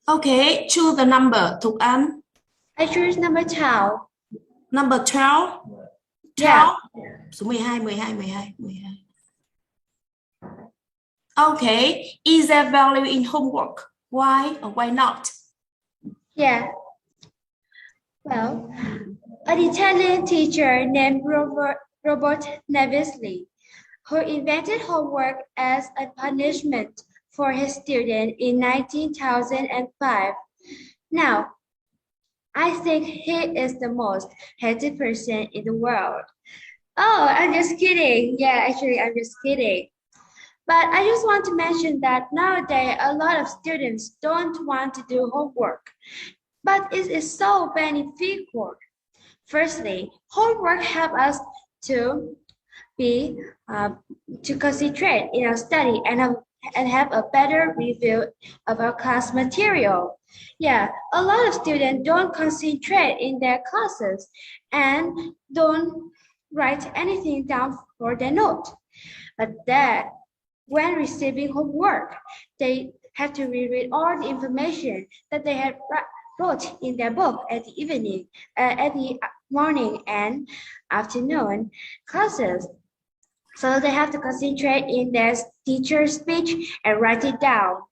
Okay, choose the number. Thục Anh. I choose number 12. Number 12. 12. Yeah. Số 12, 12, 12, 12. Okay, is there value in homework? Why or why not? Yeah. Well, an Italian teacher named Robert Nevisley, who invented homework as a punishment for his student in 2005. Now, I think he is the most hated person in the world. Oh, I'm just kidding. Yeah, actually, I'm just kidding. But I just want to mention that nowadays, a lot of students don't want to do homework, but it is so beneficial. Firstly, homework helps us to concentrate in our study and have a better review of our class material. Yeah, a lot of students don't concentrate in their classes and don't write anything down for their note. But that when receiving homework, they have to reread all the information that they had wrote in their book at the evening, at the morning and afternoon classes. So they have to concentrate in their teacher's speech and write it down.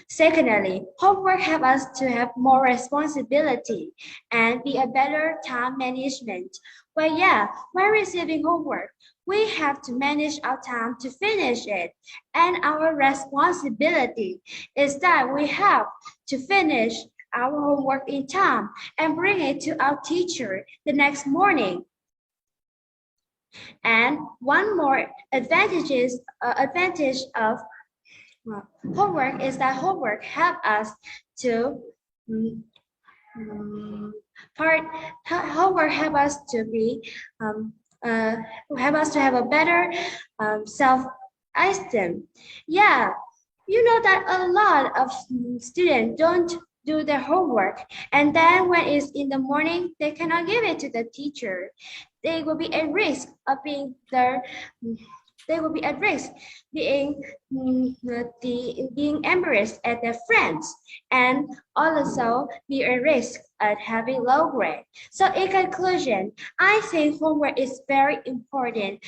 Secondly, homework helps us to have more responsibility and be a better time management. Well, yeah, when receiving homework, we have to manage our time to finish it. And our responsibility is that we have to finish our homework in time and bring it to our teacher the next morning. And one more advantage of homework is that homework helps us to homework help us to be help us to have a better self-esteem. Yeah, you know that a lot of students don't do their homework, and then when it's in the morning, they cannot give it to the teacher. They will be at risk of being being embarrassed at their friends and also be at risk of having low grade. So in conclusion, I think homework is very important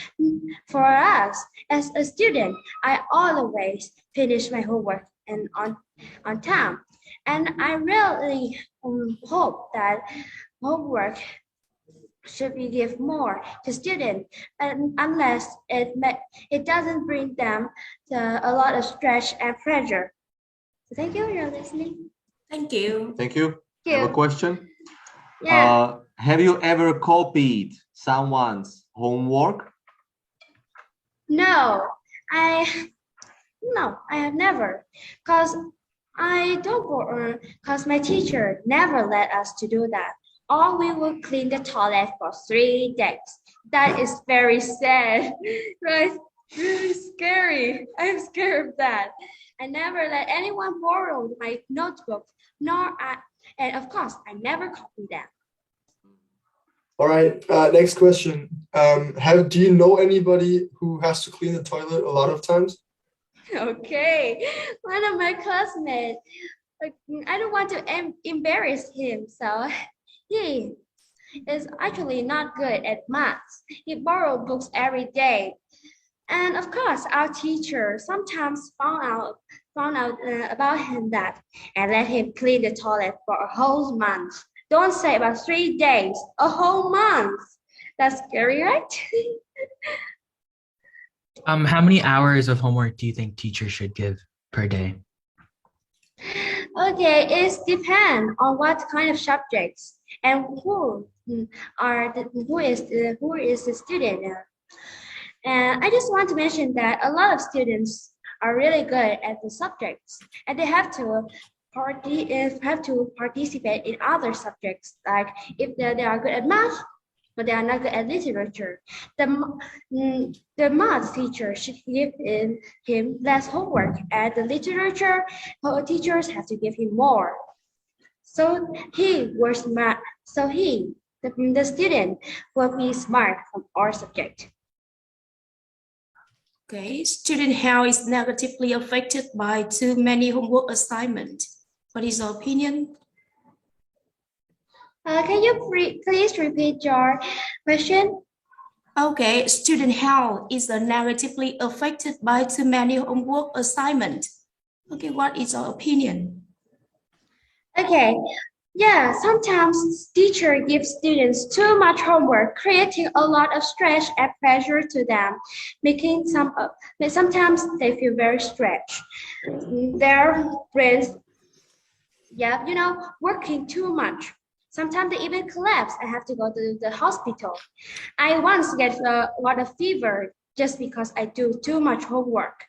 for us. As a student, I always finish my homework and on time. And I really hope that homework should be given more to students, and unless it doesn't bring them a lot of stress and pressure. So thank you for listening. Thank you. Thank you. Thank you. Have a question? Yeah. Have you ever copied someone's homework? No, I have never, because my teacher never let us to do that. Or we will clean the toilet for 3 days. That is very sad, right? Really scary. I'm scared of that. I never let anyone borrow my notebook, and of course, I never copy them. All right, next question. Do you know anybody who has to clean the toilet a lot of times? Okay, one of my classmates. I don't want to embarrass him, so he is actually not good at maths. He borrowed books every day. And of course, our teacher sometimes found out about him that and let him clean the toilet for a whole month. Don't say about 3 days, a whole month. That's scary, right? How many hours of homework do you think teachers should give per day? Okay, it depends on what kind of subjects and who is the student. And I just want to mention that a lot of students are really good at the subjects, and they have to participate in other subjects. Like if they are good at math, but they are not good at literature, the math teacher should give him less homework. At the literature, teachers have to give him more. So he was smart. So the student will be smart from our subject. Okay, student health is negatively affected by too many homework assignments. What is your opinion? Can you please repeat your question? Okay, student health is negatively affected by too many homework assignments. Okay, what is your opinion? Okay. Yeah, sometimes teacher gives students too much homework, creating a lot of stress and pressure to them, making sometimes they feel very stressed. Their brains, yeah, working too much. Sometimes they even collapse and have to go to the hospital. I once get a lot of fever just because I do too much homework.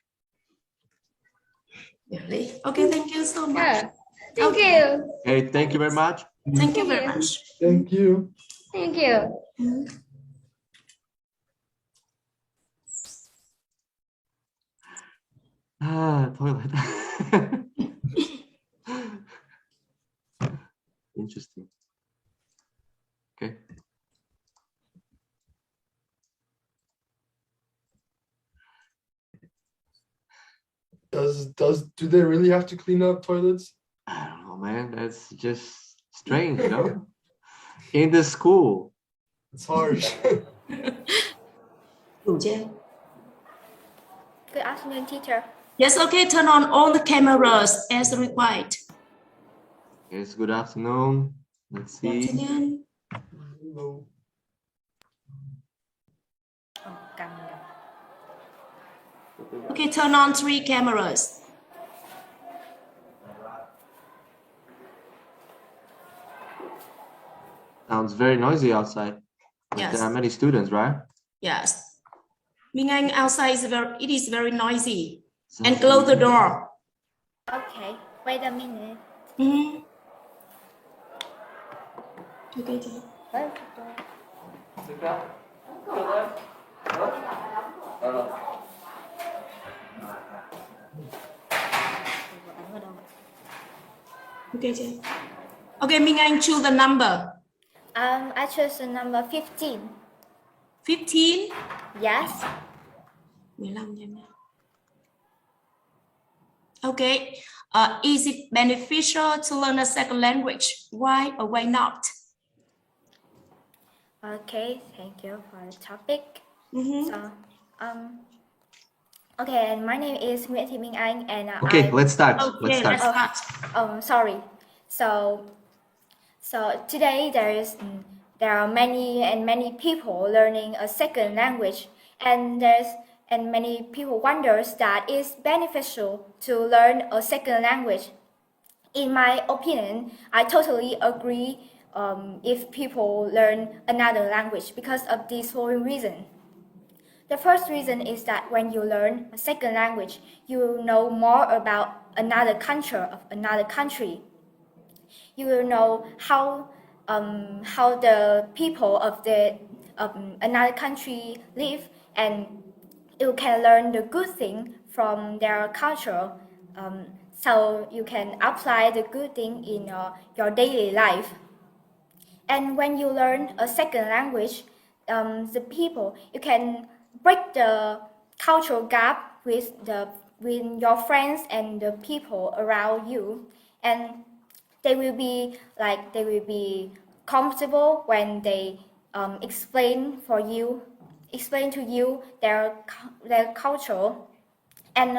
Really? Okay, thank you so much. Yeah. Thank Okay. you. Okay, thank you very much. Thank you very much. Thank you. Thank you. Toilet. Interesting. Okay. Do they really have to clean up toilets? I don't know, man. That's just strange, you know? In the school. It's harsh. Good afternoon, teacher. Yes, okay, turn on all the cameras as required. Yes, good afternoon. Let's Good see. afternoon. Hello. Okay, turn on 3 cameras. Sounds very noisy outside. Like Yes. there are many students, right? Yes. Minh Anh, outside it is very noisy. Sounds And close the very- door. Okay, wait a minute. Mhm. Okay, chị. Okay, chị. Okay, Minh Anh, choose the number. I chose the number 15. 15. Yes. 15 nha em. Okay. Is it beneficial to learn a second language? Why or why not? Okay, thank you for the topic. Mhm. So, okay, and my name is Nguyễn Thị Minh Anh, and Okay, let's start. Okay, Let's start. let's start. Sorry. So today there are many people learning a second language, and many people wonders that it's beneficial to learn a second language. In my opinion, I totally agree if people learn another language because of this following reason. The first reason is that when you learn a second language, you will know more about another culture of another country. You will know how the people of another country live, and you can learn the good thing from their culture. So you can apply the good thing in your daily life. And when you learn a second language, you can break the cultural gap with your friends and the people around you, and they will be comfortable when they explain to you their culture and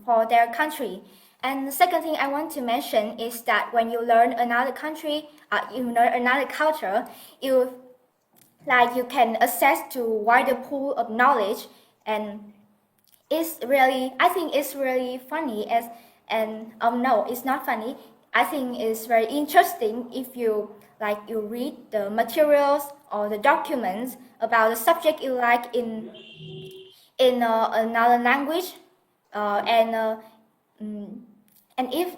for their country. And the second thing I want to mention is that when you learn another country, you learn another culture, you can access to wider pool of knowledge, and I think it's really funny no, it's not funny. I think it's very interesting if you read the materials or the documents about the subject you like in another language, and if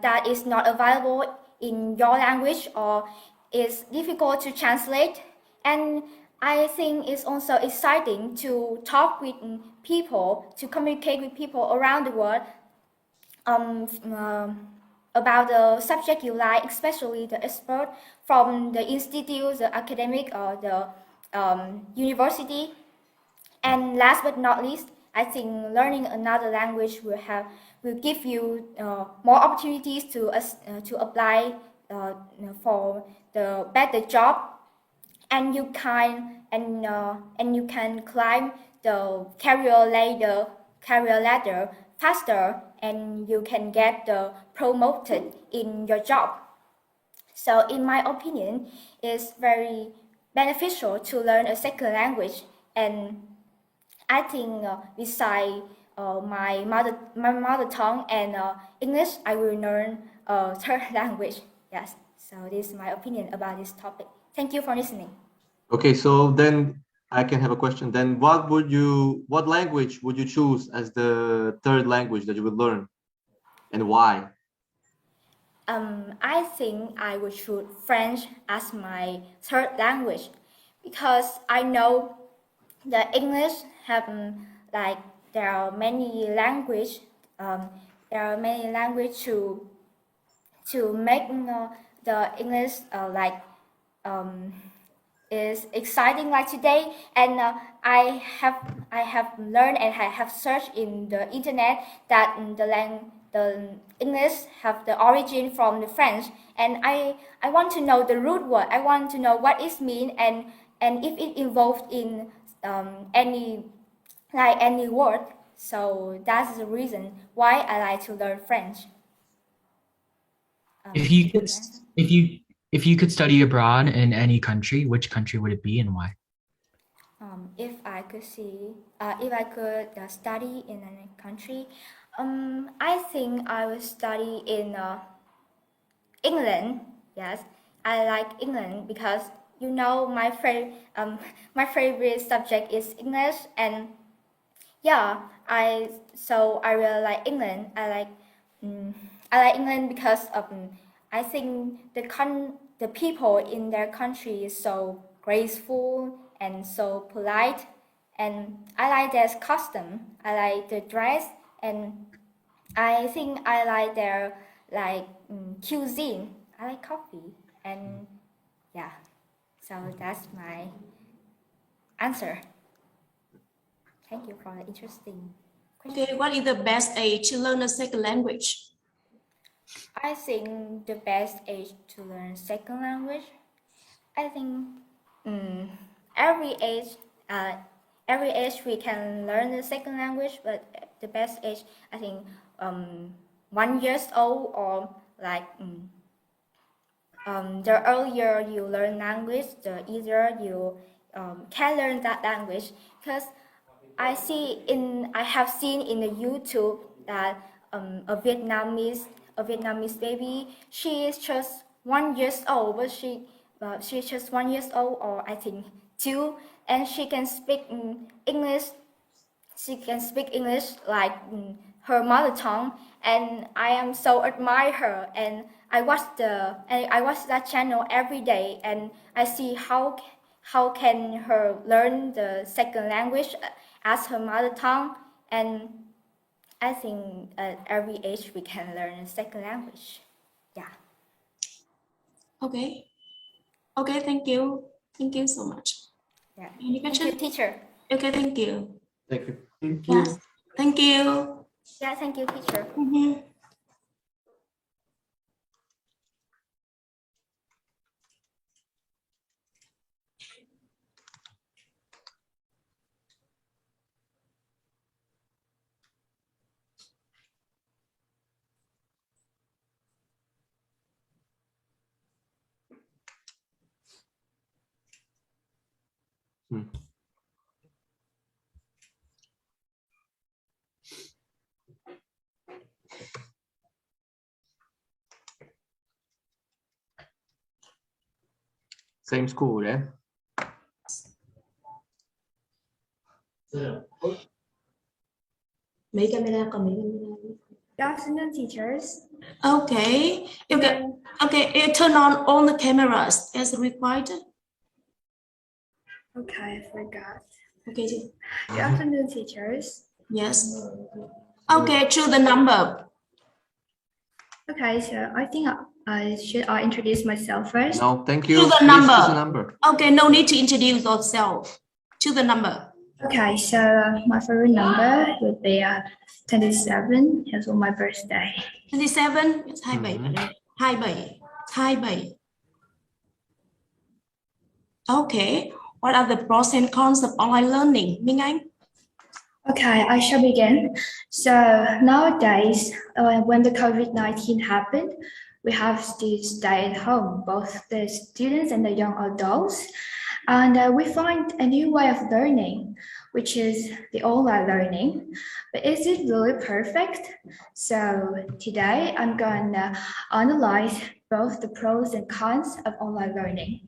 that is not available in your language or is difficult to translate. And I think it's also exciting to talk with people, to communicate with people around the world about the subject you like, especially the expert from the institute, the academic, or the university. And last but not least, I think learning another language will give you more opportunities to apply for the better job, and you can climb the career ladder faster, and you can get promoted in your job. So in my opinion, it's very beneficial to learn a second language, and I think beside my mother tongue and English, I will learn a third language. Yes. So this is my opinion about this topic. Thank you for listening. Okay, so then I can have a question. Then what language would you choose as the third language that you would learn, and why? I think I would choose French as my third language because I know the English have there are many language to make the English is exciting like today, and I have learned and I have searched in the internet that the English have the origin from the French, and I want to know the root word. I want to know what it means, and if it involved in any word. So that's the reason why I like to learn French. If you could study abroad in any country, which country would it be and why? If I could study in any country, I think I would study in England. Yes, I like England because my favorite subject is English, and yeah, I really like England. I like England because I think the people in their country is so graceful and so polite, and I like their custom. I like the dress, and I think I like their cuisine. I like coffee, and yeah, so that's my answer. Thank you for the interesting question. Okay, what is the best age to learn a second language? I think the best age to learn second language, I think every age we can learn the second language, but the best age, I think 1 year old, or the earlier you learn language, the easier you can learn that language. Because I have seen in the YouTube that a Vietnamese baby, she is just 1 year old, but she's just 1 year old, or I think 2, and she can speak English. She can speak English like her mother tongue, and I am so admire her. And I watch that channel every day, and I see how can her learn the second language as her mother tongue. And I think at every age we can learn a second language. Yeah. Okay. Okay, thank you. Thank you so much. Yeah. Any question? Thank you, teacher. Okay, thank you. Thank you. Thank you. Yes. Thank you. Yeah, thank you, teacher. Same school, yeah? Mấy camera còn mấy camera. Good afternoon, teachers. Okay. You turn on all the cameras as required. Okay, I forgot. Okay. Good afternoon, teachers. Yes. Okay, choose the number. Okay, so I think I should introduce myself first. No, thank you. Choose the Please number. choose a number. Okay, no need to introduce yourself. Choose the number. Okay, so my favorite number would be 27. It's on my birthday. 27 is 27 bạn ơi. 27. Okay. What are the pros and cons of online learning? Minh Anh? Okay, I shall begin. So nowadays, when the COVID-19 happened, we have to stay at home, both the students and the young adults. And we find a new way of learning, which is the online learning. But is it really perfect? So today I'm going to analyze both the pros and cons of online learning.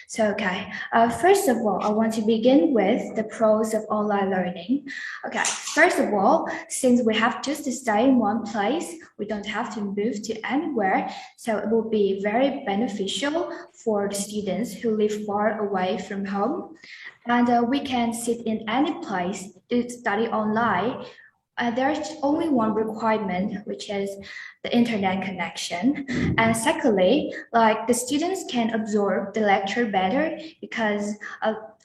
So, okay, first of all, I want to begin with the pros of online learning. Okay, first of all, since we have just to stay in one place, we don't have to move to anywhere. So it will be very beneficial for the students who live far away from home. And we can sit in any place to study online. There's only one requirement, which is the internet connection. And secondly, like the students can absorb the lecture better because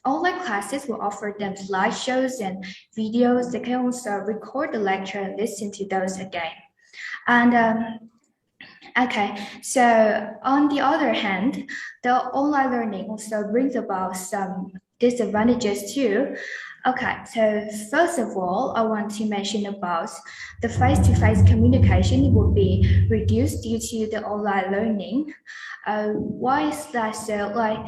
online classes will offer them slideshows and videos. They can also record the lecture and listen to those again. And okay, so on the other hand, the online learning also brings about some disadvantages too. Okay, so first of all, I want to mention about the face-to-face communication will be reduced due to the online learning. Why is that so? Like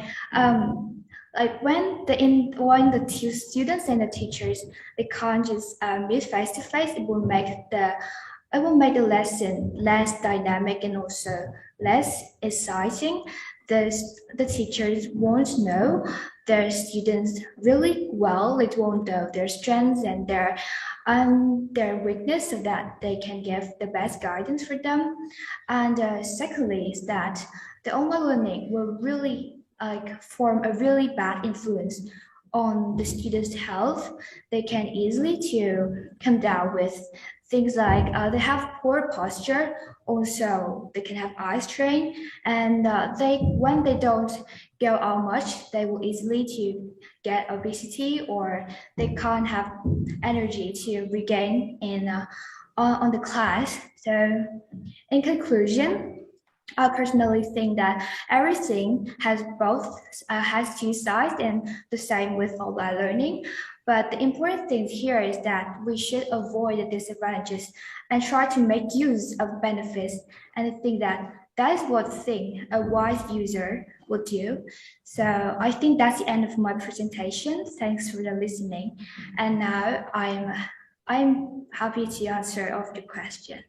when the two students and the teachers they can't just meet face-to-face, it will make the lesson less dynamic and also less exciting. The teachers won't know their students really well. They won't know their strengths and their weakness so that they can give the best guidance for them. And secondly is that the online learning will really form a really bad influence on the students' health. They can easily to come down with things like they have poor posture. Also, they can have eye strain, and when they don't go out much, they will easily to get obesity, or they can't have energy to regain on the class. So, in conclusion, I personally think that everything has has two sides, and the same with online learning. But the important thing here is that we should avoid the disadvantages and try to make use of benefits. And I think that is what a wise user will do. So I think that's the end of my presentation. Thanks for the listening. And now I'm happy to answer all the questions.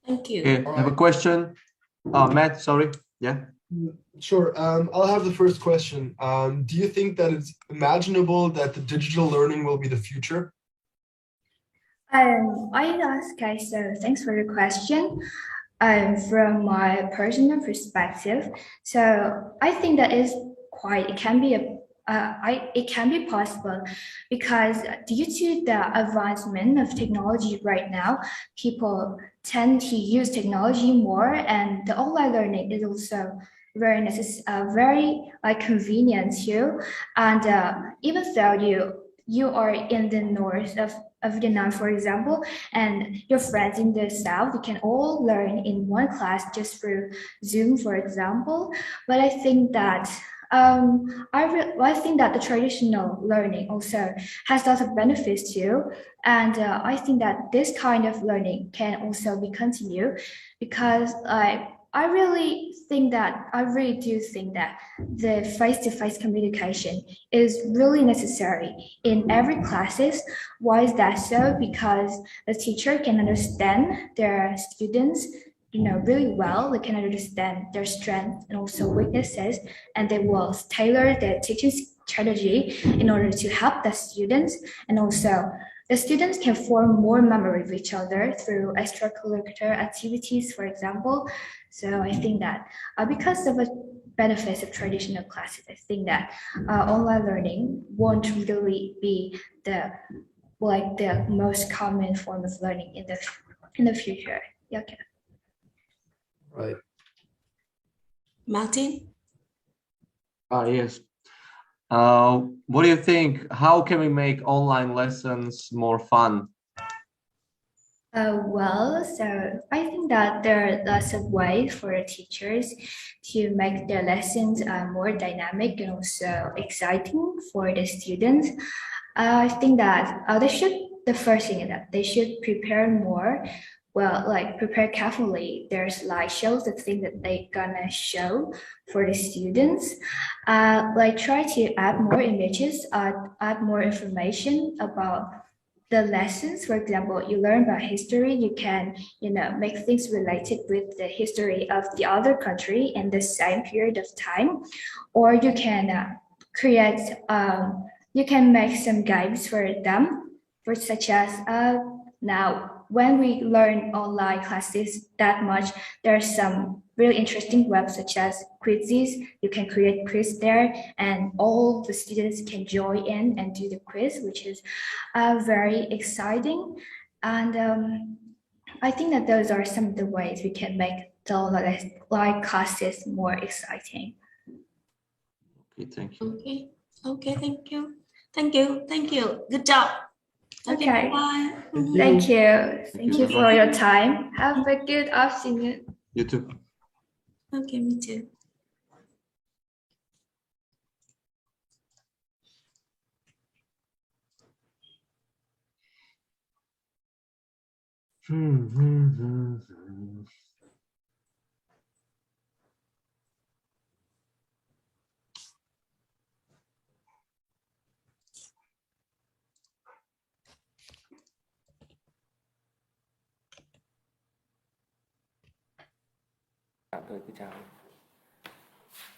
Thank you. Okay, I have a question. Matt, sorry. Yeah. Sure. I'll have the first question. Do you think that it's imaginable that the digital learning will be the future? Okay, so thanks for the question. From my personal perspective, so I think that it can be possible because due to the advancement of technology right now, people tend to use technology more, and the online learning is also very convenient too. And even though you are in the north of Vietnam, for example, and your friends in the south, you can all learn in one class just through Zoom, for example. But I think that I think that the traditional learning also has lots of benefits too, and I think that this kind of learning can also be continued because I really do think that the face-to-face communication is really necessary in every classes. Why is that so? Because the teacher can understand their students really well. They can understand their strengths and also weaknesses, and they will tailor their teaching strategy in order to help the students. And also the students can form more memory with each other through extracurricular activities, for example. So I think that because of the benefits of traditional classes, I think that online learning won't really be the most common form of learning in the future. Yeah, okay. Right. Martin? Yes. What do you think? How can we make online lessons more fun? So I think that there are lots of ways for the teachers to make their lessons more dynamic and also exciting for the students. I think that the first thing is that they should prepare more. Well, like prepare carefully. There's slideshows, the thing that they're gonna show for the students. Like try to add more images, add more information about the lessons. For example, you learn about history, you can, make things related with the history of the other country in the same period of time, or you can you can make some guides for them, for such as now when we learn online classes that much, there are some really interesting webs such as quizzes. You can create quiz there and all the students can join in and do the quiz, which is very exciting. And I think that those are some of the ways we can make the live classes more exciting. Okay, thank you. Okay, thank you. Thank you. Good job. Okay. Bye. Thank you. Thank you you. for your time. Have a good afternoon. You too. Okay, me too.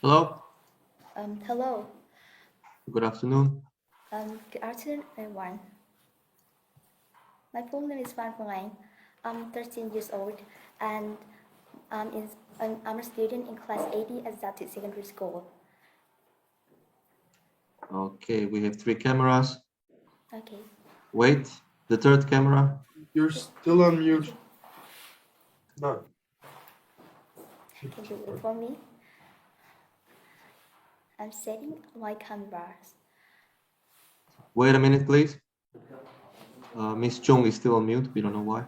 Hello. Hello. Good afternoon. Good afternoon, everyone. My full name is Phan Phương Anh. I'm 13 years old, and I'm a student in class 80 at Giao Secondary School. Okay, we have 3 cameras. Okay. Wait, the 3rd camera. You're still on mute. No. Can you wait for me? I'm setting my cameras. Wait a minute, please. Miss Chung is still on mute. We don't know why.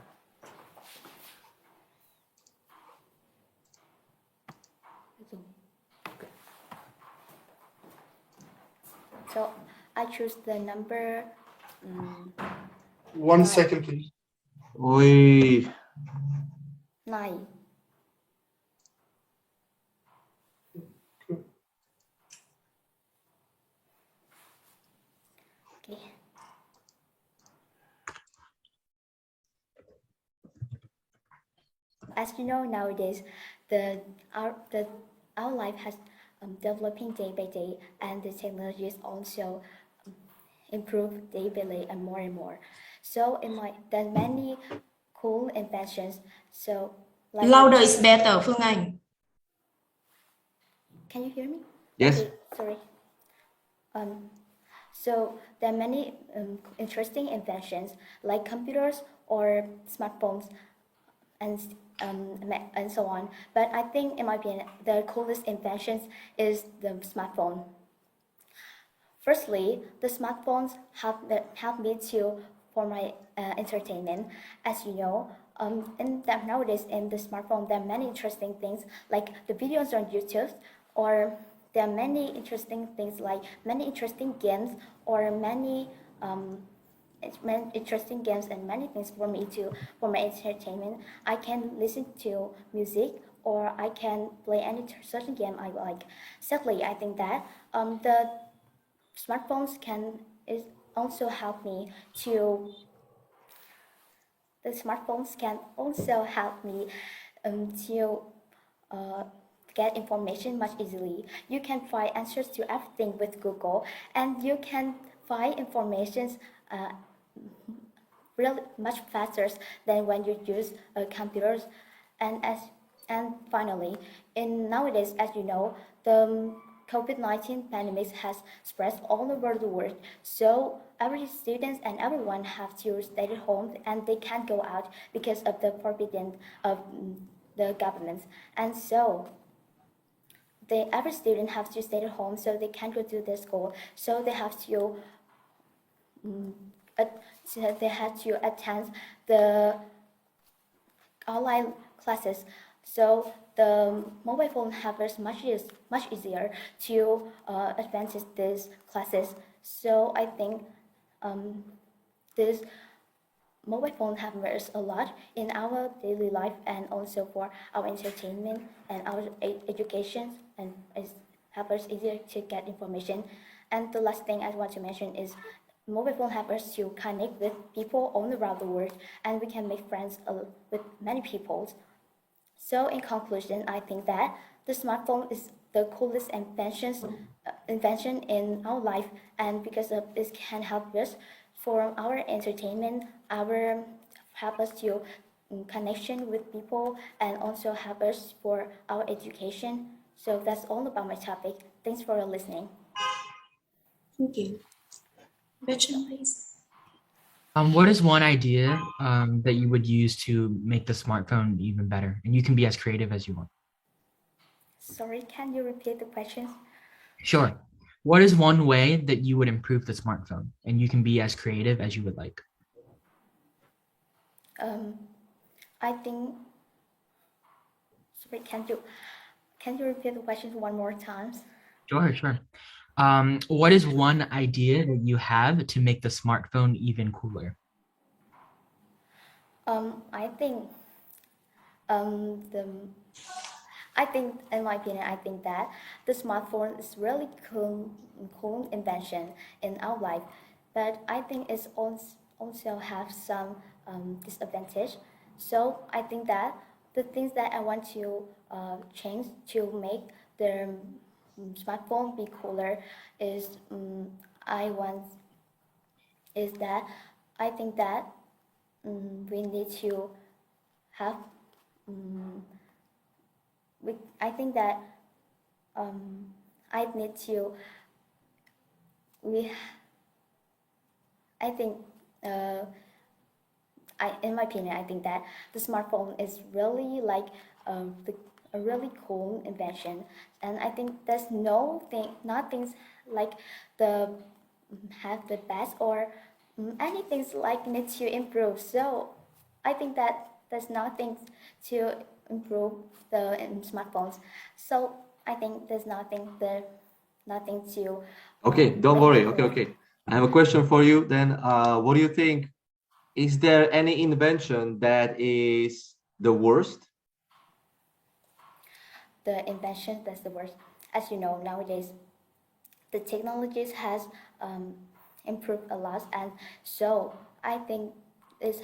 So I choose the number. 1 second, please. Oi. 9. Okay. As you know, nowadays, our life has developing day by day, and the technology is also improve day by day and more. So there are many cool inventions. So like Louder is better, Phương Anh. Can you hear me? Yes. Okay, sorry. So there are many interesting inventions like computers or smartphones and so on. But I think, in my opinion, the coolest inventions is the smartphone. Firstly, the smartphones help me for my entertainment. As you know, nowadays in the smartphone, there are many interesting things like the videos on YouTube, or there are many interesting things like many interesting games or many interesting games and many things for my entertainment. I can listen to music or I can play any certain game I like. Secondly, I think that the smartphones can also help me to get information much easily. You can find answers to everything with Google, and you can find information really much faster than when you use computers. And finally, nowadays, as you know, the COVID-19 pandemic has spread all over the world. So every students and everyone have to stay at home, and they can't go out because of the forbidden of the government. And so every student has to stay at home, so they can't go to their school. So they have to attend the online classes. So the mobile phone havers much easier to advance these classes. So I think this mobile phone happens a lot in our daily life and also for our entertainment and our education, and it happens easier to get information. And the last thing I want to mention is mobile phone help us to connect with people all around the world, and we can make friends with many people. So in conclusion, I think that the smartphone is the coolest invention in our life, and because of this can help us for our entertainment, help us to connection with people, and also help us for our education. So that's all about my topic. Thanks for listening. Thank you. Question, please. What is one idea that you would use to make the smartphone even better? And you can be as creative as you want. Sorry, can you repeat the question? Sure. What is one way that you would improve the smartphone? And you can be as creative as you would like. I think. Sorry, can you repeat the question one more time? Sure. What is one idea that you have to make the smartphone even cooler? I think in my opinion, I think that the smartphone is really cool invention in our life, but I think it's also have some disadvantage. So I think that the things that I want to change to make the smartphone be cooler is I think that we need to have I think that I need to I think in my opinion, I think that the smartphone is really like a really cool invention, and I think there's nothing like have the best or anything like need to improve. So I think that there's nothing to improve the smartphones. So I think there's nothing to. Okay, don't worry. Okay. I have a question for you. Then, what do you think? Is there any invention that is the worst? The invention that's the worst. As you know, nowadays the technologies has improved a lot, and so I think it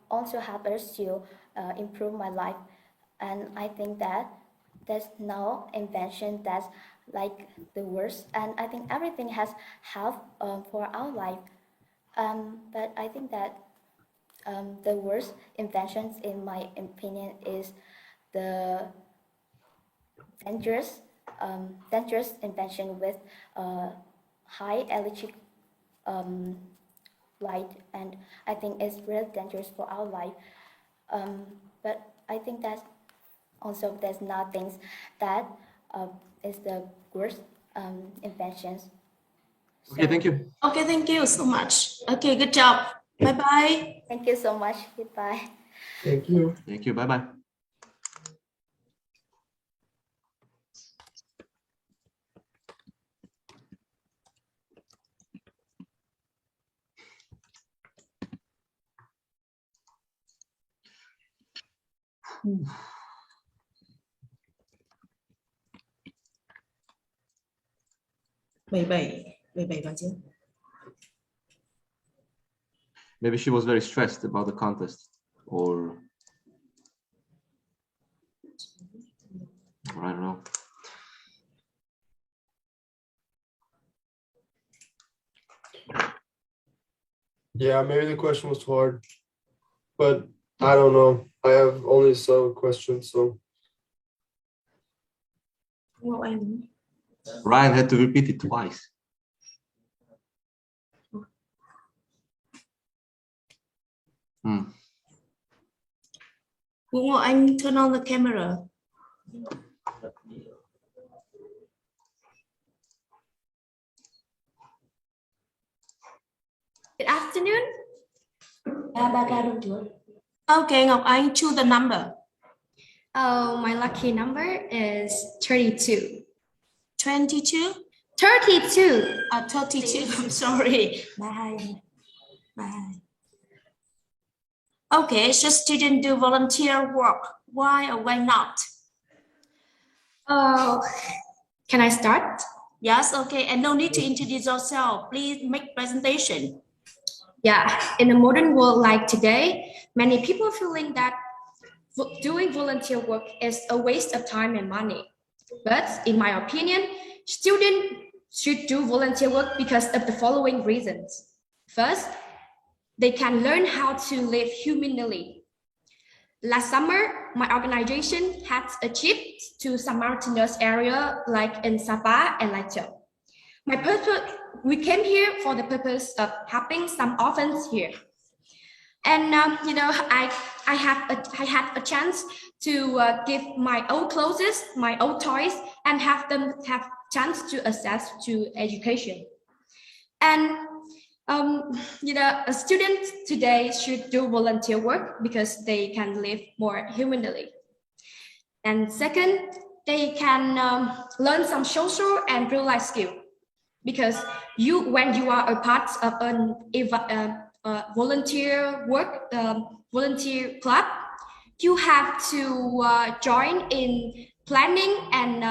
also helped us to improve my life, and I think that there's no invention that's like the worst, and I think everything has help for our life, but I think that the worst inventions in my opinion is the dangerous invention with high electric light, and I think it's really dangerous for our life. But I think that also there's nothing that is the worst inventions. Okay, thank you. Okay, thank you so much. Okay, good job. Bye-bye. Thank you so much. Goodbye. Thank you. Thank you. Bye-bye. Maybe she was very stressed about the contest, or I don't know. Yeah, maybe the question was too hard, but I don't know. I have only some questions, so. Ryan had to repeat it twice. Hùng, anh turn on the camera. Good afternoon. Ba ca luôn chưa? Okay, Ngọc Anh, choose the number. Oh, my lucky number is 32. 22? 32. 32, I'm sorry. Bye. Bye. Okay, should students do volunteer work? Why or why not? Oh, can I start? Yes, okay, and no need to introduce yourself. Please make presentation. Yeah, in a modern world like today, many people feeling that doing volunteer work is a waste of time and money. But in my opinion, students should do volunteer work because of the following reasons. First, they can learn how to live humanly. Last summer, my organization had a trip to some mountainous area like in Sapa and Laichau. We came here for the purpose of helping some orphans here. And I had a chance to give my old clothes, my old toys, and have them have chance to access to education. And students today should do volunteer work because they can live more humanly. And second, they can learn some social and real life skill, because when you are a part of volunteer work, volunteer club, you have to join in planning and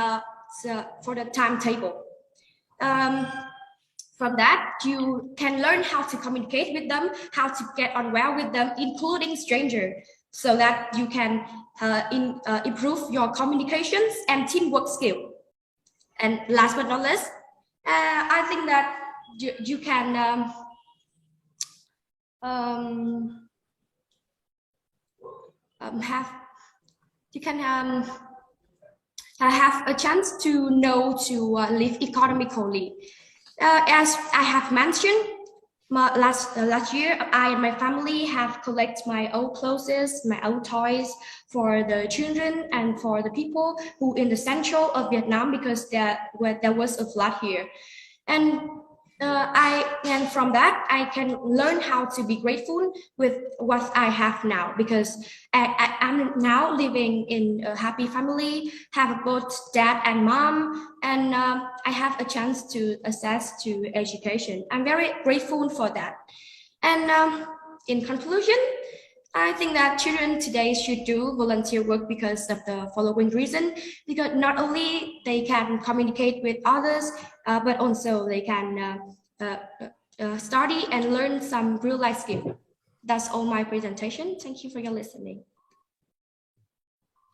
for the timetable. From that, you can learn how to communicate with them, how to get on well with them, including strangers, so that you can improve your communications and teamwork skill. And last but not least, I think that you can have a chance to know to live economically. As I have mentioned, last year, I and my family have collected my old clothes, my old toys for the children and for the people who in the central of Vietnam, because there was a flood here. And from that, I can learn how to be grateful with what I have now, because I'm now living in a happy family, have both dad and mom, and I have a chance to access to education. I'm very grateful for that. And in conclusion, I think that children today should do volunteer work because of the following reason, because not only they can communicate with others, but also they can study and learn some real life skill. That's all my presentation. Thank you for your listening.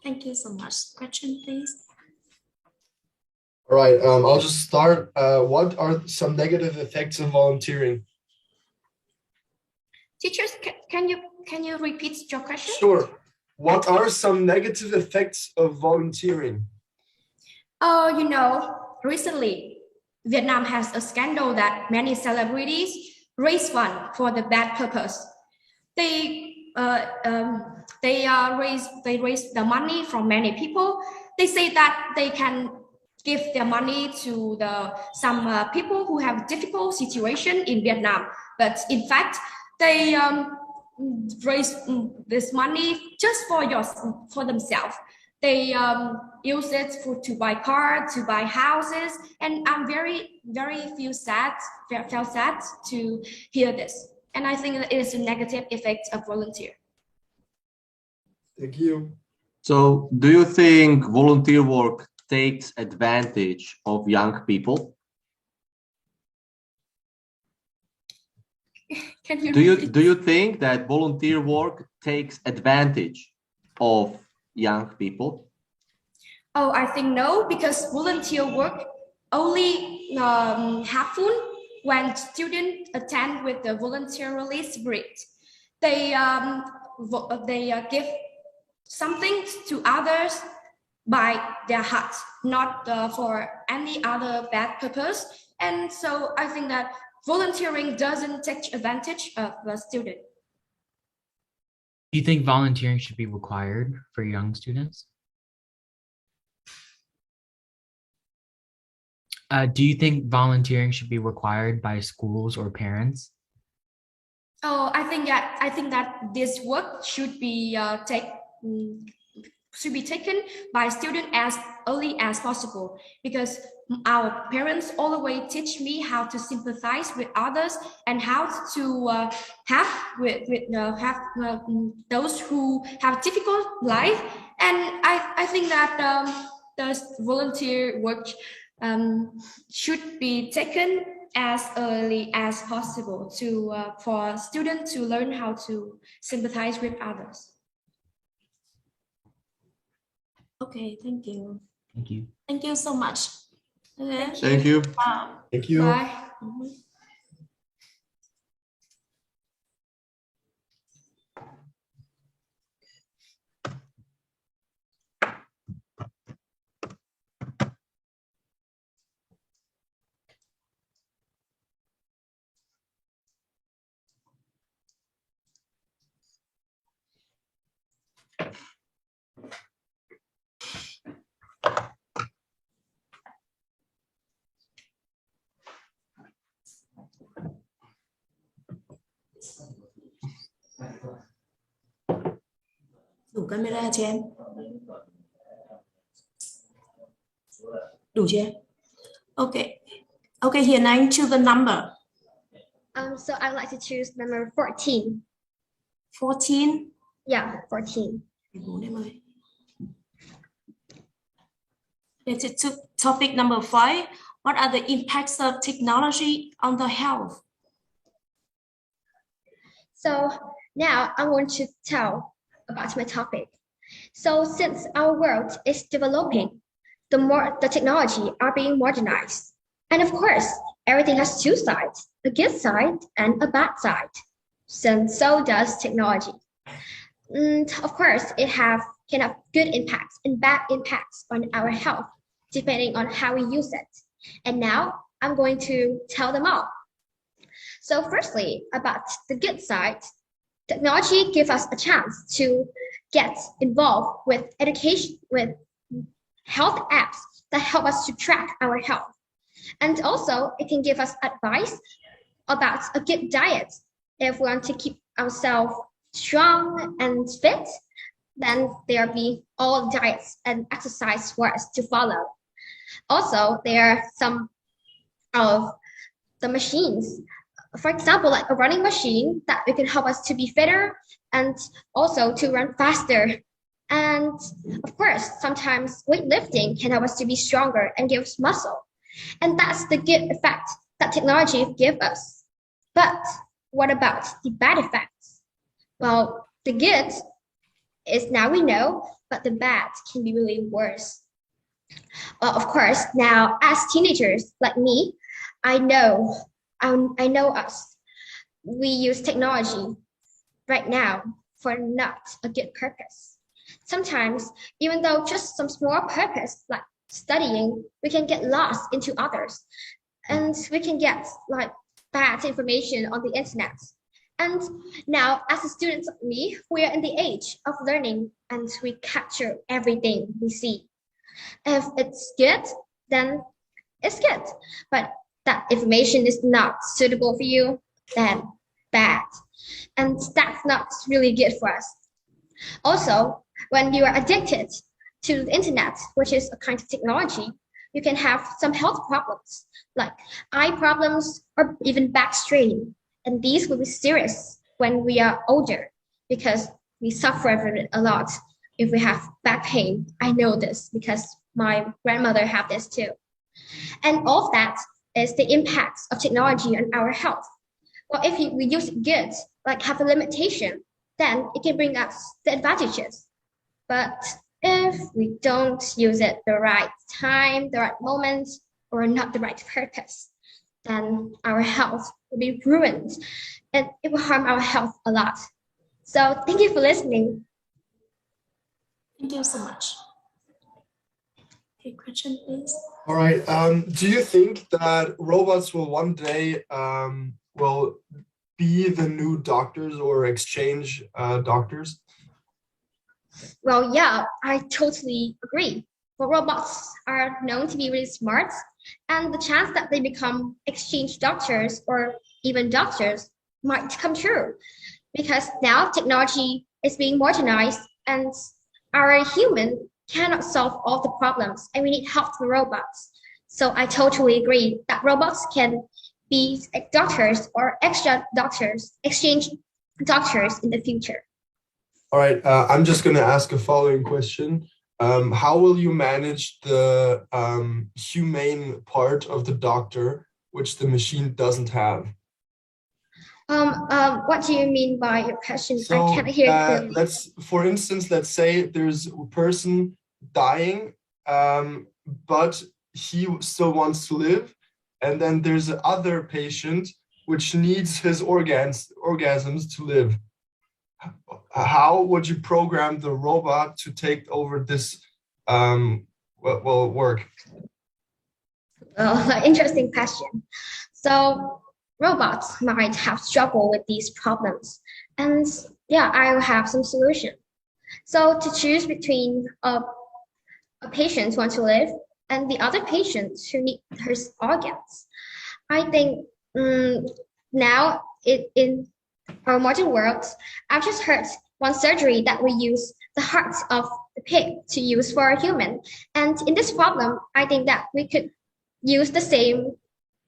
Thank you so much. Question, please. All right, I'll just start. What are some negative effects of volunteering? Teachers, can you repeat your question? Sure. What are some negative effects of volunteering? Recently, Vietnam has a scandal that many celebrities raise fund for the bad purpose. They raise the money from many people. They say that they can give their money to some people who have difficult situation in Vietnam, but in fact, they raise this money just for themselves. They use it to buy cars, to buy houses, and I'm felt sad to hear this. And I think that it is a negative effect of volunteer. Thank you. So, do you think volunteer work takes advantage of young people? Do you think that volunteer work takes advantage of young people? Oh, I think no, because volunteer work only helpful when students attend with the voluntarily spirit. They give something to others by their heart, not for any other bad purpose. And so I think that volunteering doesn't take advantage of the student. Do you think volunteering should be required for young students? Do you think volunteering should be required by schools or parents? Oh, I think that this work should be taken by students as early as possible, because our parents always teach me how to sympathize with others and how to have those who have difficult life. And I think that the volunteer work should be taken as early as possible to for students to learn how to sympathize with others. Okay, thank you. Thank you. Thank you so much. Okay. Thank you. Thank you. Bye. Đủ camera cho em. Đủ chưa em? Okay. Okay, Hiền Anh, choose the number. So I'd like to choose number 14. 14. Yeah, 14. 14 em ơi. Let's to topic number 5. What are the impacts of technology on the health? So now I want to tell about my topic. So since our world is developing, the technology are being modernized. And of course, everything has two sides, a good side and a bad side. So does technology. And of course, it can have good impacts and bad impacts on our health, depending on how we use it. And now I'm going to tell them all. So firstly, about the good side, technology gives us a chance to get involved with education, with health apps that help us to track our health. And also it can give us advice about a good diet. If we want to keep ourselves strong and fit, then there will be all diets and exercise for us to follow. Also, there are some of the machines, for example, like a running machine that can help us to be fitter and also to run faster. And of course, sometimes weightlifting can help us to be stronger and give us muscle. And that's the good effect that technology gives us. But what about the bad effects? Well, the good is now we know, but the bad can be really worse. Well, of course, now as teenagers like me, I know us. We use technology right now for not a good purpose. Sometimes, even though just some small purpose like studying, we can get lost into others, and we can get like bad information on the internet. And now, as a student like me, we are in the age of learning, and we capture everything we see. If it's good, then it's good. But that information is not suitable for you, then bad. And that's not really good for us. Also, when you are addicted to the internet, which is a kind of technology, you can have some health problems like eye problems or even back strain. And these will be serious when we are older because we suffer from it a lot. If we have back pain, I know this because my grandmother had this too. And all of that is the impacts of technology on our health. Well, if we use it good, like have a limitation, then it can bring us the advantages. But if we don't use it the right time, the right moment, or not the right purpose, then our health will be ruined and it will harm our health a lot. So thank you for listening. Thank you so much. Okay, question please. All right. Do you think that robots will one day will be the new doctors or exchange doctors? Well, yeah, I totally agree. But robots are known to be really smart, and the chance that they become exchange doctors or even doctors might come true, because now technology is being modernized and our human cannot solve all the problems and we need help from robots. So I totally agree that robots can be doctors or extra doctors, exchange doctors in the future. All right, I'm just going to ask a following question. How will you manage the humane part of the doctor, which the machine doesn't have? What do you mean by your question? So, I can't hear clearly. for instance, let's say there's a person dying, but he still wants to live, and then there's another patient which needs his orgasms to live. How would you program the robot to take over this work? Well, interesting question. So robots might have struggled with these problems, and yeah, I will have some solution. So to choose between a patient who wants to live and the other patients who need her organs, I think now in our modern world, I've just heard one surgery that we use the heart of the pig to use for a human. And in this problem, I think that we could use the same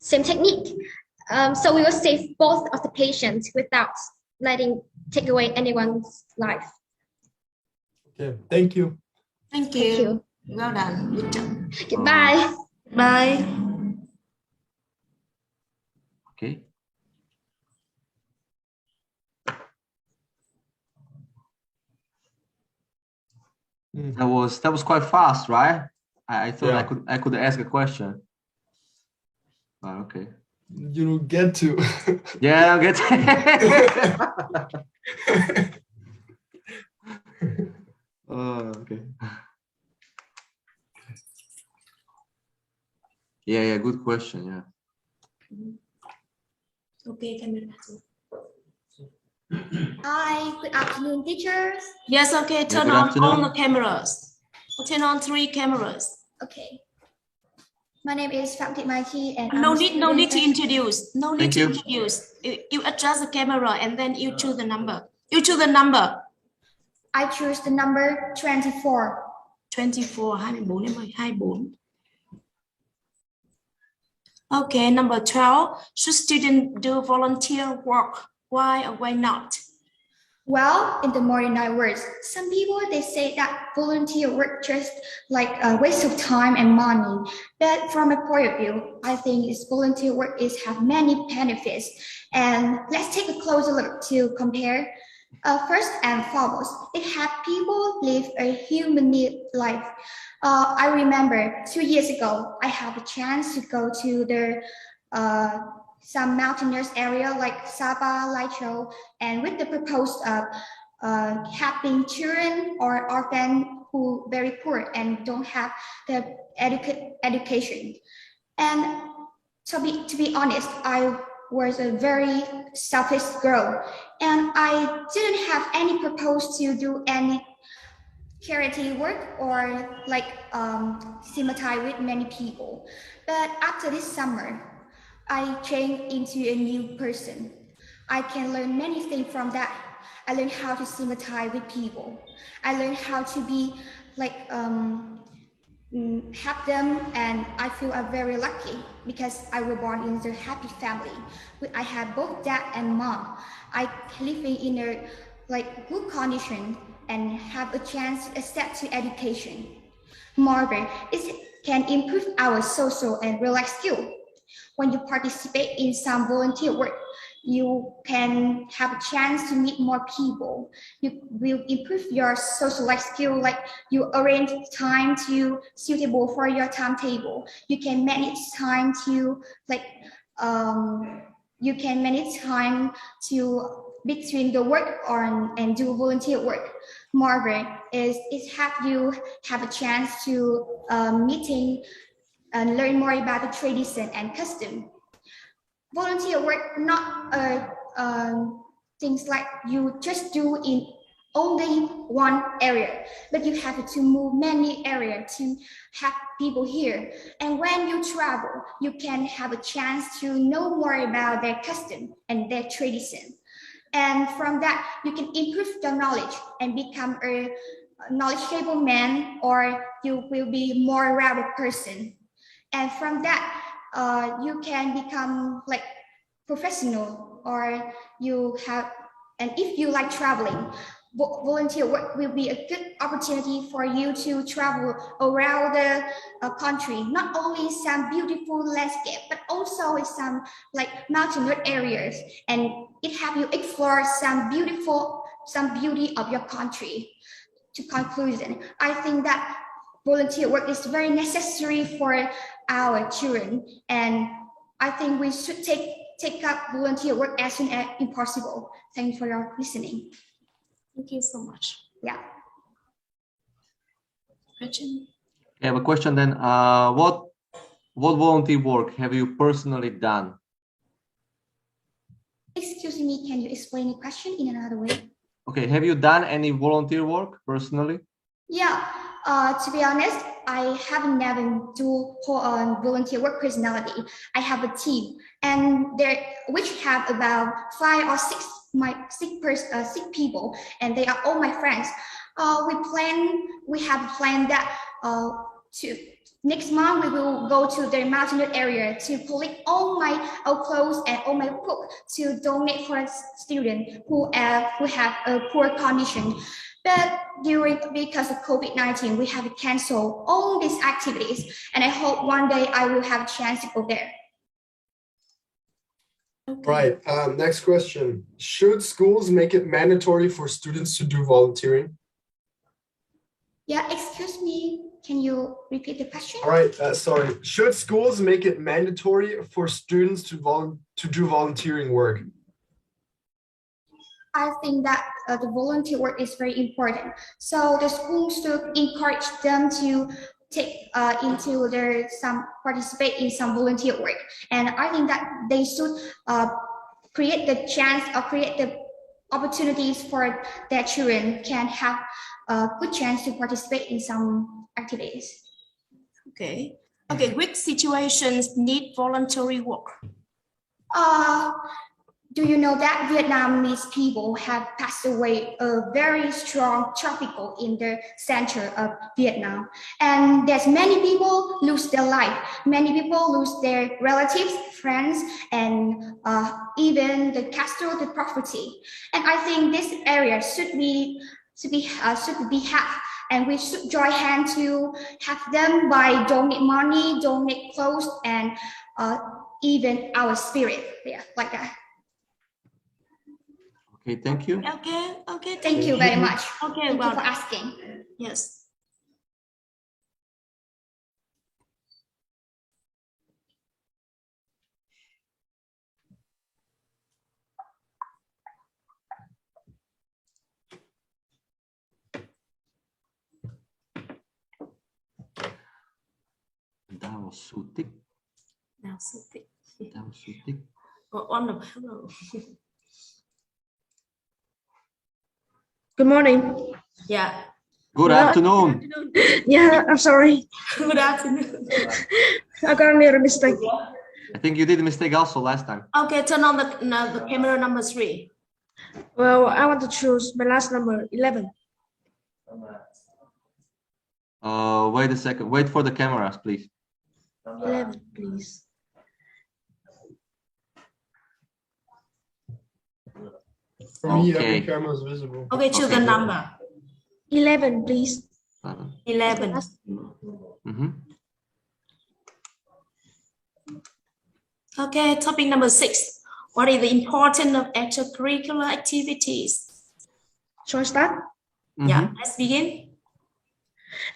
technique. So we will save both of the patients without take away anyone's life. Okay, thank you. Thank you. Thank you. Well done. Good job. Goodbye. Bye. Okay. That was quite fast, right? I thought I could ask a question. Oh, okay. You don't get to. Yeah, I get to. Okay. Yeah, good question. Yeah. Okay, camera. Hi, good afternoon, teachers. Yes, okay, turn good on afternoon. all the cameras. Turn on 3 cameras. Okay. My name is Phạm Thị Mai Chi and No need to introduce. No need Thank to you. introduce. You adjust the camera and then you choose the number. You choose the number. I choose the number 24. 24, 24 em ơi, 24. Okay, number 12. Should students do volunteer work? Why or why not? Well, in the modern words, some people they say that volunteer work just like a waste of time and money. But from my point of view, I think this volunteer work have many benefits. And let's take a closer look to compare. First and foremost, it helps people live a human life. I remember 2 years ago, I had a chance to go to some mountainous area like Sapa, Laicho, and with the proposed of helping children or orphans who very poor and don't have the education. And to be honest, I was a very selfish girl, and I didn't have any proposed to do any charity work or like sympathize with many people. But after this summer, I changed into a new person. I can learn many things from that. I learned how to sympathize with people. I learned how to be like help them, and I feel I'm very lucky because I was born in a happy family. I have both dad and mom. I living in a like good condition and have a chance to access to education. Moreover, it can improve our social and real life skill. When you participate in some volunteer work, you can have a chance to meet more people. You will improve your social life skill, like you arrange time to suitable for your timetable. You can manage time to like you can manage time to between the work and do volunteer work. Moreover, it have you have a chance to meeting and learn more about the tradition and custom. Volunteer work not things like you just do in only one area, but you have to move many areas to have people here. And when you travel, you can have a chance to know more about their custom and their tradition. And from that, you can improve your knowledge and become a knowledgeable man, or you will be more rounded person. And from that, you can become like professional, or you have, and if you like traveling, volunteer work will be a good opportunity for you to travel around the country, not only some beautiful landscape, but also some like mountainous areas, and it helps you explore some beauty of your country. To conclusion, I think that volunteer work is very necessary for our children, and I think we should take up volunteer work as soon as possible. Thank you for your listening. Thank you so much. Yeah. Question? I have a question then. What volunteer work have you personally done? Excuse me, can you explain the question in another way? Okay, have you done any volunteer work personally? Yeah, to be honest, I haven't never do volunteer work personality. I have a team, and which have about 5 or 6 people, and they are all my friends. We have a plan that next month we will go to the mountainous area to collect all my clothes and all my book to donate for students who have a poor condition. But because of COVID-19, we have canceled all these activities, and I hope one day I will have a chance to go there. Okay. Right. Next question. Should schools make it mandatory for students to do volunteering? Yeah, excuse me. Can you repeat the question? All right. Sorry. Should schools make it mandatory for students to do volunteering work? I think that the volunteer work is very important. So the schools should encourage them to participate in some volunteer work. And I think that they should create the chance or create the opportunities for their children can have a good chance to participate in some activities. Okay. Okay. Which situations need voluntary work? Do you know that Vietnamese people have passed away very strong tropical in the center of Vietnam, and there's many people lose their life. Many people lose their relatives, friends, and even the castle, the property. And I think this area should be helped, and we should join hands to have them by donate money, donate clothes, and even our spirit. Yeah, like that. Okay, thank you. Okay. Thank you very much. Okay, Thank well, you for asking. yes. Đào su tích. Now, something. Đào su tích. Hello. Good morning. Yeah. Good afternoon. Yeah, I'm sorry. Good afternoon. I got a little mistake. I think you did a mistake also last time. Okay, turn on the camera number 3. Well, I want to choose my last number, 11. Wait a second. Wait for the cameras, please. 11, please. For me, Okay. every camera is visible. Okay, choose the number. 11, please. 11. Mm-hmm. Okay, topic number 6. What is the importance of extracurricular activities? Shall I start? Yeah, let's begin.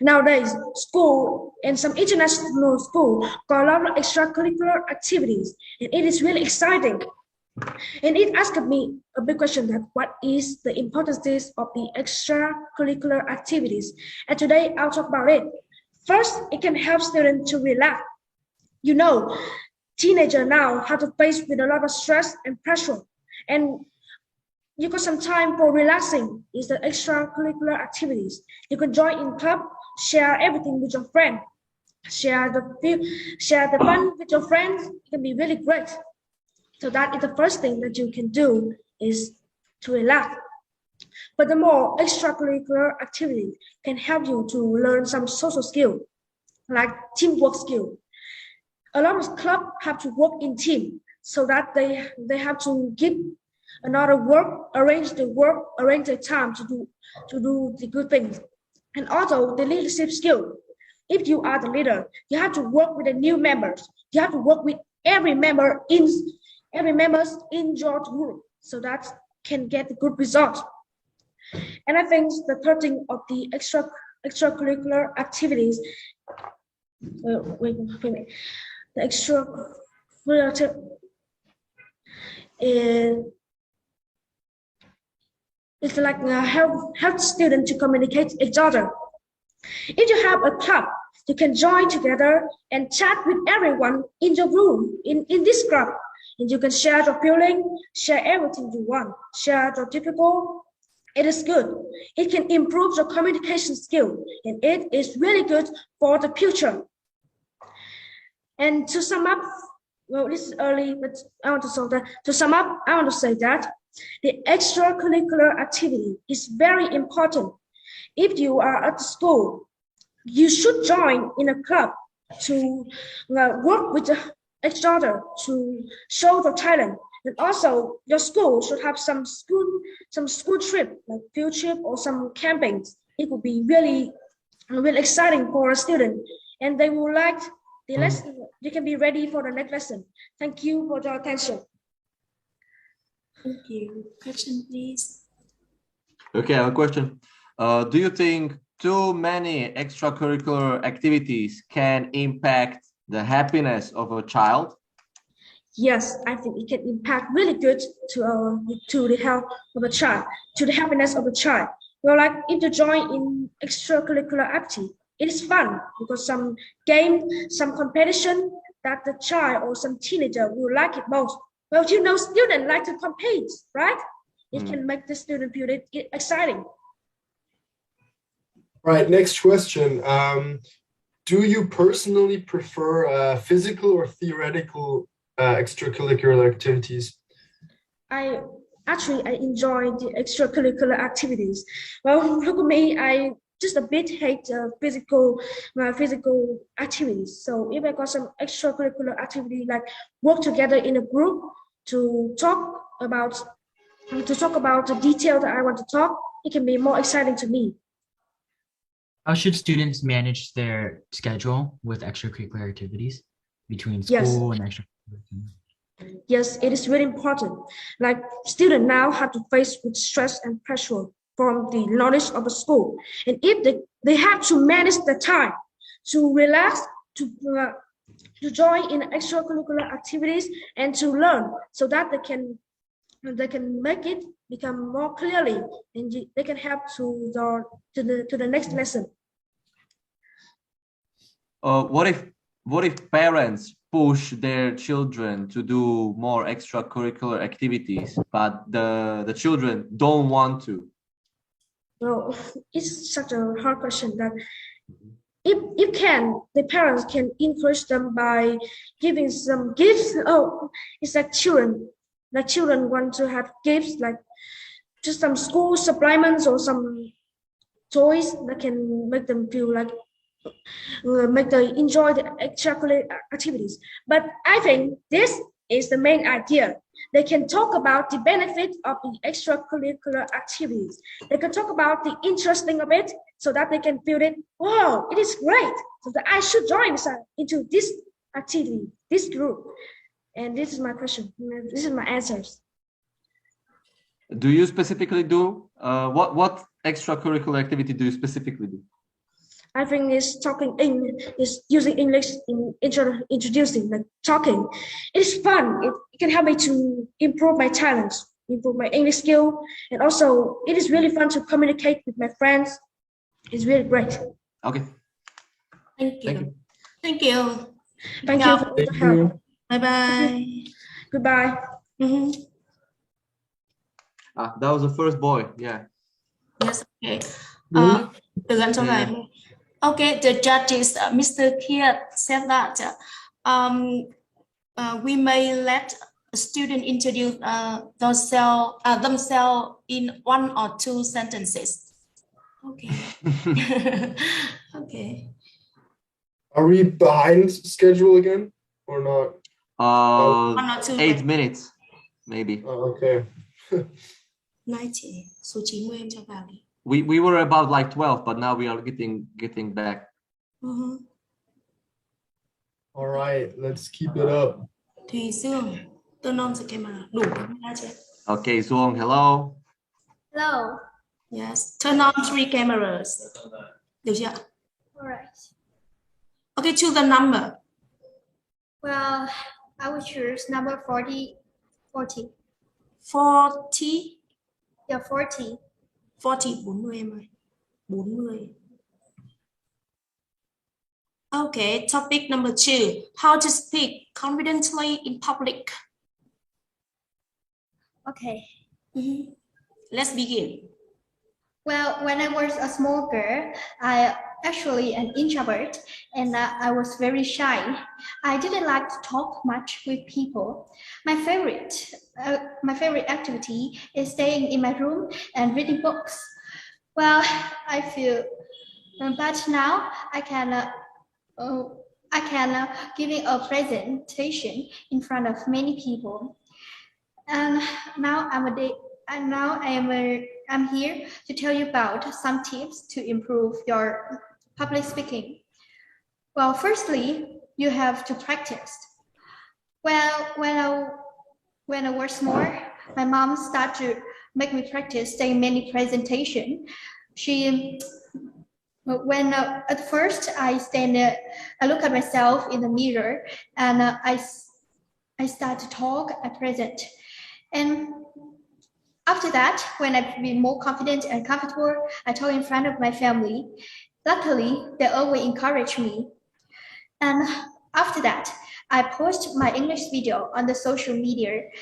Nowadays, school and some international school got a lot of extracurricular activities, and it is really exciting. And it asked me a big question that what is the importance of the extracurricular activities? And today I'll talk about it. First, it can help students to relax. You know, teenagers now have to face with a lot of stress and pressure. And you got some time for relaxing is the extracurricular activities. You can join in club, share everything with your friend, share the fun with your friends. It can be really great. So that is the first thing that you can do is to relax. But the more extracurricular activity can help you to learn some social skill, like teamwork skill. A lot of clubs have to work in team, so that they have to give another work, arrange the time to do the good things. And also the leadership skill. If you are the leader, you have to work with the new members. You have to work with every members in your group, so that can get a good result. And I think the third thing of the extracurricular activities. Wait a minute. The extracurricular it's like help students to communicate each other. If you have a club, you can join together and chat with everyone in your room, in this club. And you can share your feeling, share everything you want, share your difficult. It is good. It can improve your communication skill, and it is really good for the future. And to sum up, well, this is early, but I want to say that. To sum up, I want to say that the extracurricular activity is very important. If you are at school, you should join in a club to work with each other to show your talent. And also, your school should have some school trip, like field trip or some campings. It would be really exciting for a student, and they will like the lesson. They can be ready for the next lesson. Thank you for your attention. Thank you. Question, please. Okay, I have a question. Do you think too many extracurricular activities can impact the happiness of a child? Yes, I think it can impact really good to the health of a child, to the happiness of a child. Well, like if you join in extracurricular activity, it is fun because some game, some competition that the child or some teenager will like it most. Well, you know, students like to compete, right? It can make the student feel it exciting. Right, next question. Do you personally prefer physical or theoretical extracurricular activities? I enjoy the extracurricular activities. Well, look at me, I just a bit hate physical activities. So if I got some extracurricular activity like work together in a group to talk about the detail that I want to talk, it can be more exciting to me. How should students manage their schedule with extracurricular activities between school and extracurricular? Yes, it is really important. Like students now have to face with stress and pressure from the knowledge of the school, and if they have to manage the time to relax, to join in extracurricular activities and to learn, so that they can make it become more clearly, and they can help to the next lesson. What if parents push their children to do more extracurricular activities, but the children don't want to? Well, it's such a hard question that if the parents can encourage them by giving some gifts. Oh, it's like children want to have gifts, like just some school supplements or some toys that can make them feel like make them enjoy the extracurricular activities. But I think this is the main idea. They can talk about the benefit of the extracurricular activities. They can talk about the interesting of it, so that they can feel it. Wow, it is great. So that I should join into this activity, this group. And this is my question. This is my answers. Do you specifically do what extracurricular activity do you specifically do? I think it's is using English in introducing, like talking. It's fun. It can help me to improve my talents, improve my English skill, and also it is really fun to communicate with my friends. It's really great. Okay. Thank you. Thank you. Thank you for the help. Bye bye. Goodbye. That was the first boy. Yeah. Yes. Okay. Really? Từ gần cho về. Okay. The judges, Mr. Kier said that we may let a student introduce themselves in 1 or 2 sentences. Okay. Okay. Are we behind schedule again or not? 1 or 2. 8 minutes, maybe. Okay. 90. Số 90 em cho vào đi. We were about like 12, but now we are getting back. All right, let's keep it up. Thùy Dương, turn on the camera. Đủ camera chưa? Okay, Zuong, hello. Hello. Yes, turn on 3 cameras. Được chưa? All right. Okay, choose the number. Well, I will choose number 40. 40. 40. Yeah, 40. 40, 40 em ơi. 40. Okay, topic number 2. How to speak confidently in public. Okay. Let's begin. Well, when I was a small girl, I actually an introvert and I was very shy. I didn't like to talk much with people. My favorite activity is staying in my room and reading books. Well, I feel, but now I can giving a presentation in front of many people. And now I'm here to tell you about some tips to improve your public speaking. Well, firstly, you have to practice. Well, when I was small, my mom started to make me practice saying many presentations. At first I look at myself in the mirror and I start to talk at present. And after that, when I've been more confident and comfortable, I talk in front of my family. Luckily, they always encourage me. And after that, I post my English video on the social media.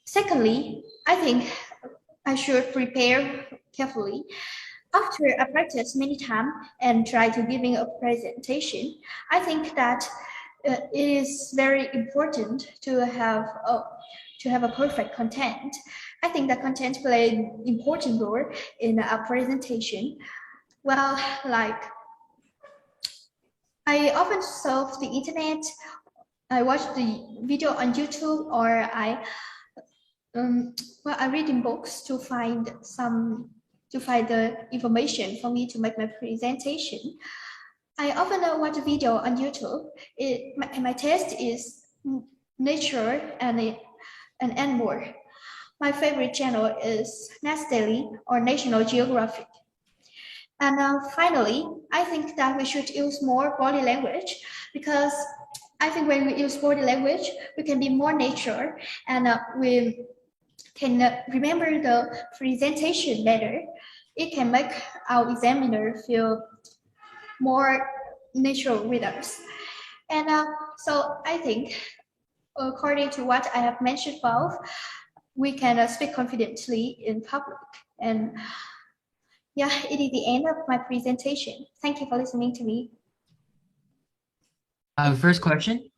Secondly, I think I should prepare carefully. After I practice many times and try to giving a presentation, I think that it is very important to have a perfect content. I think that content plays an important role in a presentation. Well, like I often surf the internet, I watch the video on YouTube, or I read in books to find the information for me to make my presentation. I often watch a video on YouTube. My taste is nature and more. My favorite channel is NaDi or National Geographic. And finally, I think that we should use more body language, because I think when we use body language, we can be more natural and we can remember the presentation better. It can make our examiner feel more natural with us. And so I think, according to what I have mentioned above, we can speak confidently in public. And yeah, it is the end of my presentation. Thank you for listening to me. First question.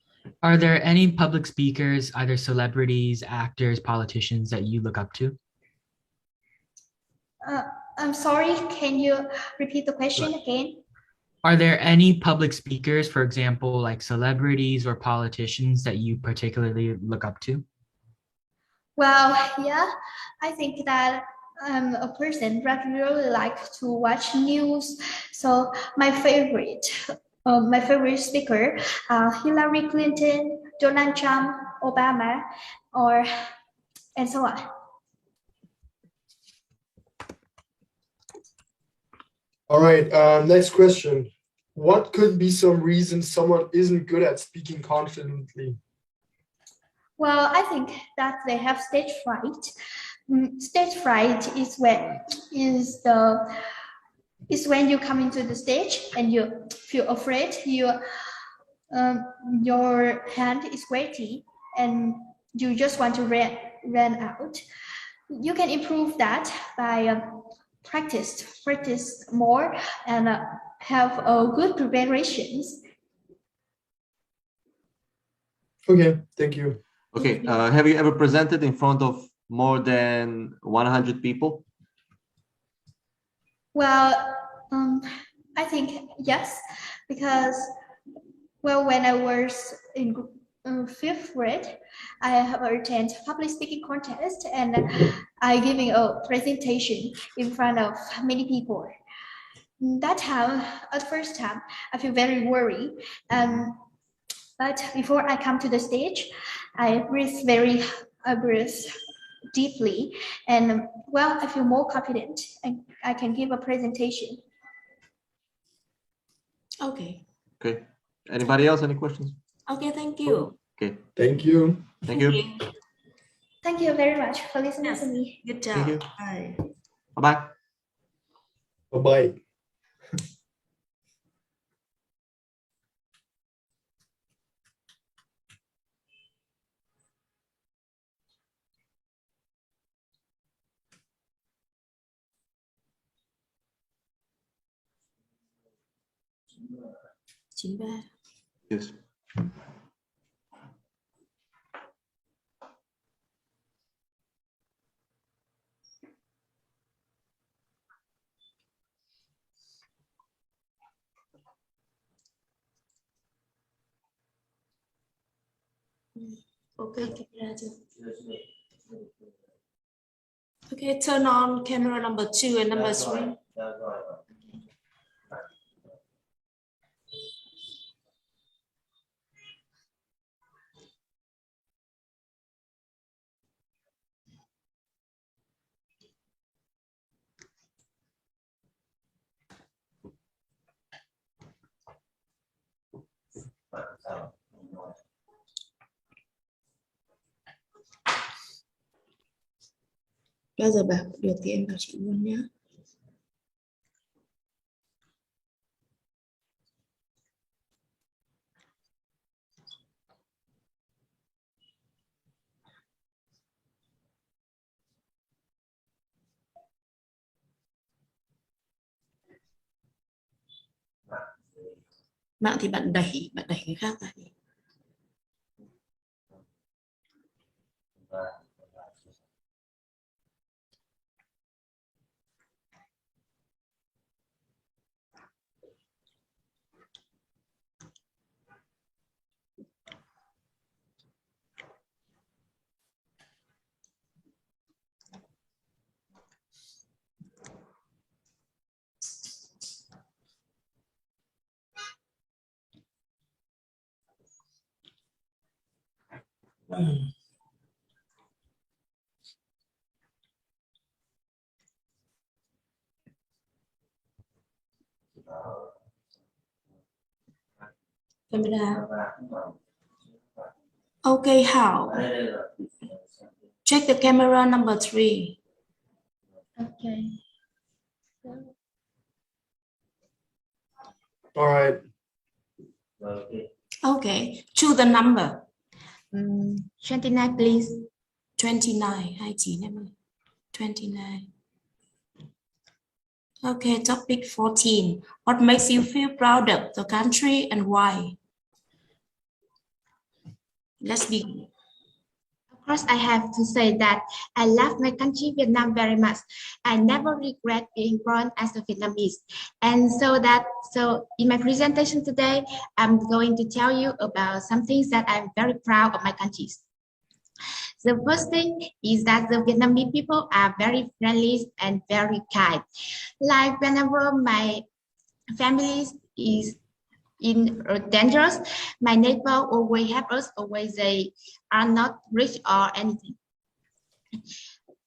Are there any public speakers, either celebrities, actors, politicians, that you look up to? I'm sorry, can you repeat the question again? Are there any public speakers, for example, like celebrities or politicians, that you particularly look up to? Well, yeah, I think that I'm a person that really like to watch news. So my favorite speaker are Hillary Clinton, Donald Trump, Obama, and so on. All right, next question. What could be some reason someone isn't good at speaking confidently? Well, I think that they have stage fright. Stage fright is when you come into the stage and you feel afraid. Your hand is sweaty and you just want to run out. you can improve that by practice more and have good preparations. Okay, thank you. Okay, have you ever presented in front of more than 100 people? Well, I think yes, because well, when I was in 5th grade, I have attended public speaking contest and I giving a presentation in front of many people. That time, at first time, I feel very worried. But before I come to the stage, I breathe deeply, and well, I feel more confident and I can give a presentation. Okay. Okay. Anybody else? Any questions? Okay, thank you. Okay. Thank you. Thank you. Thank you very much for listening to me. Good Thank you. job. Bye. Bye-bye. Bye-bye. Yes. Okay, okay, turn on camera number 2 and number 3. Bao giờ bảo được thì em bảo chị luôn nhé. Mạng thì bạn đẩy người khác ra. Camera. Okay, how? Check the camera number 3. Okay. All right. Okay, choose the number. 29, please. 29. Hai chị em ơi. 29. Okay, topic 14. What makes you feel proud of the country and why? Let's begin. Of course, I have to say that I love my country, Vietnam, very much. I never regret being born as a Vietnamese. And so in my presentation today, I'm going to tell you about some things that I'm very proud of my country. The first thing is that the Vietnamese people are very friendly and very kind. Like whenever my family is in dangerous, my neighbor always help us, always they are not rich or anything.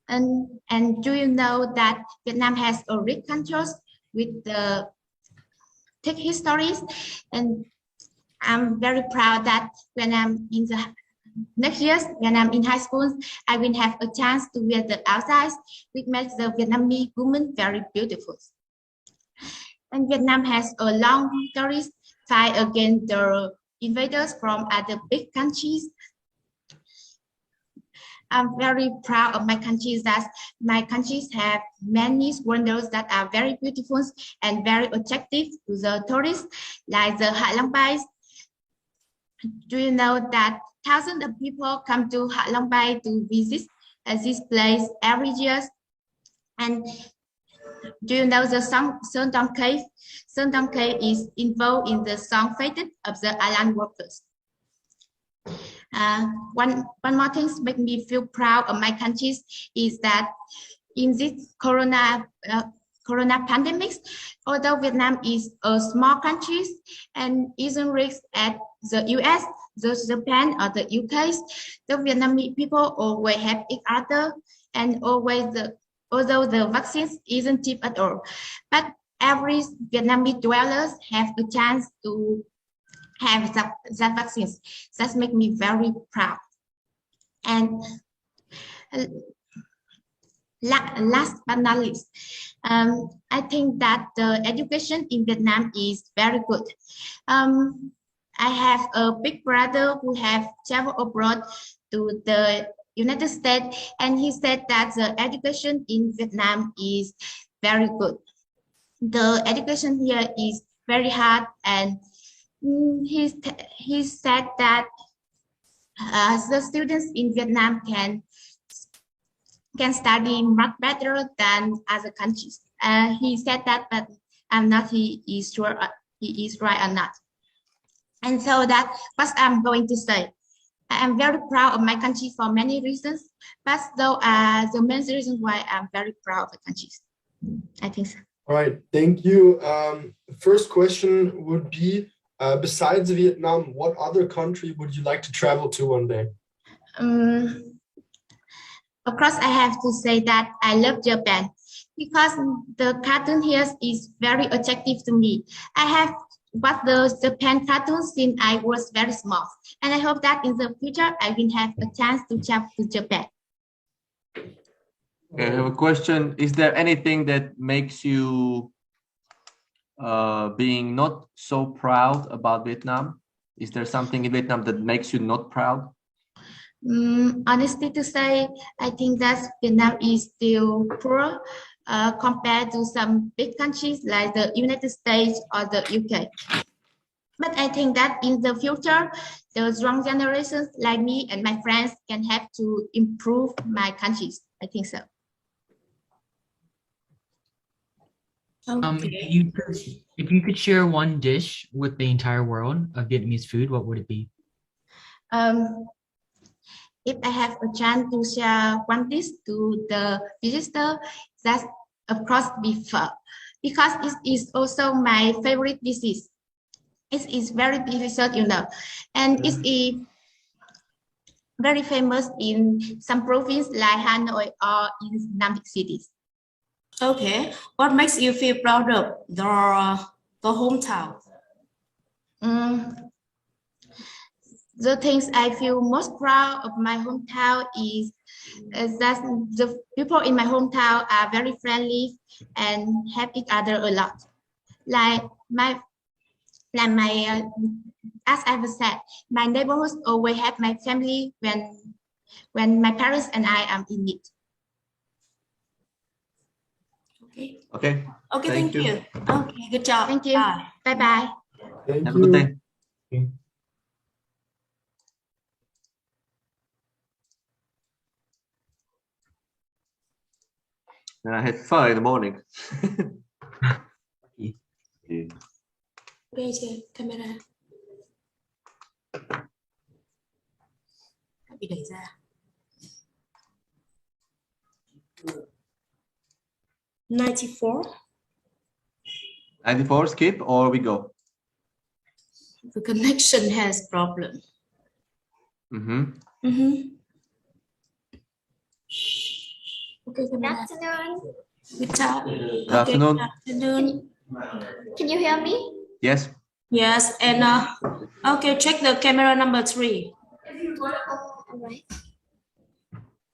And do you know that Vietnam has a rich cultures with the thick histories? And I'm very proud that when I'm in the next year, when I'm in high school, I will have a chance to wear the outside, which makes the Vietnamese woman very beautiful. And Vietnam has a long history fight against the invaders from other big countries. I'm very proud of my country that my countries have many wonders that are very beautiful and very attractive to the tourists, like the Hạ Long Bay. Do you know that thousands of people come to Hạ Long Bay to visit this place every year? And do you know the song Sơn Tông Cave? Sơn Tông Cave is involved in the song Fated of the island workers. One more thing make me feel proud of my country is that in this corona pandemic, although Vietnam is a small country and isn't rich at the US, the Japan, or the UK, the Vietnamese people always help each other, and although the vaccine isn't cheap at all, but every Vietnamese dwellers have a chance to have that vaccine. That makes me very proud. And last but not least, I think that the education in Vietnam is very good. I have a big brother who have traveled abroad to the United States, and he said that the education in Vietnam is very good. The education here is very hard, and he said that the students in Vietnam can study much better than other countries. He said that, but I'm not he is sure he is right or not. And so that's what I'm going to say. I am very proud of my country for many reasons, but though the main reason why I'm very proud of the country. I think so. All right, thank you. First question would be, besides Vietnam, what other country would you like to travel to one day? Of course, I have to say that I love Japan because the cartoon here is very attractive to me. I have watched the Japan cartoons since I was very small, and I hope that in the future I will have a chance to travel to Japan. Okay, I have a question. Is there anything that makes you being not so proud about Vietnam? Is there something in Vietnam that makes you not proud? Honestly to say, I think that Vietnam is still poor compared to some big countries like the United States or the UK. But I think that in the future, the young generations like me and my friends can help to improve my countries. I think so. Okay. If you could share one dish with the entire world of Vietnamese food, what would it be? If I have a chance to share one dish to the visitor, that's of course be pho, because it is also my favorite dish. It is very delicious, you know, and it is very famous in some provinces like Hanoi or in Nam Định cities. Okay. What makes you feel proud of the hometown? The things I feel most proud of my hometown is that the people in my hometown are very friendly and help each other a lot. As I was said, my neighborhoods always help my family when my parents and I am in need. Okay. Okay, thank you. Okay, good job. Thank you. Bye. Bye-bye. Have a good day. And I had pho in the morning. Yeah. Okay, camera. Bị đẩy ra. 94. 94, skip or we go? The connection has problem. Okay, Good afternoon. Good job. Good afternoon. Good afternoon. Can you hear me? Yes. Yes, and okay, check the camera number 3. All right.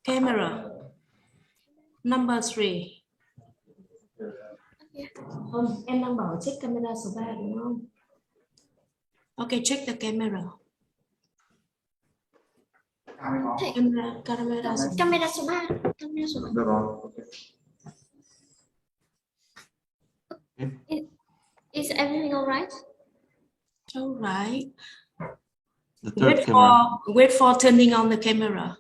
Camera number 3. Không, em đang bảo check camera số 3 đúng không? Okay, check the camera. Camera số 3. Camera số 3. Được rồi. Is everything all right? All right. The third camera. Wait for turning on the camera.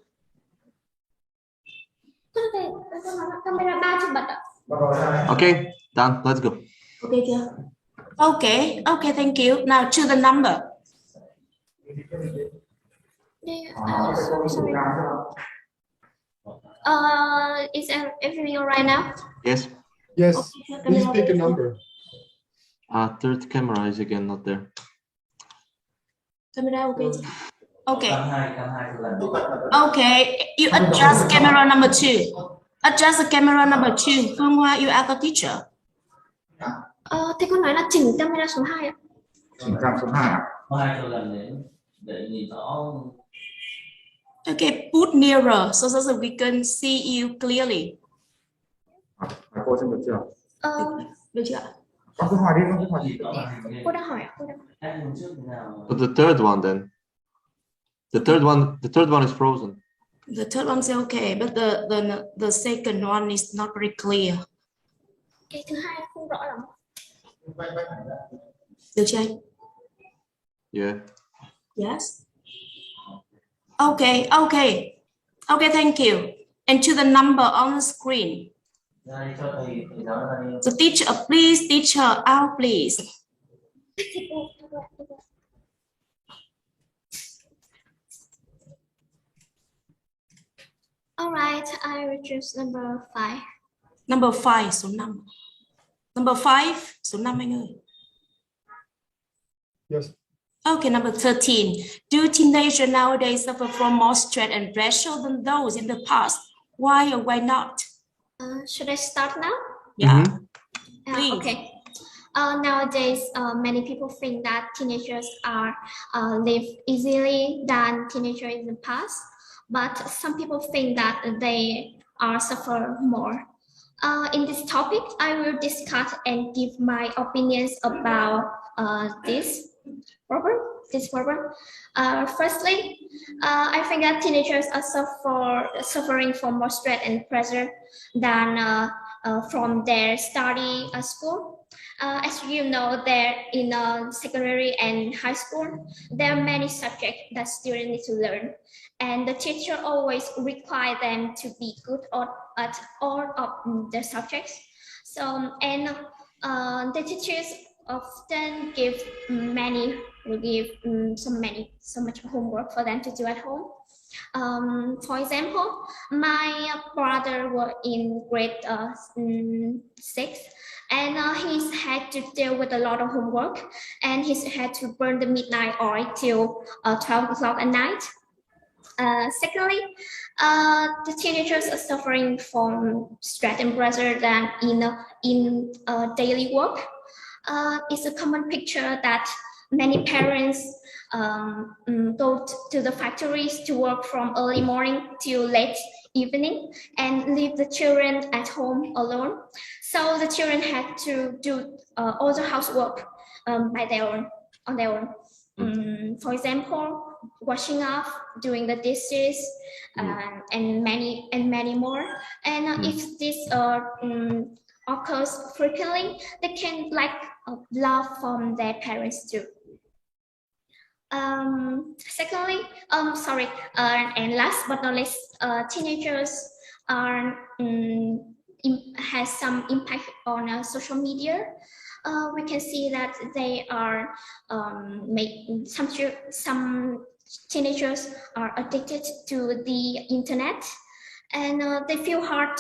Camera 3 chưa bật ạ. Okay, done. Let's go. Okay chưa? Okay, okay, thank you. Now choose the number. Sorry. Is everything all right now? Yes. Yes, Okay, please pick a number. Third camera is again not there. Camera okay. Okay. Okay, you adjust camera number 2. Adjust the camera number 2. Phương Hoa, you are the teacher. Thế con nói là chỉnh camera số 2 ạ. Chỉnh cam số 2 ạ. Để nhìn rõ. Okay, put nearer so that we can see you clearly. Cô xem được chưa? Được chưa ạ? Con cứ hỏi đi, con cứ hỏi gì? Cô đang hỏi ạ. But the third one then. The third one is frozen. The third one is okay, but the second one is not very clear. Cái thứ hai không rõ lắm. Được chưa anh? Yeah. Yes. Okay, okay. Okay, thank you. And to the number on the screen. The teacher, please, teacher, out, please. All right, I will choose number 5. Number 5, số 5. Number 5, số 5 anh ơi. Yes. Okay, number 13. Do teenagers nowadays suffer from more stress and pressure than those in the past? Why or why not? Should I start now? Yeah. Please. Okay. Nowadays, many people think that teenagers are live easily than teenagers in the past, but some people think that they are suffer more. In this topic, I will discuss and give my opinions about this problem. Firstly, I think that teenagers are suffering from more stress and pressure than from their study at school. As you know, they're in secondary and high school. There are many subjects that students need to learn, and the teacher always require them to be good at all of the subjects. So, and the teachers often give so much homework for them to do at home. For example, my brother was in grade 6, and he's had to deal with a lot of homework, and he's had to burn the midnight oil till 12 o'clock at night. Secondly, the teenagers are suffering from stress and pressure than in daily work. It's a common picture that many parents go to the factories to work from early morning till late evening and leave the children at home alone. So the children had to do all the housework on their own. For example, washing up, doing the dishes, and many more. And if this occurs frequently, they can lack love from their parents too. Secondly, and last but not least, teenagers are has some impact on social media. We can see that they are some teenagers are addicted to the internet, and they feel hard.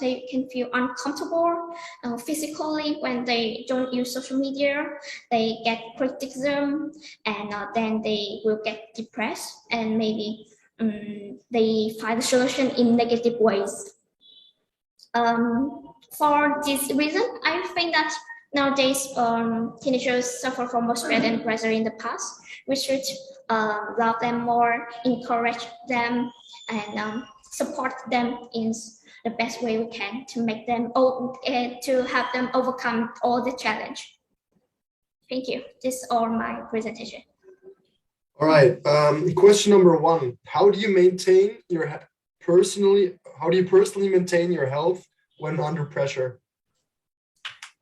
They can feel uncomfortable physically when they don't use social media. They get criticism, and then they will get depressed, and maybe they find the solution in negative ways. For this reason, I think that nowadays teenagers suffer from more stress and pressure in the past. We should love them more, encourage them, and support them in the best way we can to make them to help them overcome all the challenge. Thank you. This is all my presentation. All right. Question number 1. How do you personally maintain your health when under pressure?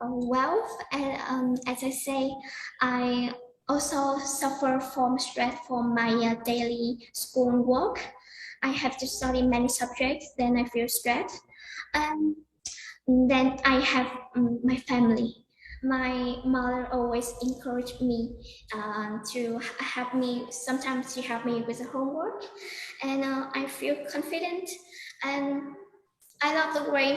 Well, as I say, I also suffer from stress from my daily school work. I have to study many subjects, then I feel stressed. Then I have my family. My mother always encouraged me to help me. Sometimes she helped me with the homework, and I feel confident. And I love the way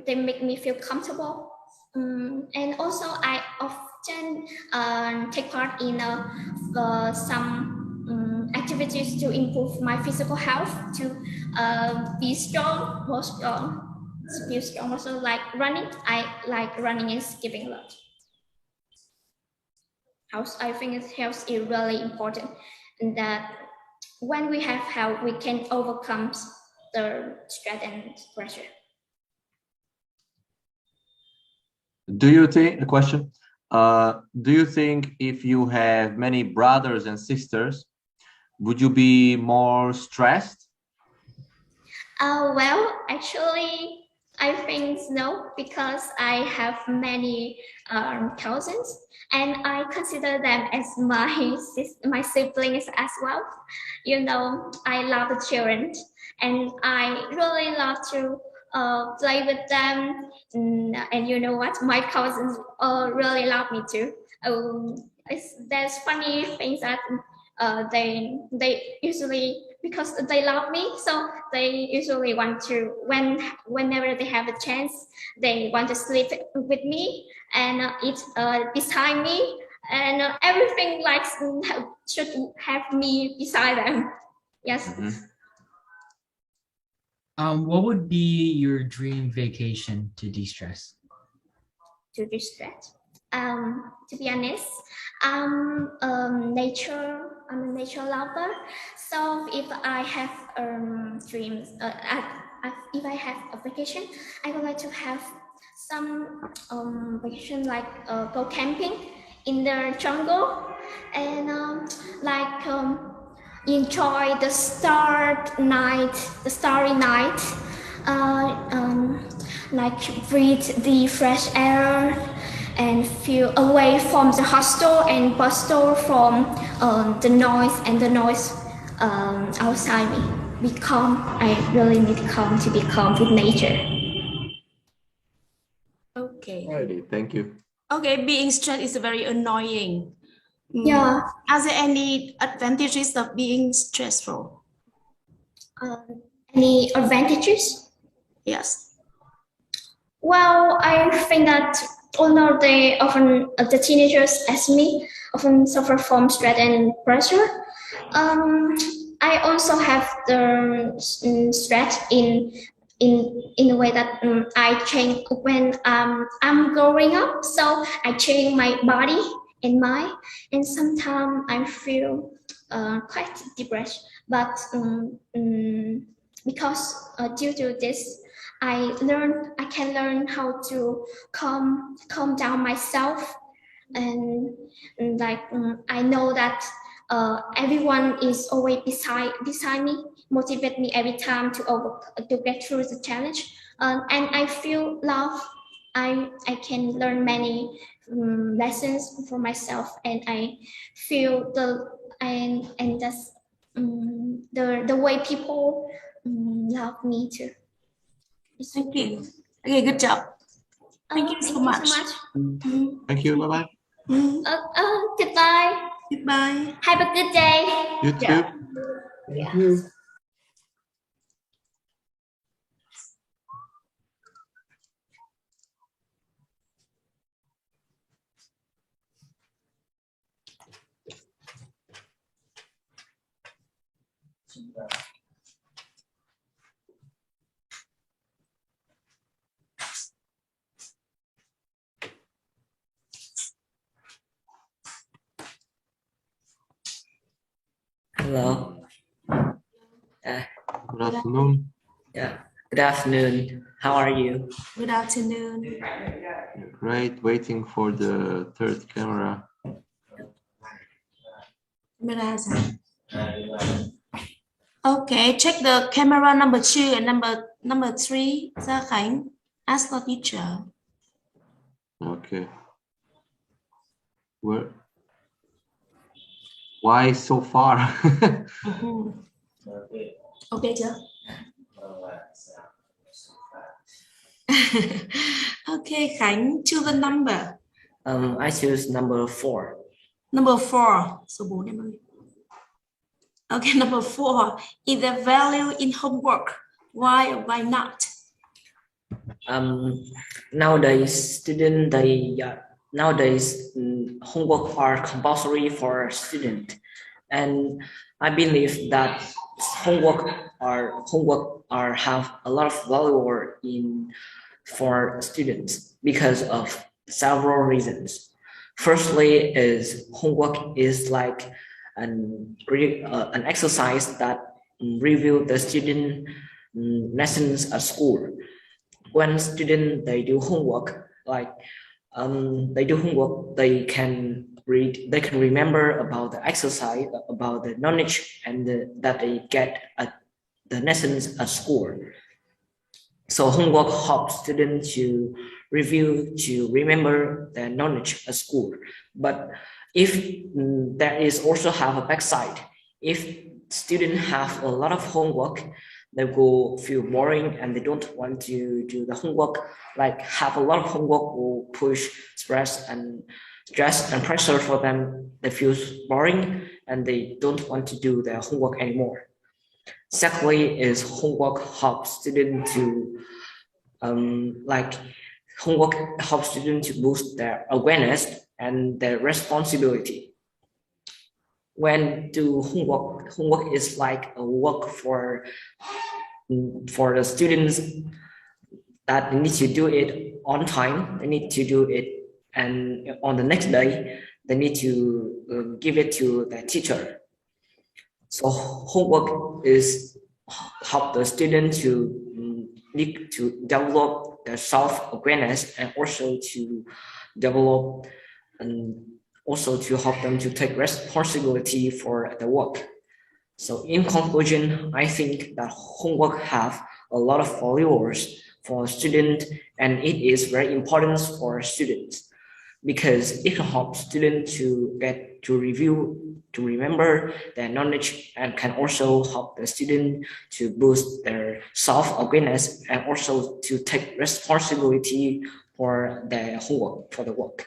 they make me feel comfortable. And also, I often take part in some activities to improve my physical health, to be strong, more strong. Feel strong. Also, like running. I like running and skipping a lot. I think health is really important, and that when we have health, we can overcome the stress and pressure. Do you think, a question, do you think if you have many brothers and sisters, would you be more stressed? Well, actually, I think no, because I have many cousins, and I consider them as my siblings as well. You know, I love the children, and I really love to play with them. And you know what? My cousins really love me too. There's funny things that they usually, because they love me, so they usually want to, whenever they have a chance, they want to sleep with me and eat beside me, and everything like should have me beside them. Yes. What would be your dream vacation to de-stress? To de-stress, to be honest, I'm a nature lover. So if I have dreams, if I have a vacation, I would like to have some vacation, like go camping in the jungle, and enjoy the starry night, like breathe the fresh air and feel away from the hustle and bustle from the noise outside me. Be calm. I really need calm to be calm with nature. Okay. Alrighty, thank you. Okay, being stressed is very annoying. Yeah. Are there any advantages of being stressful? Any advantages? Yes. Well, I think that although the teenagers as me often suffer from stress and pressure, I also have the stress in a way that I change when I'm growing up. So I change my body and mind, and sometimes I feel quite depressed. But because due to this, I can learn how to calm down myself, and I know that everyone is always beside me, motivate me every time to get through the challenge, and I feel love. I can learn many lessons for myself, and I feel the way people love me too. Thank you. Okay, good job. Thank you so much. Thank you. Bye-bye. Goodbye. Goodbye. Have a good day. You too. Thank you. Hello. Good afternoon. Yeah. Good afternoon. How are you? Good afternoon. Great. Waiting for the third camera. Camera sao? Okay, check the camera number 2 and number 3. Gia Khánh, ask the teacher. Okay. Why so far? Okay chưa? Okay, Khánh, choose the number. I choose number 4. Number 4. Số 4 em ơi. Okay, number 4. Is there value in homework? Why or why not? Nowadays, homework are compulsory for student, and I believe that homework have a lot of value for students because of several reasons. Firstly, is homework is like an exercise that review the student lessons at school. When students they do homework, they can read, they can remember about the exercise, about the knowledge that they get at the lessons at school. So homework helps students to review, to remember their knowledge at school. But if there is also have a backside, if students have a lot of homework, they will feel boring and they don't want to do the homework. Like have a lot of homework will push stress and pressure for them. They feel boring and they don't want to do their homework anymore. Secondly, is homework helps students to boost their awareness and their responsibility. When do homework is like a work for the students that they need to do it on time. They need to do it, and on the next day they need to give it to the teacher. So homework is help the student to need to develop their self-awareness and also to develop and also to help them to take responsibility for the work. So in conclusion, I think that homework have a lot of values for students, and it is very important for students because it helps students to get to review, to remember their knowledge, and can also help the student to boost their self-awareness and also to take responsibility for their homework, for the work.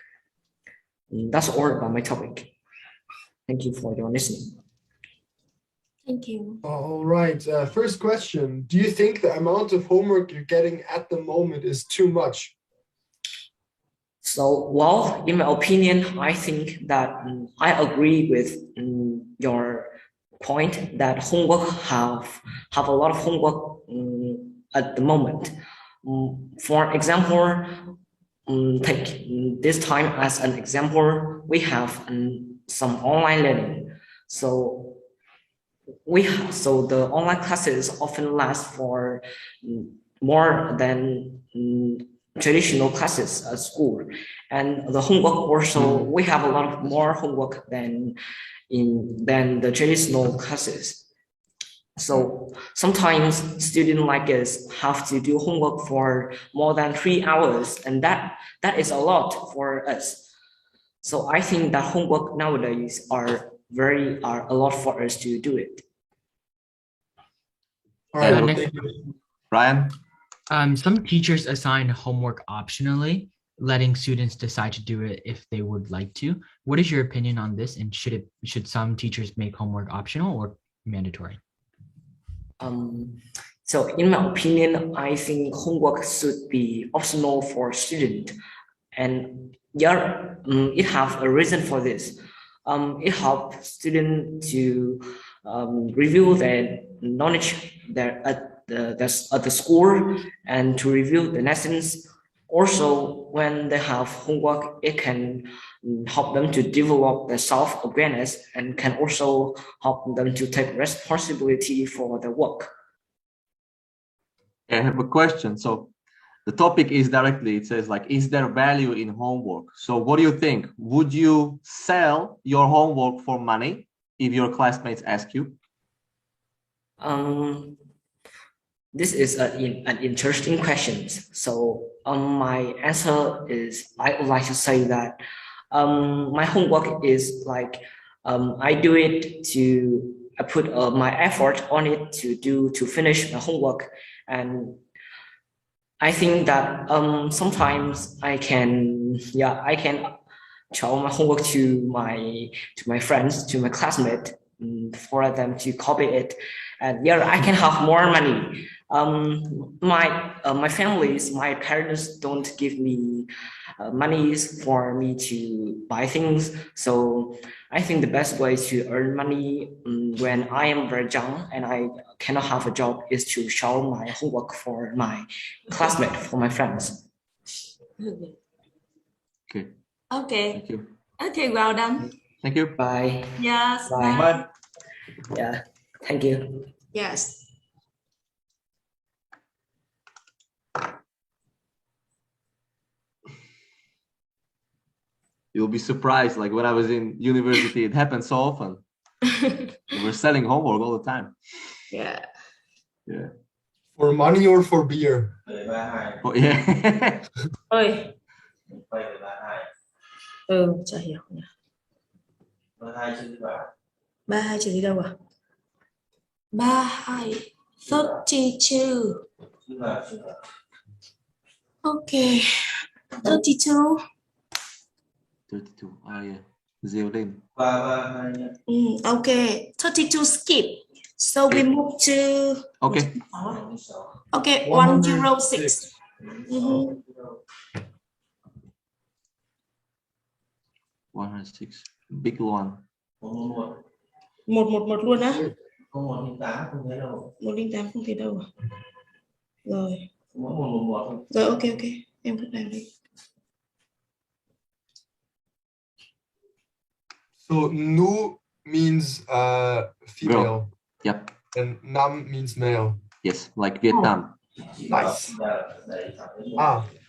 That's all about my topic. Thank you for your listening. Thank you. All right. First question. Do you think the amount of homework you're getting at the moment is too much? So, well, in my opinion, I think that I agree with your point that homework have a lot of homework at the moment. For example, take this time as an example, we have some online learning. So the online classes often last for more than traditional classes at school, and the homework also we have a lot of more homework than the traditional classes. So sometimes students like us have to do homework for more than 3 hours, and that is a lot for us. So I think that homework nowadays are a lot for us to do it. All right, Ryan? Some teachers assign homework optionally, letting students decide to do it if they would like to. What is your opinion on this? And should some teachers make homework optional or mandatory? So in my opinion, I think homework should be optional for students, and it have a reason for this. It helps students to review their knowledge at the school and to review the lessons. Also, when they have homework, it can help them to develop their self-awareness and can also help them to take responsibility for the work. I have a question. So the topic is directly, it says like, is there value in homework? So what do you think? Would you sell your homework for money if your classmates ask you? This is an interesting question. So my answer is I would like to say that my homework is like I do it to I put my effort on it to finish my homework, and I think that sometimes I can show my homework to my friends, to my classmates, for them to copy it, and I can have more money. My families, my parents don't give me money for me to buy things, so I think the best way to earn money when I am very young and I cannot have a job is to show my homework for my classmates, for my friends. Okay. Okay. Thank you. Okay, well done. Thank you. Bye. Yes. Bye. Bye. Yeah. Thank you. Yes. You'll be surprised. Like when I was in university, it happened so often. We were selling homework all the time. Yeah. Yeah. For money or for beer? Oh, yeah. Ơi. Chả hiểu nhỉ. 32 trừ đi đâu à? 32 32. Okay. 32. 32. Oh yeah. Diều lên. Okay. 32 skip. So we move to Okay. Okay, 106. 106. Big one. 111 luôn á? 108 không thấy đâu à? Rồi. Rồi ok. Em cứ làm đi. So nu means female. Girl. Yep. And nam means male. Yes, like Vietnam. Nice.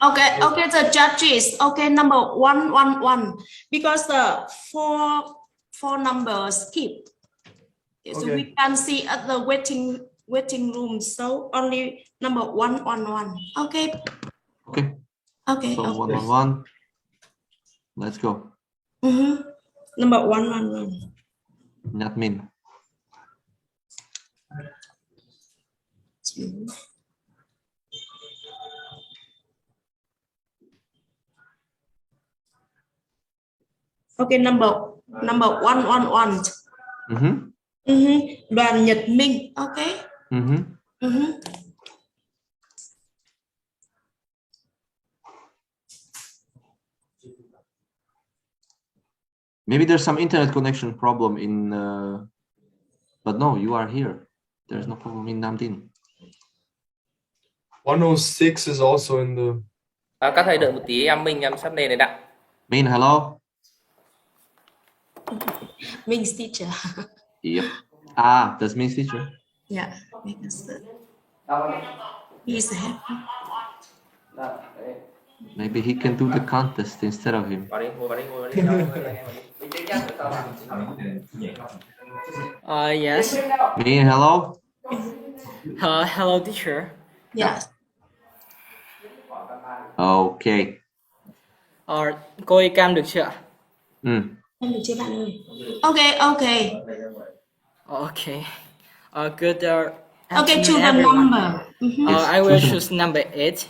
Okay, the judges. Okay, number 111 because the four numbers skip. So we can see at the waiting room. So only number 111. Okay. So 111. Let's go. Number 111. Not mean. Okay, number 111. Đoàn Nhật Minh. Okay. Maybe there's some internet connection problem in, but no, you are here. There's no problem in Nam Định. 106 is also in the. Các thầy đợi một tí, em sắp nền này đã. Min, hello. Min's teacher. Yep. Ah, that's Min's teacher. Yeah, because he's happy. Maybe he can do the contest instead of him. Yes. Min, hello. Hello, teacher. Yes. Okay. Cô ơi, cam được chưa ạ? Em được chưa bạn ơi? Okay. Okay. Good. Okay, choose the number. I will choose number 8.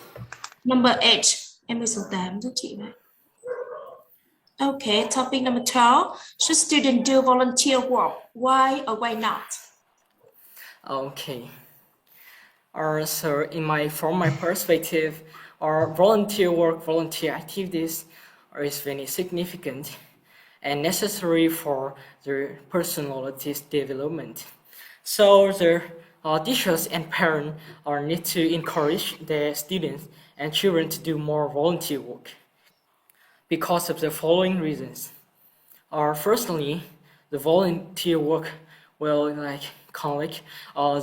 Number 8. Em ơi số 8 giúp chị này. Okay, topic number 12. Should students do volunteer work? Why or why not? Okay. So from my perspective, volunteer work, volunteer activities is very significant and necessary for their personality's development. So the teachers and parents need to encourage their students and children to do more volunteer work because of the following reasons. Firstly, the volunteer work will connect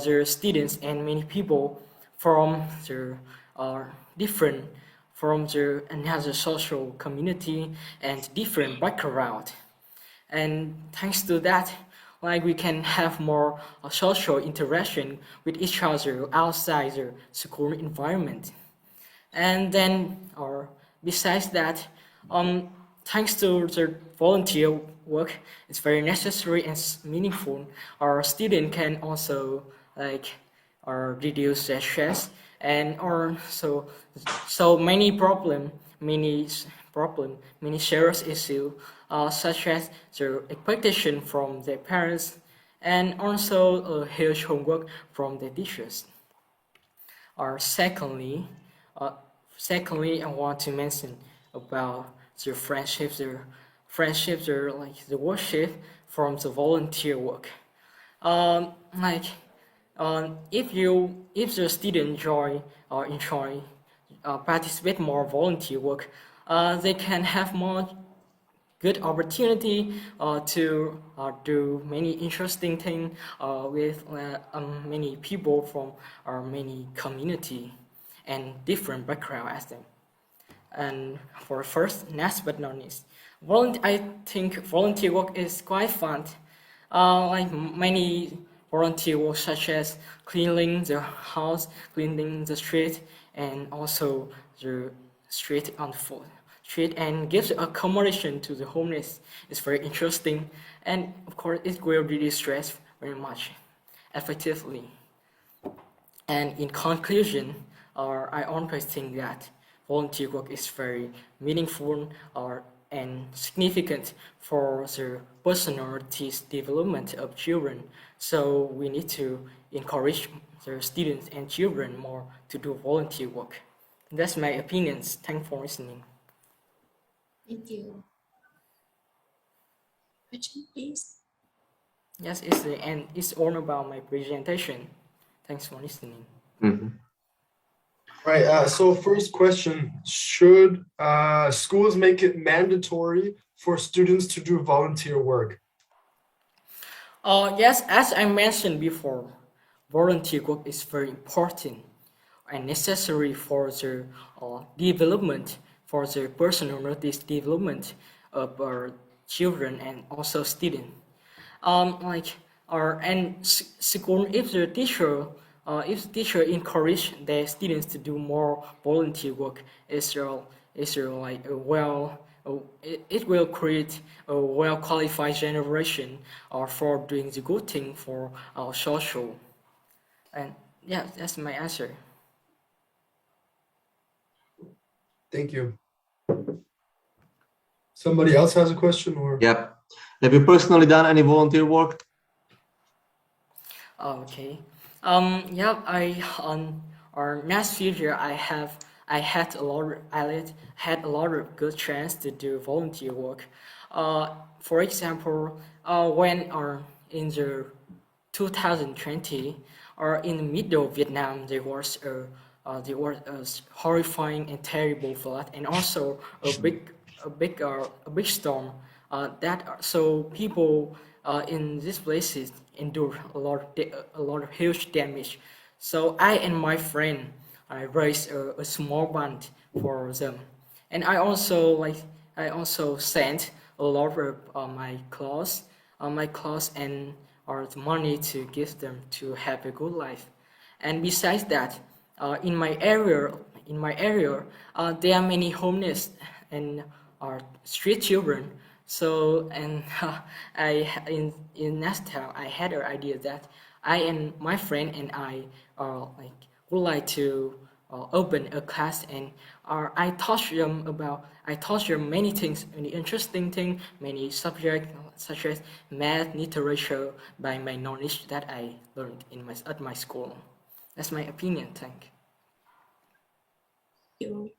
their students and many people from their different from their another social community and different background. And thanks to that, like we can have more social interaction with each other outside the school environment. And then, or besides that, thanks to the volunteer work, it's very necessary and meaningful. Our student can also reduce their stress, and so many serious issues such as the expectation from their parents, and also a huge homework from the teachers. Secondly, I want to mention about the friendships, like the worship from the volunteer work. If the student enjoy participate more volunteer work, they can have more good opportunity to do many interesting things with many people from many community and different background as them. And for first, last but not least, I think volunteer work is quite fun. Like many volunteer work such as cleaning the house, cleaning the street, and also the street on the foot. And gives accommodation to the homeless is very interesting, and of course it will reduce stress very much effectively. And in conclusion, I always think that volunteer work is very meaningful and significant for the personalities development of children. So we need to encourage the students and children more to do volunteer work. That's my opinions. Thanks for listening. Thank you. Question, please. Yes, it's the end. It's all about my presentation. Thanks for listening. Mm-hmm. Right. So first question: should schools make it mandatory for students to do volunteer work? Yes, as I mentioned before, volunteer work is very important and necessary for the development, for the personalities development of our children and also students. School, if the teacher encourage their students to do more volunteer work, it will create a well-qualified generation for doing the good thing for our social. And yeah, that's my answer. Thank you. Somebody else has a question, or? Yep. Have you personally done any volunteer work? Okay. Our last year I had a lot of good chance to do volunteer work. For example, when in the 2020, or in the middle of Vietnam, there was a horrifying and terrible flood, and also a big storm. So people in these places endure a lot of huge damage. So I and my friend, I raised a small fund for them, and I also sent a lot of my clothes and the money to give them to have a good life. And besides that, in my area, there are many homeless and street children. So, and in Nestle, I had an idea that I and my friend and I would like to open a class, and I taught them many things, many interesting things, many subjects such as math, literature, by my knowledge that I learned at my school. That's my opinion. Thank you.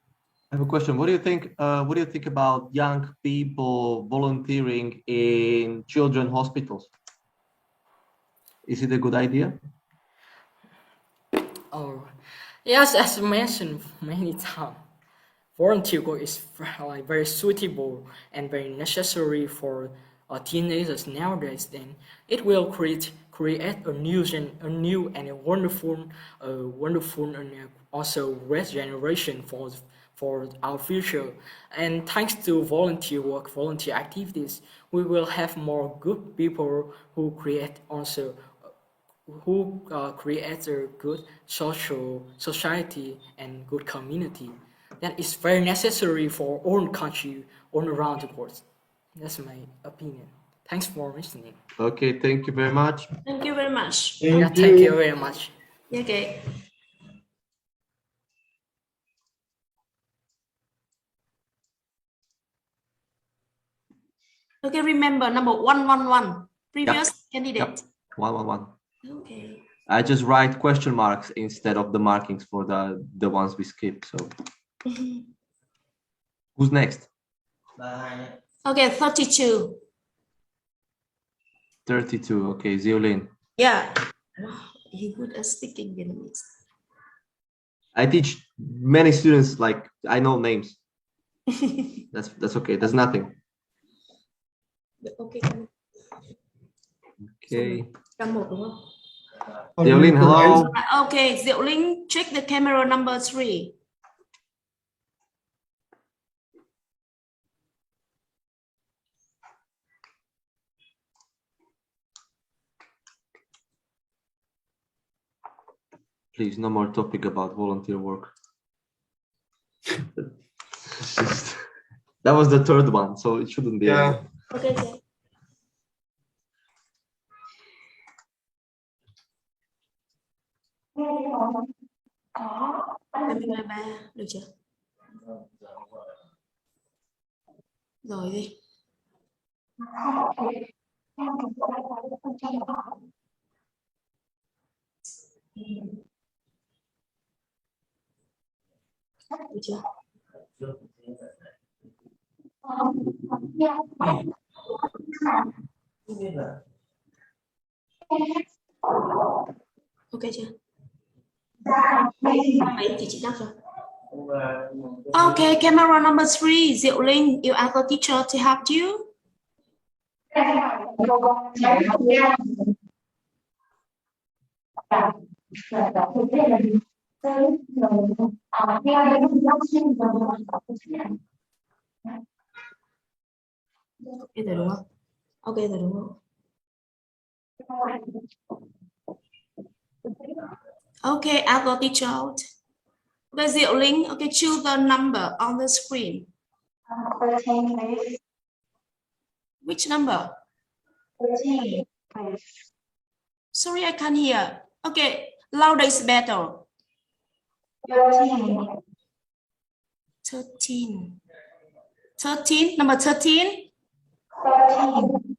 I have a question. What do you think? What do you think about young people volunteering in children's hospitals? Is it a good idea? Oh, yes, as mentioned many times, volunteer work is very suitable and very necessary for teenagers nowadays. Then it will create a new and a wonderful and also great generation for our future. And thanks to volunteer work, volunteer activities, we will have more good people who create also create a good society and good community. That is very necessary for all countries all around the world. That's my opinion. Thanks for listening. Okay, thank you very much. Thank you very much. Thank you very much. Okay. Okay, remember number 111, previous candidate. Yep. 111. Okay. I just write question marks instead of the markings for the ones we skip. So who's next? Okay, 32. 32. Okay, Ziolin. Yeah. He good at speaking Vietnamese. I teach many students, like I know names. That's okay. That's nothing. Okay. Okay. Một đúng không? Ziolin, hello. Okay, Ziolin, check the camera number 3. Please, no more topic about volunteer work. That was the third one, so it shouldn't be. Yeah. Okay, okay. Camera 3, được chưa? Rồi đi. Được chưa? Ok chưa? Mấy thì chị đáp rồi. Okay, camera number 3, Diệu Linh, you ask the teacher to help you. Ok rồi đúng không? Ok rồi đúng không? Okay, ask the teacher out. Okay, Diệu Linh, okay, choose the number on the screen. 13, please. Which number? 13, please. Sorry, I can't hear. Okay, louder is better. 13. 13. 13, number 13. 13.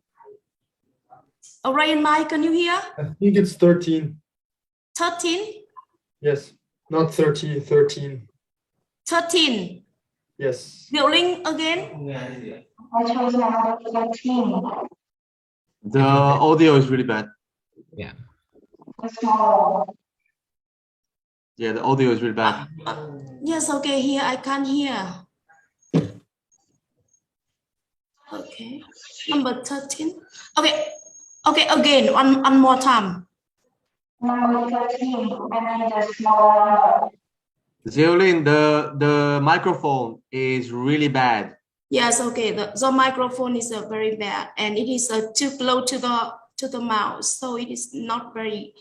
Ryan, Mike, can you hear? I think it's 13. 13? Yes, not 30, 13. 13. Yes. Diệu Linh again. I chose number 13. The audio is really bad. Yeah. The small one. Yeah, the audio is really bad. Yes, okay, here I can't hear. Okay, number 13. Okay, okay, again, one more time. Number 13, I need a small number. Ziolin, the microphone is really bad. Yes, okay, the microphone is very bad and it is too close to the mouth, so it is not very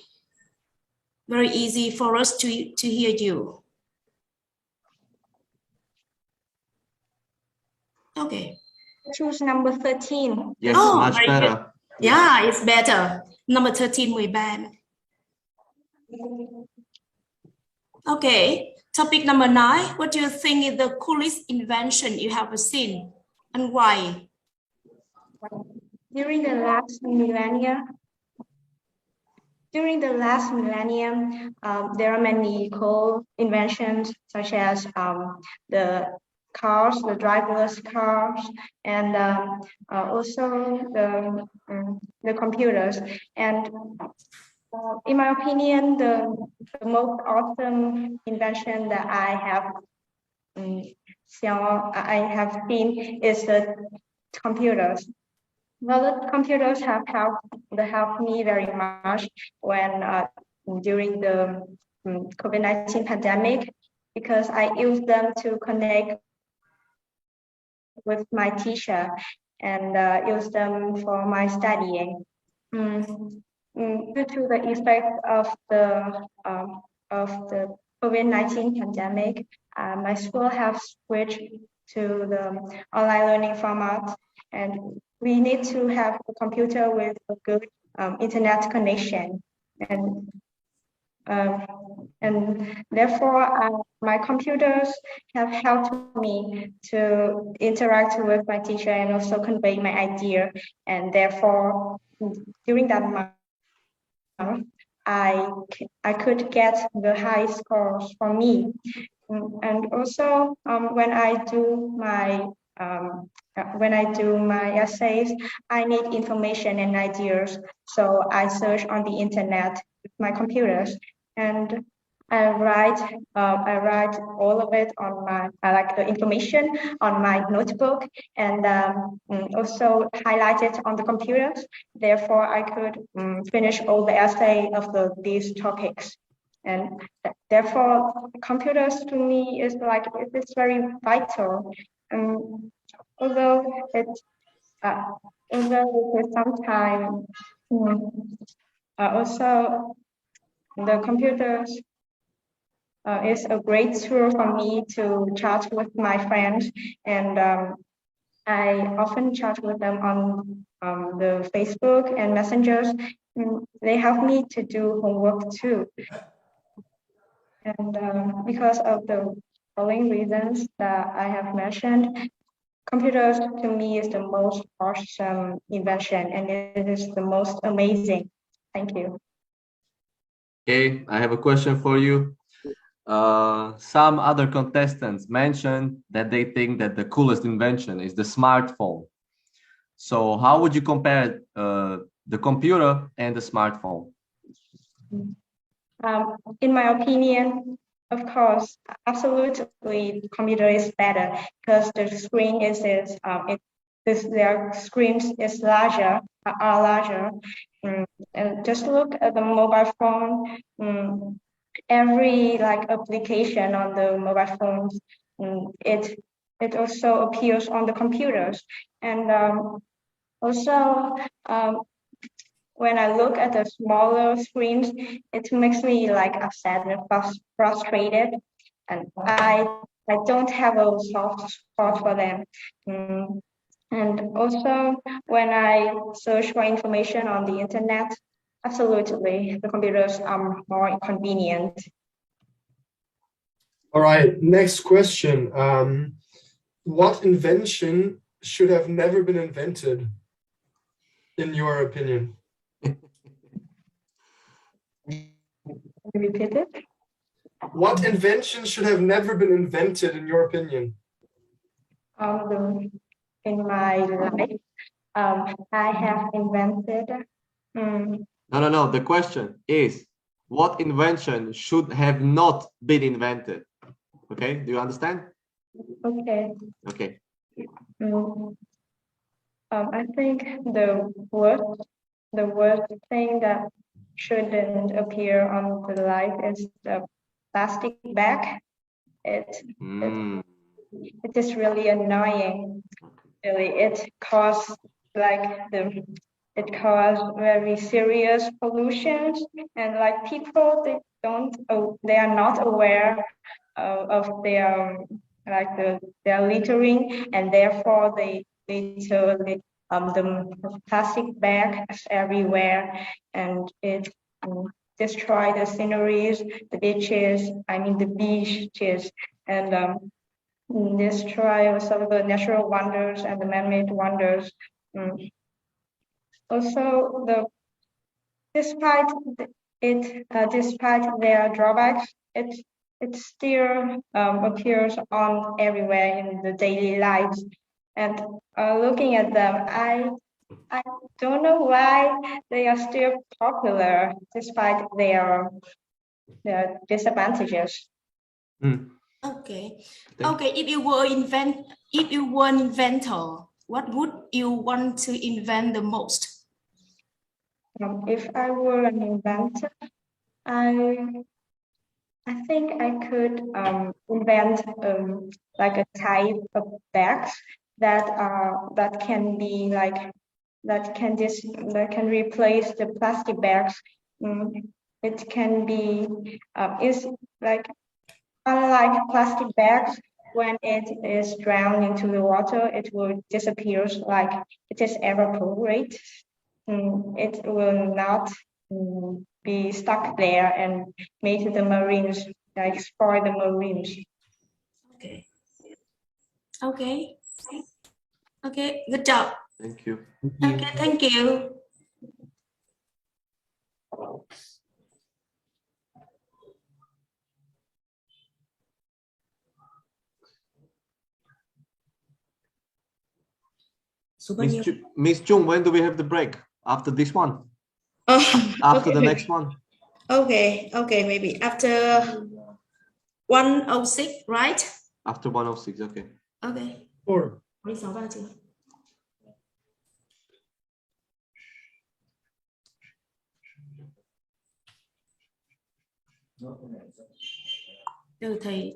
easy for us to hear you. Okay. Choose number 13. Yes, much better. Good. Yeah, it's better. Number 13, 13. Okay, topic number 9. What do you think is the coolest invention you have seen and why? During the last millennium, there are many cool inventions such as the cars, the driverless cars, and also the computers. And in my opinion, the most awesome invention that I have seen is the computers. Well, the computers have helped me very much when during the COVID-19 pandemic. because I use them to connect with my teacher and use them for my studying. Due to the effect of the COVID-19 pandemic, my school has switched to the online learning format, and we need to have a computer with a good internet connection, and therefore my computers have helped me to interact with my teacher and also convey my idea, and therefore during that month I could get the high scores for me. And also when I do my essays, I need information and ideas, so I search on the internet with my computers, and I write all of it on my like the information on my notebook, and also highlight it on the computers. Therefore, I could finish all the essay of these topics. And therefore, computers to me is like it's very vital. Although it is sometimes also the computers is a great tool for me to chat with my friends, and I often chat with them on the Facebook and messengers. They help me to do homework too. And because of the following reasons that I have mentioned, computers to me is the most awesome invention, and it is the most amazing. Thank you. Okay, I have a question for you. Some other contestants mentioned that they think that the coolest invention is the smartphone. So how would you compare the computer and the smartphone? In my opinion, of course, absolutely, the computer is better because the screen their screens are larger. And just look at the mobile phone. Every like application on the mobile phones, it also appears on the computers, and also when I look at the smaller screens, it makes me like upset and frustrated, and I don't have a soft spot for them. And also when I search for information on the internet, absolutely, the computers are more convenient. All right, next question. What invention should have never been invented, in your opinion? Repeat it? What invention should have never been invented, in your opinion? In my life, I have invented. No. The question is, what invention should have not been invented? Okay, do you understand? Okay. Okay. I think the worst thing that shouldn't appear on the life is the plastic bag. It is really annoying. Really, it causes very serious pollution, and like people they are not aware of their their littering, and therefore they litter the plastic bags everywhere, and it destroy the sceneries, the beaches, and destroy some of the natural wonders and the man-made wonders. Also, despite their drawbacks, it still appears on everywhere in the daily lives. And looking at them, I don't know why they are still popular despite their disadvantages. Okay. If you were an inventor, what would you want to invent the most? If I were an inventor, I think I could invent like a type of bags that can be like that can replace the plastic bags. It can be is like unlike plastic bags. When it is drowned into the water, it will disappear like it is evaporate. It will not be stuck there and make the marines like spoil the marines. Okay. Okay. Okay. Good job. Thank you. Okay. Thank you. Miss Chung, when do we have the break? After this one? After the next one? Okay, maybe after 106, right? After 106, okay. Okay. 4.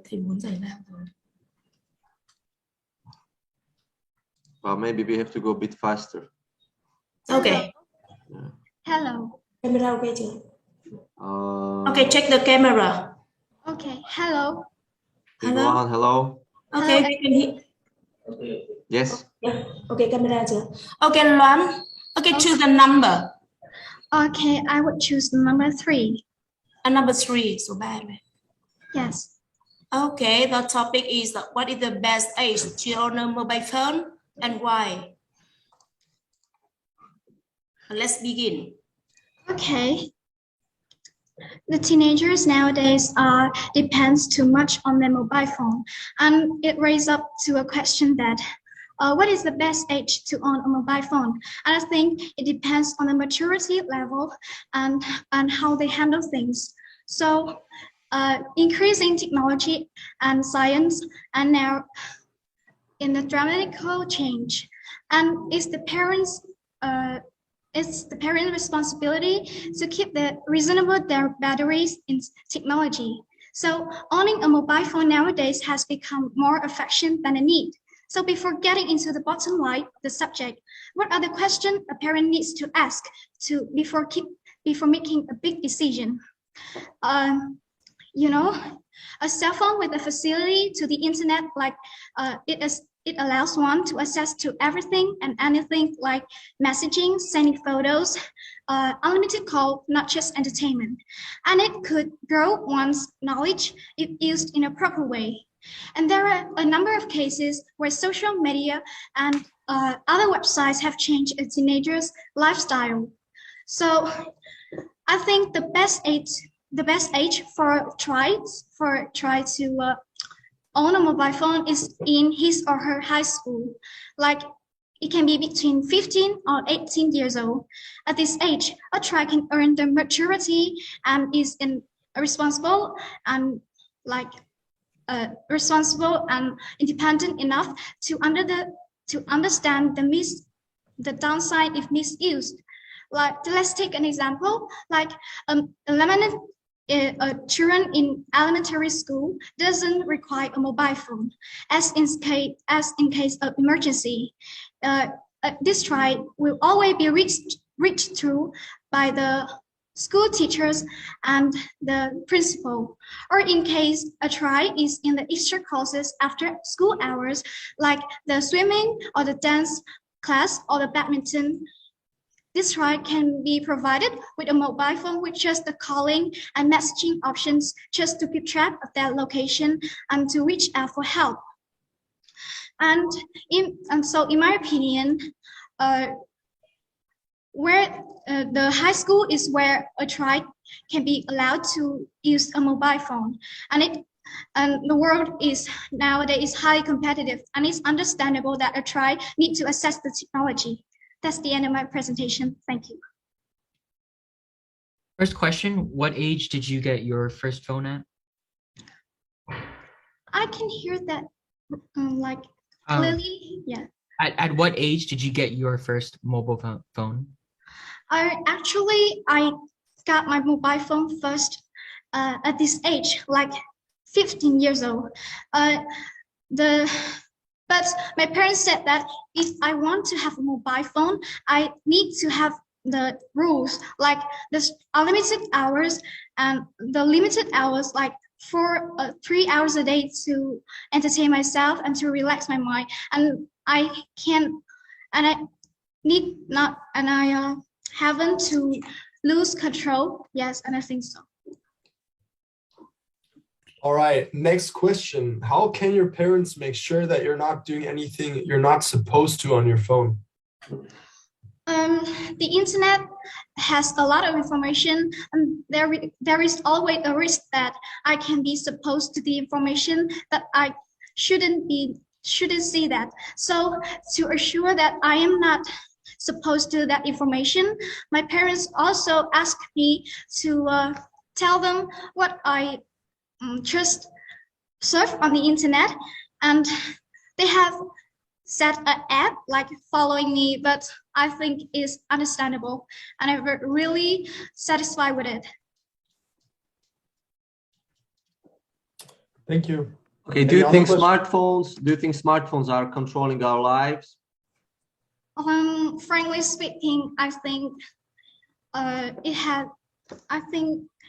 Thầy muốn giải lao rồi. Well, maybe we have to go a bit faster. Okay. Yeah. Hello. Camera okay chưa? Okay, check the camera. Okay, hello. Hello. Hello. Okay, we can hear. Yes. Yeah. Okay, camera chưa? Okay, Loan. Okay, choose the number. Okay, I would choose the number 3. Number 3, số 3 này. Yes. Okay, the topic is what is the best age to own a mobile phone and why? Let's begin. Okay. The teenagers nowadays depends too much on their mobile phone, and it raises up to a question that what is the best age to own a mobile phone? And I think it depends on the maturity level and how they handle things. So increasing technology and science and now in the dramatical change, and it's the parents' responsibility to keep the reasonable batteries in technology. So owning a mobile phone nowadays has become more a fashion than a need. So before getting into the bottom line of the subject, what are the questions a parent needs to ask before making a big decision? You know, a cell phone with a facility to the internet, like it allows one to access to everything and anything like messaging, sending photos, unlimited call, not just entertainment. And it could grow one's knowledge if used in a proper way. And there are a number of cases where social media and other websites have changed a teenager's lifestyle. So I think the best age for try to own a mobile phone is in his or her high school. Like it can be between 15 or 18 years old. At this age, a child can earn the maturity and is responsible and independent enough to understand the downside if misused. Like let's take an example. Like children in elementary school doesn't require a mobile phone, as in case of emergency. This child will always be reached through by the school teachers and the principal, or in case a child is in the extra courses after school hours, like the swimming or the dance class or the badminton. This child can be provided with a mobile phone with just the calling and messaging options just to keep track of their location and to reach out for help. And so in my opinion, where the high school is where a child can be allowed to use a mobile phone, and the world is nowadays highly competitive, and it's understandable that a child needs to access the technology. That's the end of my presentation. Thank you. First question, what age did you get your first phone at? I can hear that like clearly, yeah. At what age did you get your first mobile phone? I got my mobile phone first at this age, like 15 years old. But my parents said that if I want to have a mobile phone, I need to have the rules, like the unlimited hours and the limited hours, like for 3 hours a day to entertain myself and to relax my mind. And I can, and I need not, and I haven't to lose control. Yes, and I think so. All right, next question. How can your parents make sure that you're not doing anything you're not supposed to on your phone? The internet has a lot of information, and there is always a risk that I can be supposed to the information that I shouldn't see that. So to assure that I am not supposed to that information, my parents also ask me to tell them what I just surf on the internet, and they have set an app like following me, but I think is understandable, and I'm really satisfied with it. Thank you. Okay, do you think smartphones are controlling our lives? Frankly speaking, I think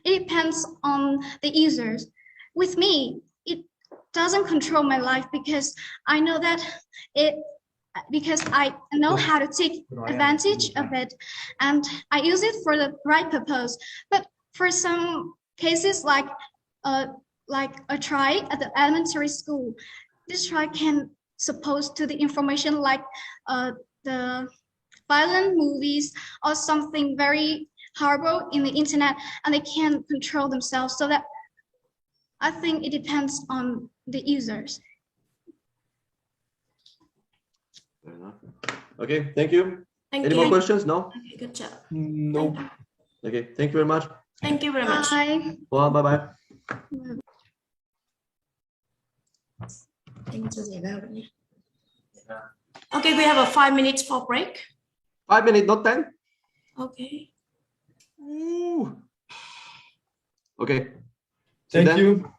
it depends on the users. With me, it doesn't control my life because I know that because I know how to take advantage of it, and I use it for the right purpose. But for some cases, like a try at the elementary school, this try can suppose to the information like the violent movies or something very horrible in the internet, and they can't control themselves. So that I think it depends on the users. Fair enough. Okay, thank you. Any more questions? No? Okay, good job. No. Okay, thank you very much. Thank you very much. Bye. Well, bye-bye. Okay, we have a 5 minutes for break. 5 minutes, not 10? Okay. Ooh. Okay. Thank you.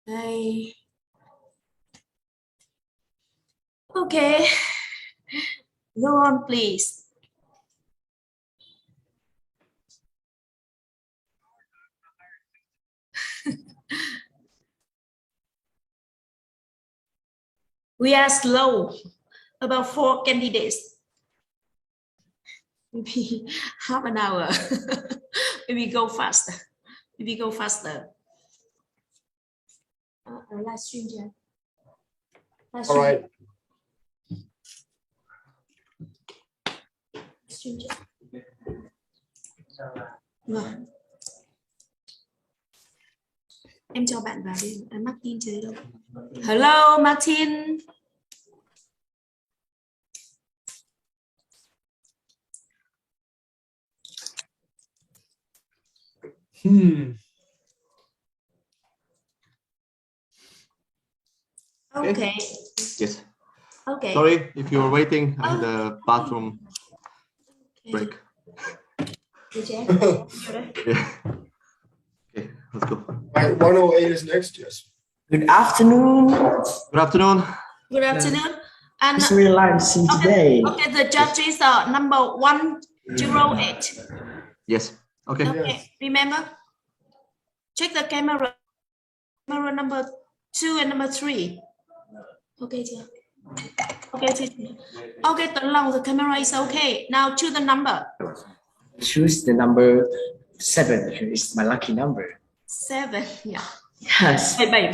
Đây. Okay. Go on, please. We are slow. About 4 candidates. Maybe half an hour. Maybe go faster. Maybe go faster. Live stream here. All right. Vâng. Em cho bạn vào đi. Martin chơi đâu? Hello, Martin. Okay. Yes. Okay. Sorry if you were waiting in the bathroom break. Yeah. Okay, let's go. 108 is next, yes. Good afternoon. Good afternoon. Good afternoon. And it's really nice to see you today. Okay, the judges are number 108. Yes. Okay. Okay, remember? Check the camera. Camera number 2 and number 3. Okay, chưa? Okay, okay, THČNG, the camera is okay. Now choose the number. Choose the number 7 because it's my lucky number. 7, yeah. Yes. 7.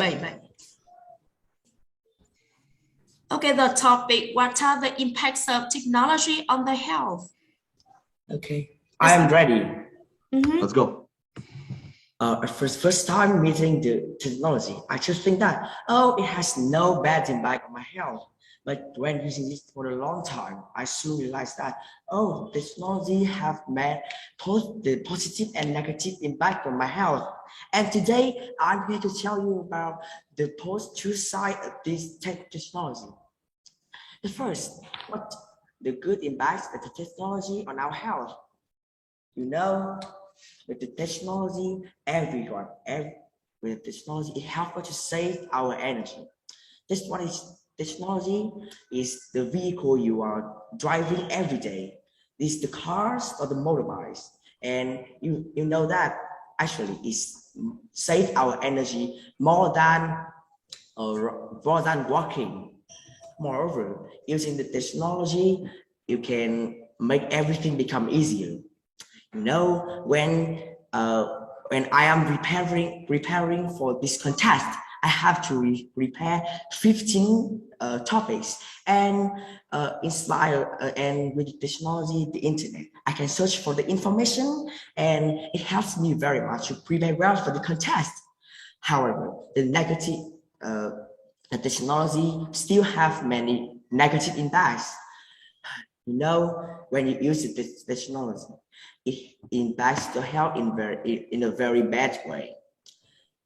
Okay, the topic, what are the impacts of technology on the health? Okay, I am ready. Let's go. First time meeting the technology, I just think that, oh, it has no bad impact on my health. But when using it for a long time, I soon realized that, oh, technology have made the positive and negative impact on my health. And today, I'm here to tell you about the two sides of this technology. The first, what the good impacts of the technology on our health. You know, with the technology, with technology, it helps us to save our energy. This one is technology is the vehicle you are driving every day. This is the cars or the motorbikes, and you know that actually is save our energy more than walking. Moreover, using the technology, you can make everything become easier. You know, when I am preparing for this contest, I have to prepare 15 topics, and and with technology, the internet, I can search for the information, and it helps me very much to prepare well for the contest. However, the negative the technology still have many negative impacts. You know, when you use the technology, it impacts the health in a very bad way.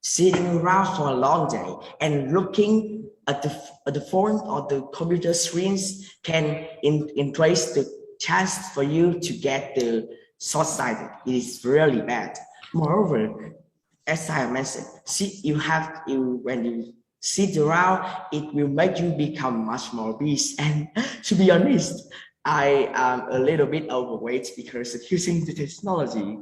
Sitting around for a long day and looking at the phone or the computer screens can increase the chance for you to get the short-sighted. It is really bad. Moreover, as I mentioned, when you sit around, it will make you become much more obese. And to be honest, I am a little bit overweight because of using the technology.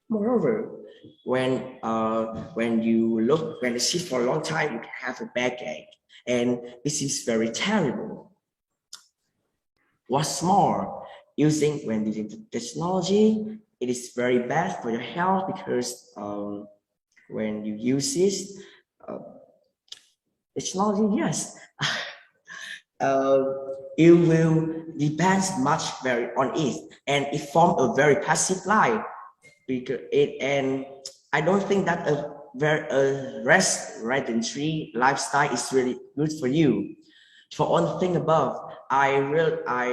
Moreover, when you sit for a long time, you can have a backache, and this is very terrible. What's more, when using the technology, it is very bad for your health because when you use this technology, yes, you will depend much on it, and it forms a very passive life. And I don't think that a sedentary lifestyle is really good for you. For all the thing above, I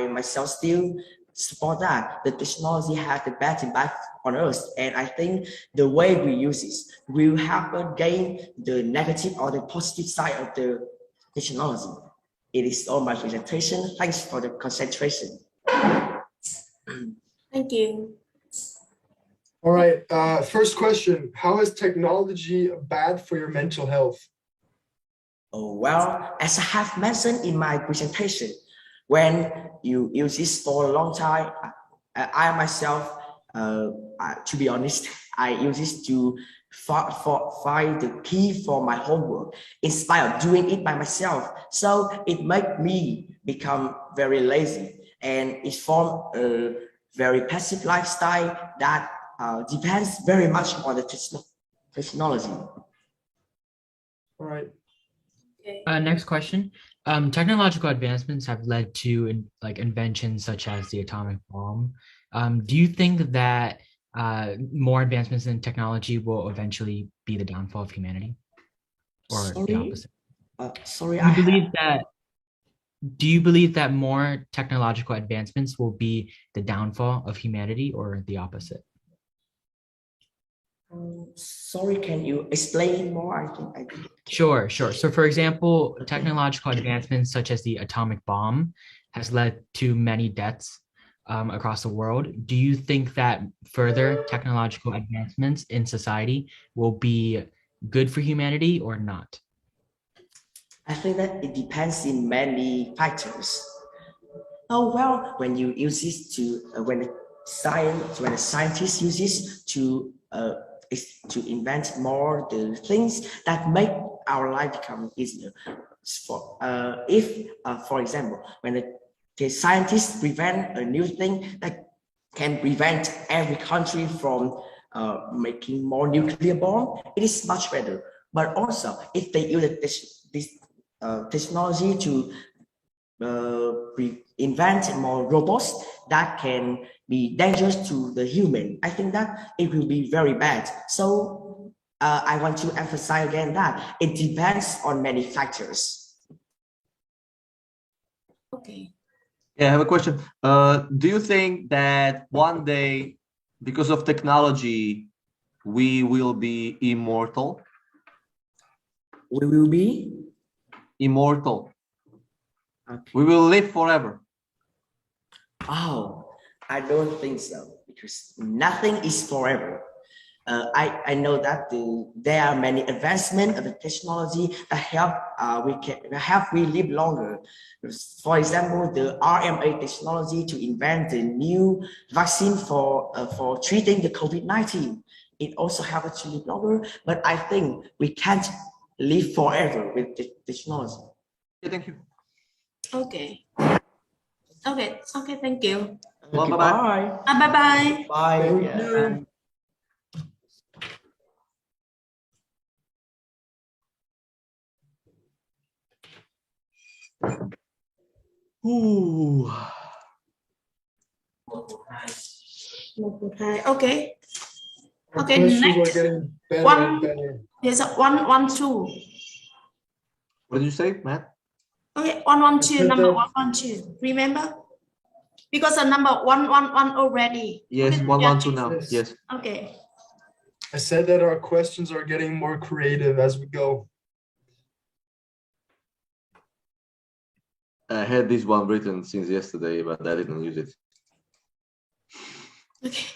myself still support that the technology has the bad impact on us, and I think the way we use it will help us gain the negative or the positive side of the technology. It is all my presentation. Thanks for the concentration. Thank you. All right. First question: how is technology bad for your mental health? Oh, well, as I have mentioned in my presentation, when you use this for a long time, I myself, to be honest, I use this to find the key for my homework instead of doing it by myself. So it makes me become very lazy, and it forms a very passive lifestyle that depends very much on the technology. All right. Next question. Technological advancements have led to inventions such as the atomic bomb. Do you think that more advancements in technology will eventually be the downfall of humanity, or the opposite? Do you believe that more technological advancements will be the downfall of humanity, or the opposite? Sorry, can you explain more? I think. Sure. So for example, technological advancements such as the atomic bomb has led to many deaths across the world. Do you think that further technological advancements in society will be good for humanity or not? I think that it depends in many factors. Oh, well, when you use this when the scientists use this to invent more the things that make our life become easier. For example, when the scientists prevent a new thing that can prevent every country from making more nuclear bomb, it is much better. But also, if they use this technology to invent more robots that can be dangerous to the human, I think that it will be very bad. So I want to emphasize again that it depends on many factors. Okay. Yeah, I have a question. Do you think that one day, because of technology, we will be immortal? We will be immortal. Okay. We will live forever. Oh, I don't think so, because nothing is forever. I know that there are many advancements of the technology that help we live longer. For example, the RNA technology to invent the new vaccine for treating the COVID-19. It also helps us to live longer, but I think we can't live forever with the technology. Yeah, thank you. Okay. Okay. Thank you. Well, bye-bye. Bye-bye. Bye. Yeah. Ooh. Okay. Okay. Next. There's a 112. What did you say, Matt? Okay, 112, number 112. Remember? Because the number 111 already. Yes, okay, 112 now. Yes. Okay. I said that our questions are getting more creative as we go. I had this one written since yesterday, but I didn't use it. Okay,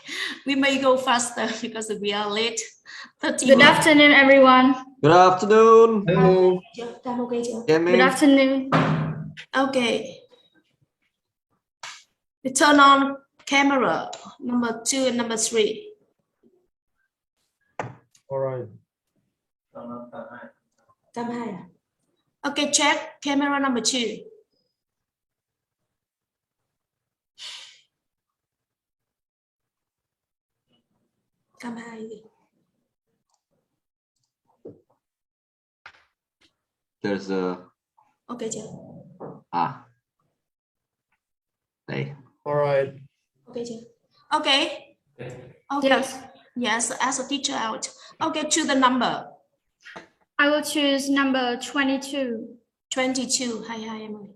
we may go faster because we are late. Good afternoon, everyone. Good afternoon. Hello. Good afternoon. Okay. We turn on camera, number 2 and number 3. All right. Okay, check camera number 2. There's a okay. Hey. All right. Okay. Okay. Yes, as a teacher out. Okay, choose the number. I will choose number 22. 22. Hi, Emily.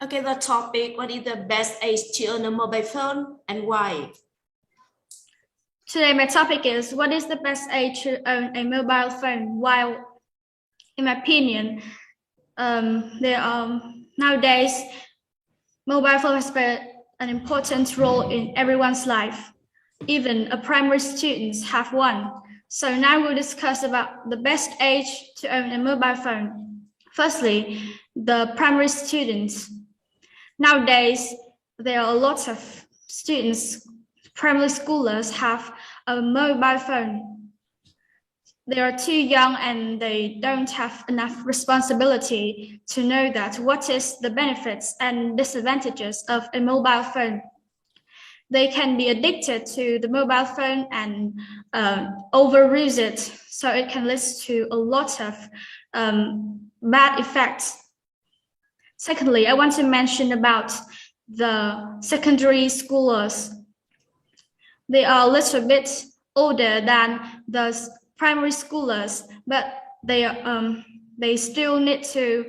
Okay, the topic, what is the best age to own a mobile phone and why? Today, my topic is, what is the best age to own a mobile phone? While, in my opinion, there are nowadays, mobile phone has played an important role in everyone's life. Even a primary students have one. So now we'll discuss about the best age to own a mobile phone. Firstly, the primary students. Nowadays, there are a lot of students, primary schoolers have a mobile phone. They are too young and they don't have enough responsibility to know that what is the benefits and disadvantages of a mobile phone. They can be addicted to the mobile phone and overuse it, so it can lead to a lot of bad effects. Secondly, I want to mention about the secondary schoolers. They are a little bit older than the primary schoolers, but they still need to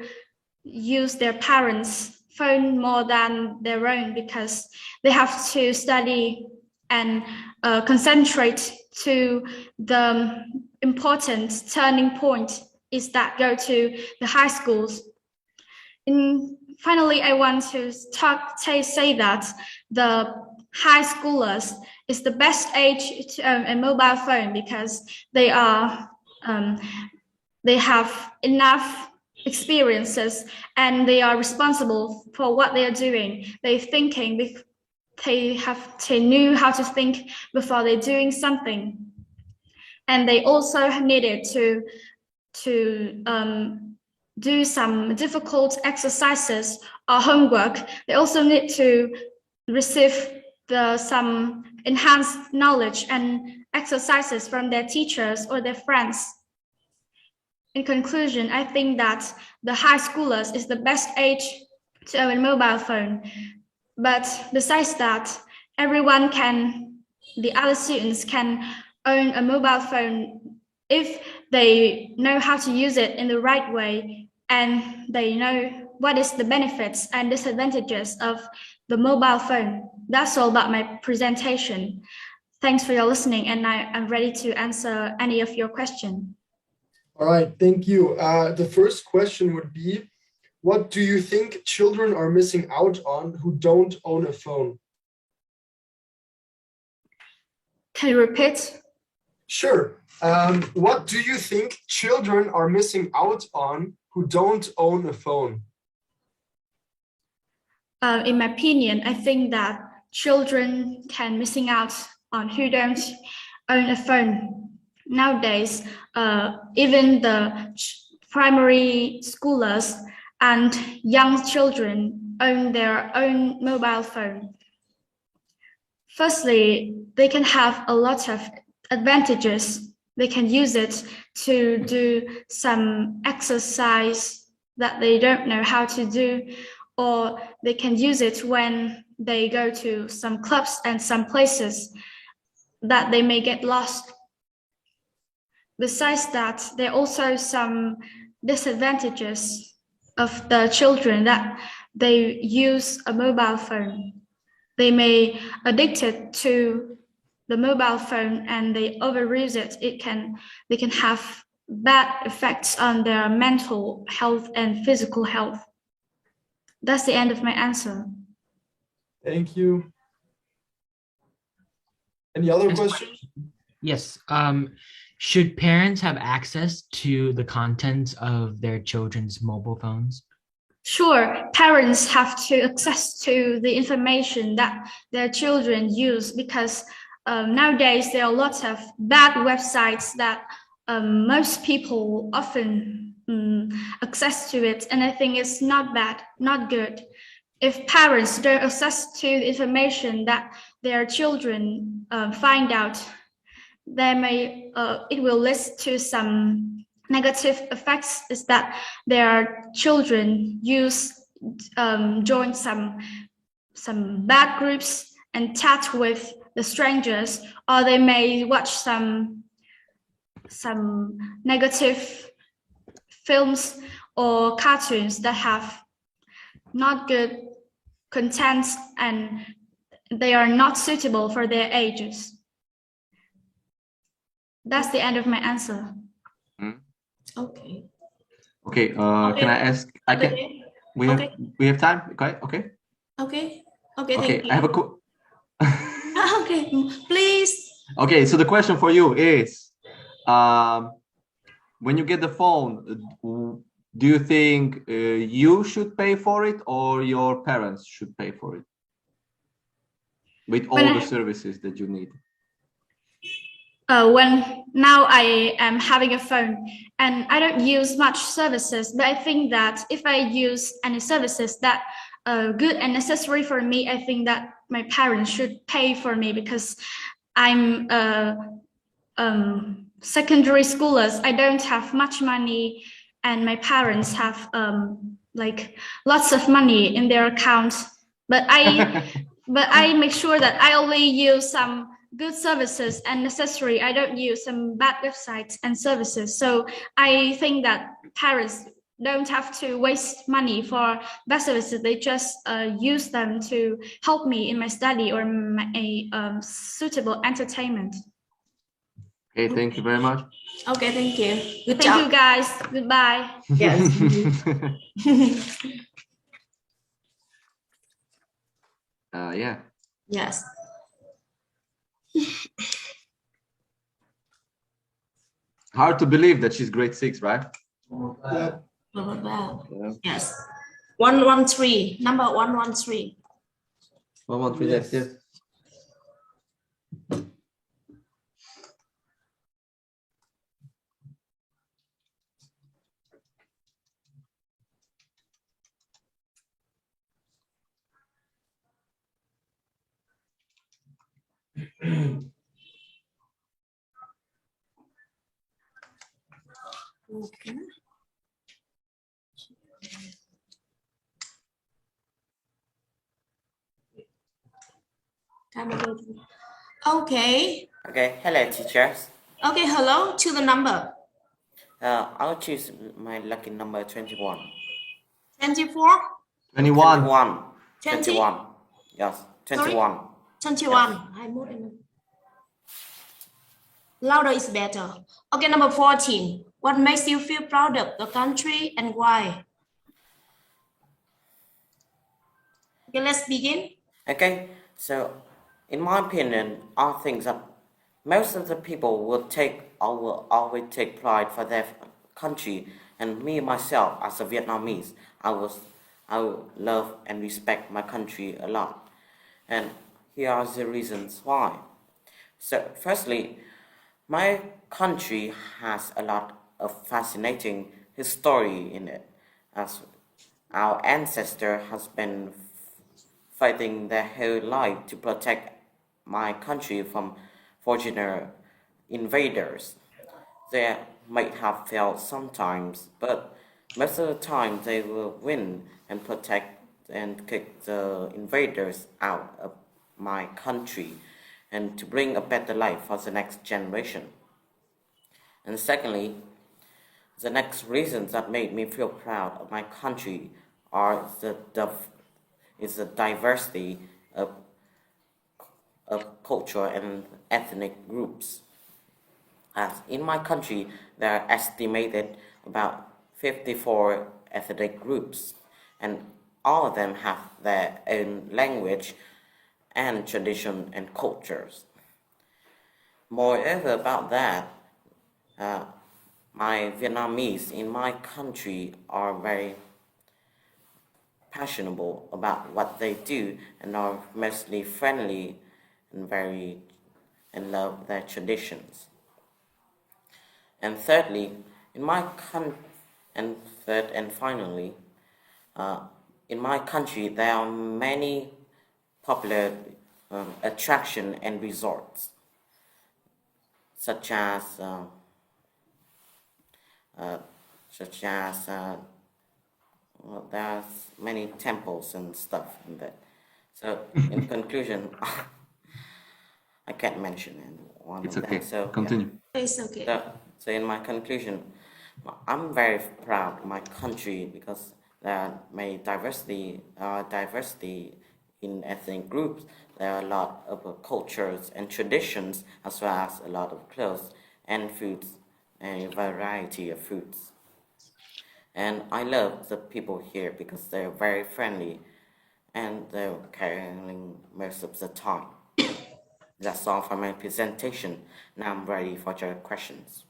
use their parents' phone more than their own because they have to study and concentrate to the important turning point is that go to the high schools. And finally, I want to say that the high schoolers is the best age to own a mobile phone because they have enough experiences and they are responsible for what they are doing. They knew how to think before they're doing something, and they also needed to do some difficult exercises or homework. They also need to receive some enhanced knowledge and exercises from their teachers or their friends. In conclusion, I think that the high schoolers is the best age to own a mobile phone. But besides that, the other students can own a mobile phone if they know how to use it in the right way and they know what is the benefits and disadvantages of the mobile phone. That's all about my presentation. Thanks for your listening, and I am ready to answer any of your questions. All right, thank you. The first question would be, what do you think children are missing out on who don't own a phone? Can you repeat? Sure. What do you think children are missing out on who don't own a phone? In my opinion, I think that children can missing out on who don't own a phone. Nowadays, even the primary schoolers and young children own their own mobile phone. Firstly, they can have a lot of advantages. They can use it to do some exercise that they don't know how to do, or they can use it when they go to some clubs and some places that they may get lost. Besides that, there are also some disadvantages of the children that they use a mobile phone. They may addicted to the mobile phone and they overuse it. They can have bad effects on their mental health and physical health. That's the end of my answer. Thank you. Any other questions? Yes. Should parents have access to the contents of their children's mobile phones? Sure, parents have to access to the information that their children use because nowadays there are lots of bad websites that most people often access to it, and I think it's not bad, not good. If parents don't access to the information that their children find out, it will lead to some negative effects. Is that their children join some bad groups and chat with the strangers, or they may watch some negative films or cartoons that have not good content and they are not suitable for their ages. That's the end of my answer. Okay. Okay. Can I ask? We have time. Okay. Okay. Okay. Thank you. I have a Okay, please. Okay, so the question for you is, when you get the phone, do you think you should pay for it or your parents should pay for it? With all the services that you need. When now I am having a phone and I don't use much services, but I think that if I use any services that are good and necessary for me, I think that my parents should pay for me because I'm secondary schoolers. I don't have much money and my parents have like lots of money in their accounts, but I make sure that I only use some good services and necessary. I don't use some bad websites and services. So I think that parents don't have to waste money for bad services. They just use them to help me in my study or my suitable entertainment. Okay, thank you very much. Okay, thank you. Good Thank job. you guys. Goodbye. Yes. Yeah. Yes. Hard to believe that she's grade 6, right? Blah, blah, blah. Yes. 113. Number 113. 113, that's it. Okay. Okay. Okay, hello teachers. Okay, hello to the number. I'll choose my lucky number 21. 24? 21. 21. 20? 21. Yes, 21. 21. Louder is better. Okay, number 14. What makes you feel proud of the country and why? Okay, let's begin. Okay, so in my opinion, I think that most of the people will always take pride for their country, and me myself as a Vietnamese, I will love and respect my country a lot. And here are the reasons why. So firstly, my country has a lot of fascinating history in it, as our ancestor has been fighting their whole life to protect my country from foreigner invaders. They might have failed sometimes, but most of the time they will win and protect and kick the invaders out of my country and to bring a better life for the next generation. And secondly, the next reasons that made me feel proud of my country are the diversity of culture and ethnic groups. As in my country, there are estimated about 54 ethnic groups, and all of them have their own language and tradition and cultures. Moreover, about that, my Vietnamese in my country are very passionate about what they do and are mostly friendly and love their traditions. And thirdly, in my finally, in my country there are many popular attractions and resorts, such as well, there's many temples and stuff in that. So in conclusion, I can't mention one It's of okay. them. So continue. yeah. It's okay. So in my conclusion, I'm very proud of my country because there are many diversity in ethnic groups. There are a lot of cultures and traditions, as well as a lot of clothes and foods, and a variety of foods. And I love the people here because they're very friendly and they're caring most of the time. That's all for my presentation. Now I'm ready for your questions.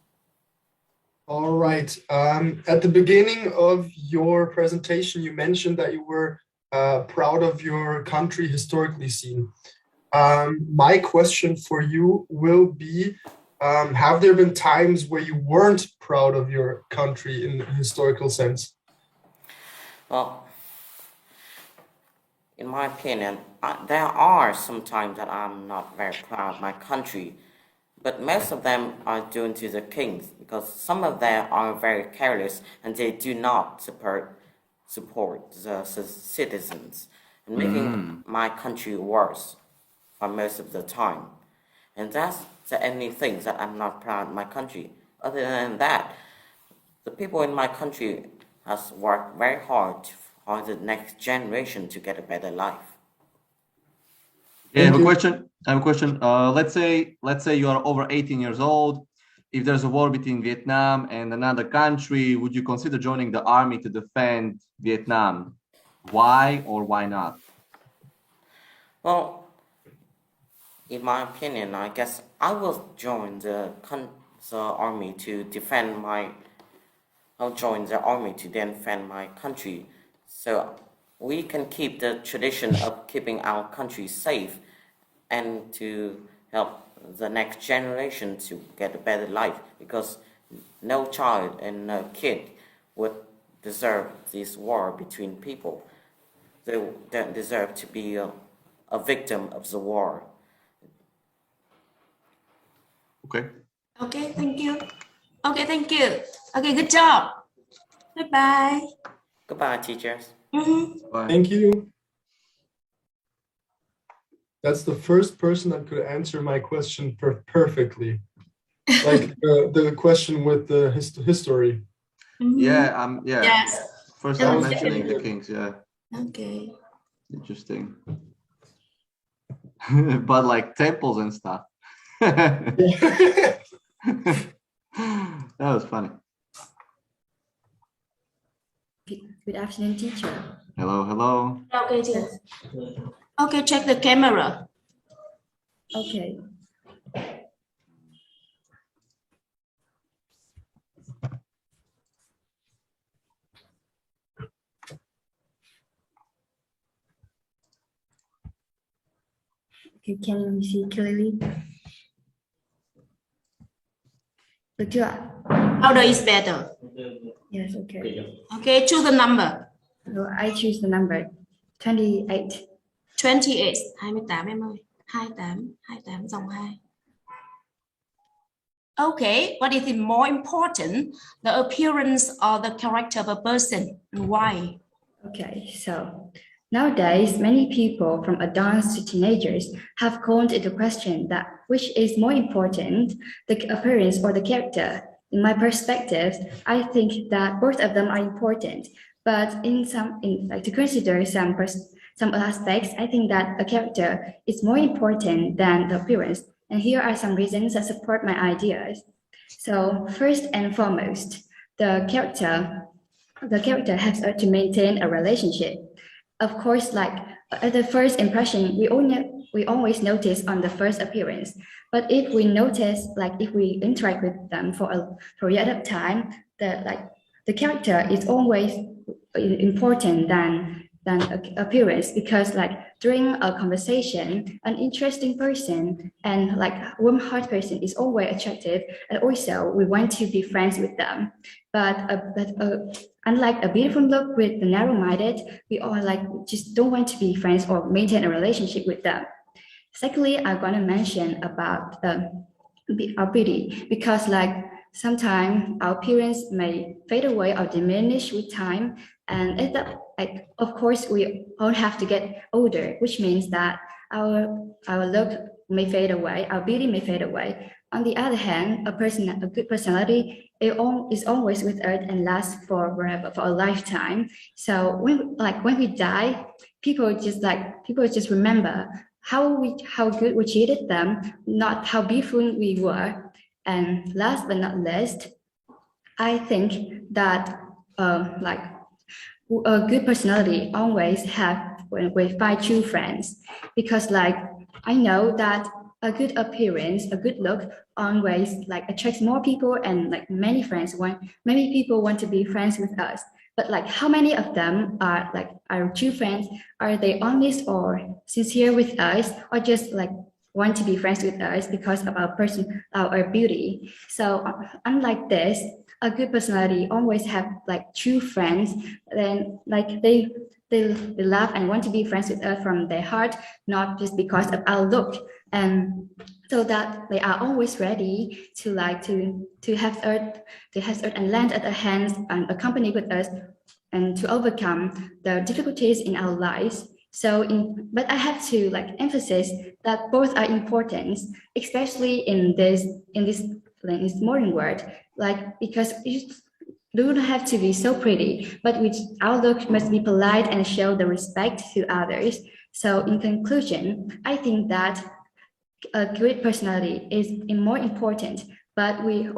All right. At the beginning of your presentation, you mentioned that you were proud of your country historically seen. My question for you will be, have there been times where you weren't proud of your country in a historical sense? Well, in my opinion, there are some times that I'm not very proud of my country, but most of them are due to the kings, because some of them are very careless and they do not support the citizens, and making my country worse for most of the time. And that's the only thing that I'm not proud of my country. Other than that, the people in my country has worked very hard for the next generation to get a better life. Yeah, I have a question. Let's say you are over 18 years old. If there's a war between Vietnam and another country, would you consider joining the army to defend Vietnam? Why or why not? Well, in my opinion, I guess I will join the army to defend my. I'll join the army to defend my country, so we can keep the tradition of keeping our country safe, and to help the next generation to get a better life, because no child and no kid would deserve this war between people. They don't deserve to be a victim of the war. Okay. Okay, thank you. Okay, thank you. Okay, good job. Goodbye. Goodbye, teachers. Bye. Thank you. That's the first person that could answer my question perfectly. Like the question with the history. Yeah, yeah. Yes. First time mentioning the kings, yeah. Okay. Interesting. But like temples and stuff. That was funny. Good afternoon, teacher. Hello, hello. Okay, teacher. Okay, check the camera. Okay. Okay, can you see clearly? Được chưa ạ? Louder is better. Yes, okay. Okay, choose the number. So I choose the number 28. 28, 28 em ơi. 28 dòng 2. Okay, what is more important, the appearance or the character of a person, and why? Okay, so nowadays, many people from adults to teenagers have called into question that which is more important, the appearance or the character. In my perspective, I think that both of them are important, but to consider some aspects, I think that a character is more important than the appearance. And here are some reasons that support my ideas. So first and foremost, the character has to maintain a relationship. Of course, like at the first impression, we always notice on the first appearance. But if we notice, like if we interact with them for a period of time, the character is always important than appearance, because like during a conversation, an interesting person and like warm-hearted person is always attractive, and also we want to be friends with them. But unlike a beautiful look with the narrow-minded, we all like just don't want to be friends or maintain a relationship with them. Secondly, I'm going to mention about our beauty, because like sometimes our appearance may fade away or diminish with time, and of course we all have to get older, which means that our look may fade away, our beauty may fade away. On the other hand, a good personality is always with us and lasts forever, for a lifetime. So when we die, people just remember how good we treated them, not how beautiful we were. And last but not least, I think that a good personality always have when we find true friends, because like I know that a good appearance, a good look always like attracts more people, and like many people want to be friends with us. But like how many of them are like our true friends? Are they honest or sincere with us, or just like want to be friends with us because of our beauty? So unlike this, a good personality always have like true friends. Then like they love and want to be friends with us from their heart, not just because of our look. And so that they are always ready to have earth and land at our hands and accompany with us and to overcome the difficulties in our lives. But I have to like emphasize that both are important, especially in this modern world, like because you don't have to be so pretty, but our look must be polite and show the respect to others. So in conclusion, I think that a great personality is more important, but we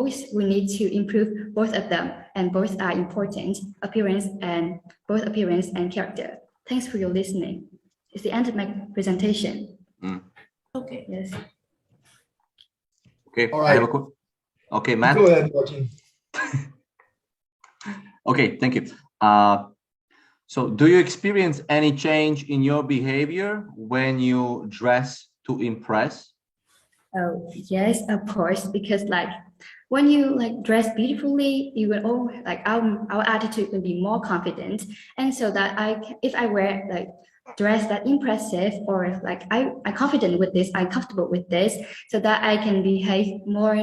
need to improve both of them, and both are important, appearance and character. Thanks for your listening. It's the end of my presentation. Okay. Yes. Okay. All right. Okay, Matt. Go ahead, Martin. Okay, thank you. So do you experience any change in your behavior when you dress to impress? Oh, yes, of course, because like when you like dress beautifully, you will all like our attitude will be more confident. And so that if I wear like dress that impressive, or like I'm confident with this, I'm comfortable with this, so that I can behave more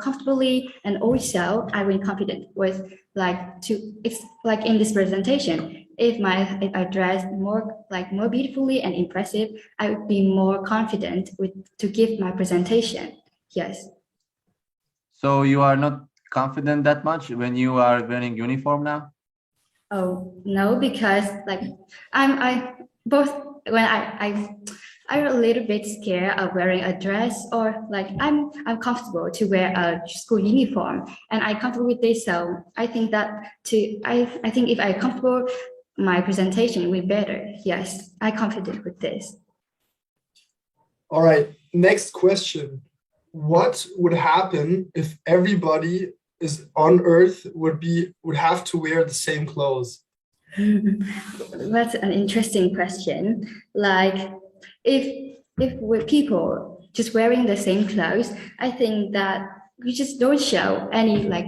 comfortably, and also I will be confident with it's like in this presentation. If I dress more beautifully and impressive, I would be more confident to give my presentation. Yes. So you are not confident that much when you are wearing uniform now? Oh no, because like I'm a little bit scared of wearing a dress, or like I'm comfortable to wear a school uniform, and I'm comfortable with this. So I think that I think if I'm comfortable, my presentation will be better. Yes, I'm confident with this. All right, next question. What would happen if everybody on Earth would have to wear the same clothes? That's an interesting question. Like if we're people just wearing the same clothes, I think that we just don't show any like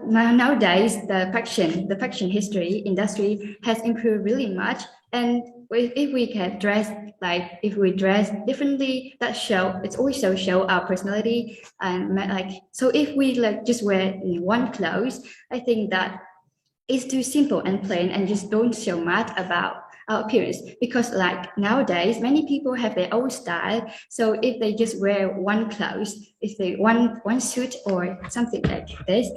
nowadays the fashion industry has improved really much, and if we can dress if we dress differently, it's also show our personality. And so if we just wear one clothes, I think that it's too simple and plain and just don't show much about our appearance, because nowadays many people have their own style. So if they just wear one clothes, if they one suit or something like this,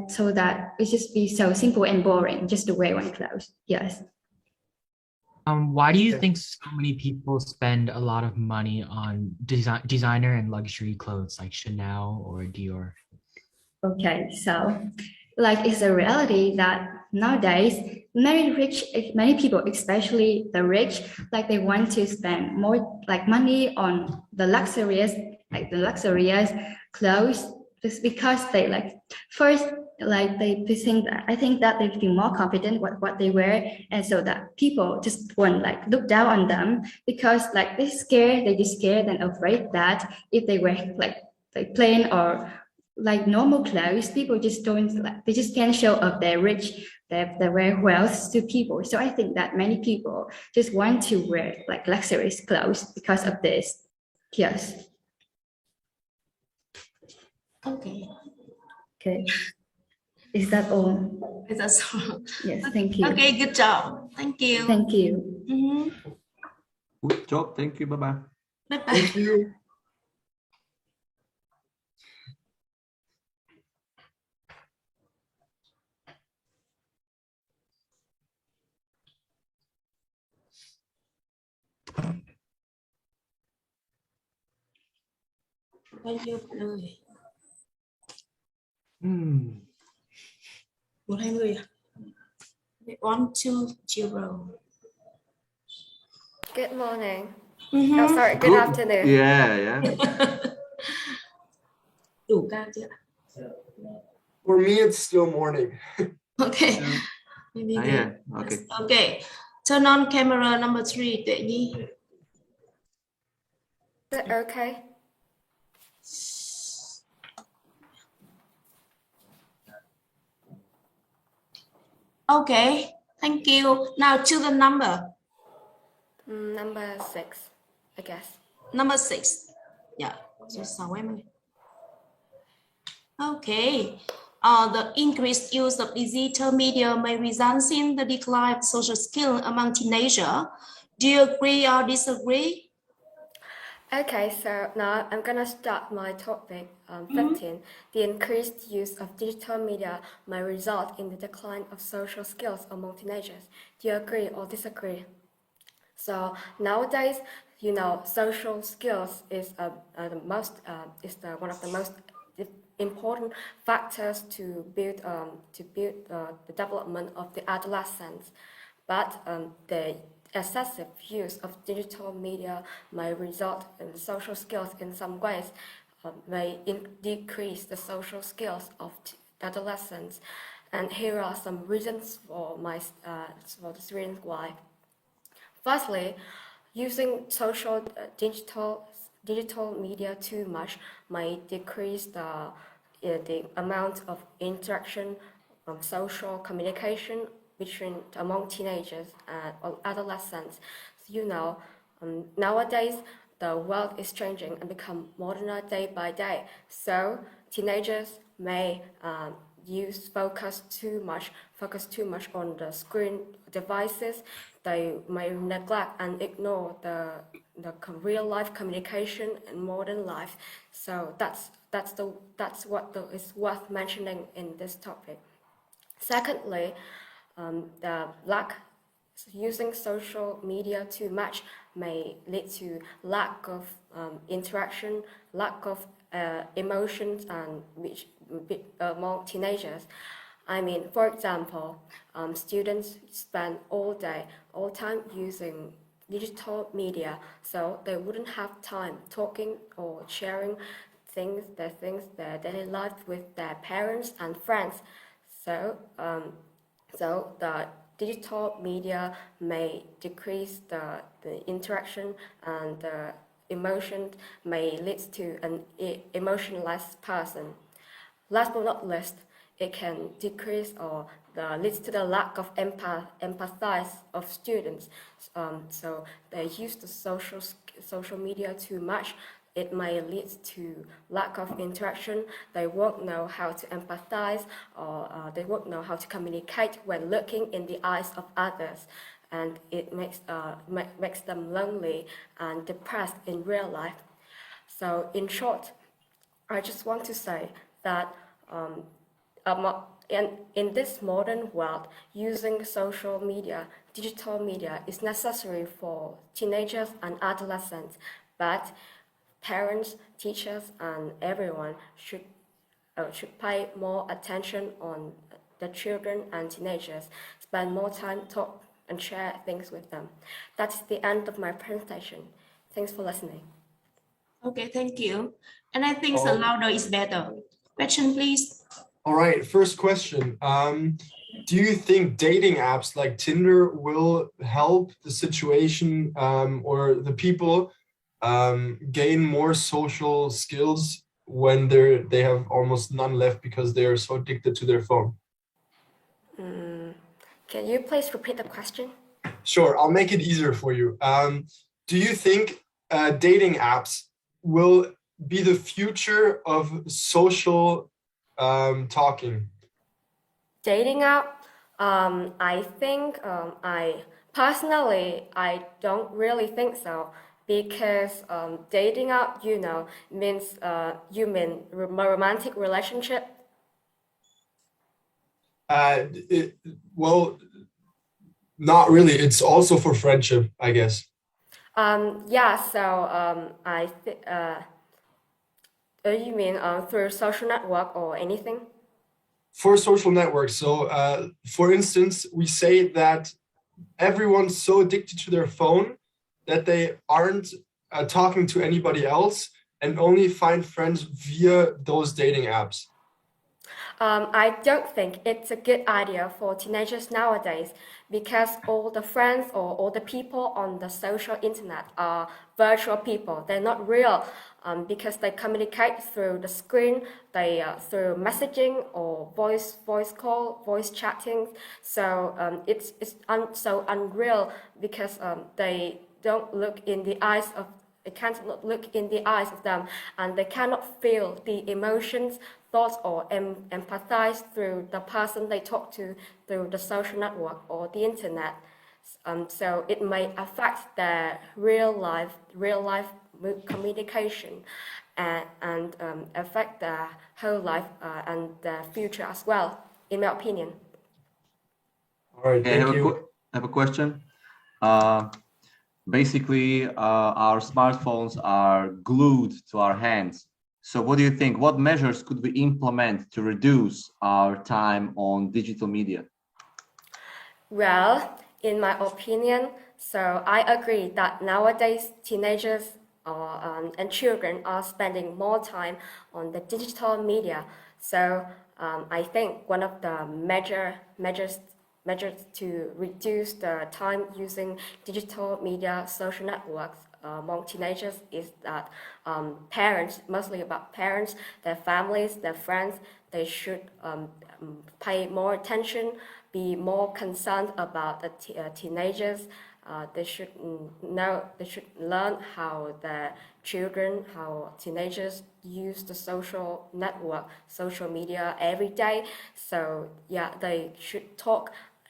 so that it just be so simple and boring just to wear one clothes. Yes. Why do you think so many people spend a lot of money on designer and luxury clothes like Chanel or Dior? Okay, so it's a reality that nowadays many people, especially the rich, they want to spend more money on the luxurious clothes, just because they I think that they feel more confident what they wear, and so that people just won't look down on them, because they just scared and afraid that if they wear plain or normal clothes, people just they just can't show off their wear wealth to people. So I think that many people just want to wear luxurious clothes because of this. Yes. Okay. Is that all? That's all. Yes, thank you. Okay, good job. Thank you. Thank you. Good job. Thank you. Bye-bye. Bye-bye. Thank you. Bao nhiêu bạn ơi? 120 à? 120. Good morning. Oh, sorry. Good afternoon. Yeah. Đủ ca chưa? For me, it's still morning. Okay. Maybe Yeah. Okay. Okay. Turn on camera number 3, Tuệ Nhi. Okay. Okay. Thank you. Now to the number. Number 6, I guess. Number 6. Yeah. Số 6 em ơi. Okay. The increased use of digital media may result in the decline of social skills among teenagers. Do you agree or disagree? Okay, so now I'm gonna start my topic 15. The increased use of digital media may result in the decline of social skills among teenagers. Do you agree or disagree? So nowadays, you know, social skills is one of the most important factors to build the development of the adolescents. But the excessive use of digital media may result in social skills in some ways, may decrease the social skills of adolescents. And here are some reasons for this reason why. Firstly, using digital media too much may decrease the amount of interaction, social communication among teenagers and adolescents. You know, nowadays the world is changing and become moderner day by day. So teenagers may focus too much on the screen devices. They may neglect and ignore the real life communication in modern life. So that's what is worth mentioning in this topic. Secondly, the using social media too much may lead to lack of interaction, lack of emotions, and among teenagers. I mean, for example, students spend all time using digital media, so they wouldn't have time talking or sharing their daily life with their parents and friends. So the digital media may decrease the interaction, and the emotion may lead to an emotionless person. Last but not least, it can decrease or leads to the lack of empathy of students. So they use the social media too much. It may lead to lack of interaction. They won't know how to empathize, or they won't know how to communicate when looking in the eyes of others, and it makes them lonely and depressed in real life. So in short, I just want to say that in this modern world, using social media, digital media is necessary for teenagers and adolescents, but parents, teachers, and everyone should pay more attention on the children and teenagers, spend more time talk and share things with them. That's the end of my presentation. Thanks for listening. Okay, thank you. And I think the louder is better. Question, please. All right, first question. Do you think dating apps like Tinder will help the situation or the people gain more social skills when they have almost none left because they are so addicted to their phone? Can you please repeat the question? Sure, I'll make it easier for you. Do you think dating apps will be the future of social talking? Dating app, I think I don't really think so, because dating app, you know, means you mean romantic relationship. Well, not really. It's also for friendship, I guess. Yeah. So I think. You mean through social network or anything? For social networks. So, for instance, we say that everyone's so addicted to their phone that they aren't talking to anybody else and only find friends via those dating apps? I don't think it's a good idea for teenagers nowadays, because all the friends or all the people on the social internet are virtual people. They're not real, because they communicate through the screen, they through messaging or voice call, voice chatting. So it's so unreal, because they don't look in the eyes of. They can't look in the eyes of them, and they cannot feel the emotions, thoughts, or empathize through the person they talk to through the social network or the internet. So it may affect their real life communication, and affect their whole life and their future as well, in my opinion. All right, thank you. I have a question. Basically, our smartphones are glued to our hands. So what do you think? What measures could we implement to reduce our time on digital media? Well, in my opinion, so I agree that nowadays teenagers and children are spending more time on the digital media. So I think one of the measures to reduce the time using digital media, social networks among teenagers is that parents, mostly about parents, their families, their friends, they should pay more attention, be more concerned about the teenagers. They should learn how their children, how teenagers use the social network, social media every day. So yeah, they should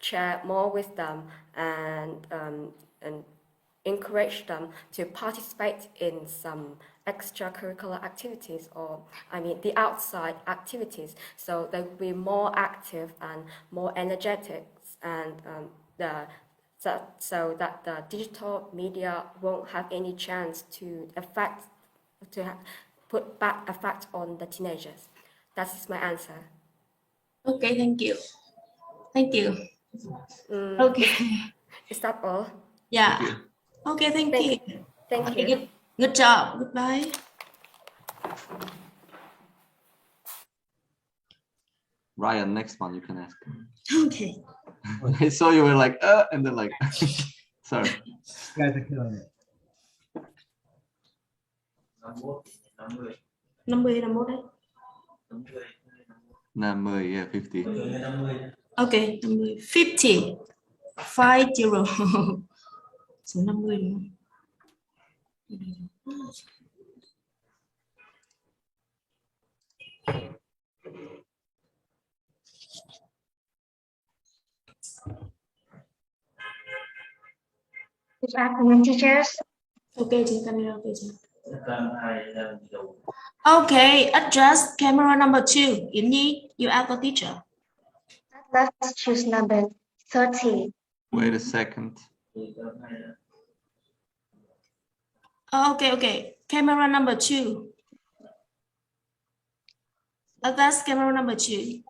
share more with them, and encourage them to participate in some extracurricular activities, or the outside activities, so they will be more active and more energetic, and so that the digital media won't have any chance to put bad effect on the teenagers. That's my answer. Okay, thank you. Thank you. Okay. Is that all? Yeah. Okay, thank you. Thank you. Good job. Goodbye. Ryan, next one you can ask. Okay. I saw you were like, and then like, sorry. You guys are killing it. 50 là mốt đấy. 50, yeah, 50. Okay, 50. 50. Số 50 đúng không? Good afternoon, teachers. Okay, trên camera. Okay, okay, adjust camera number 2. Yến Nhi, you are the teacher. Let's choose number 30. Wait a second. Okay. Camera number 2. That's camera number 2.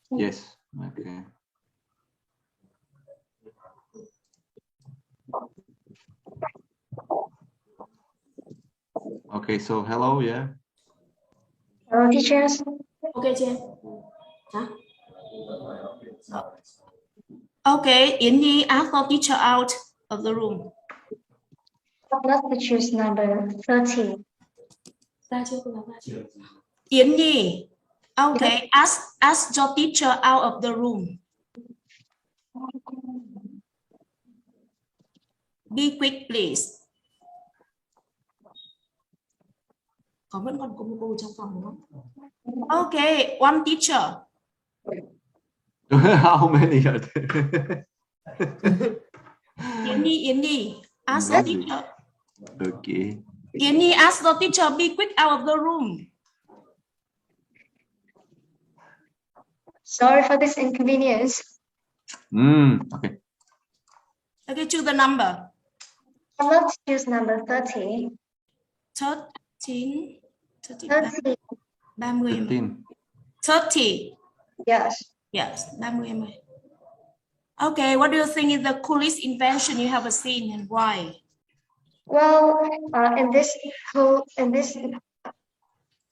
Yes, okay. Okay, so hello, yeah. Hello, teachers. Okay, Jen. Huh? Okay, Yến Nhi, ask the teacher out of the room. Let's choose number 30. Yến Nhi, okay, ask your teacher out of the room. Be quick, please. Vẫn còn có một cô trong phòng đúng không? Okay, one teacher. How many are there? Yến Nhi, ask the teacher. Okay. Yến Nhi, ask the teacher, be quick out of the room. Sorry for this inconvenience. Okay. Okay, choose the number. Let's choose number 30. 13. 30. 30 em. 15. 30. Yes. Yes, 30 em. Okay, what do you think is the coolest invention you have seen and why? Well, in this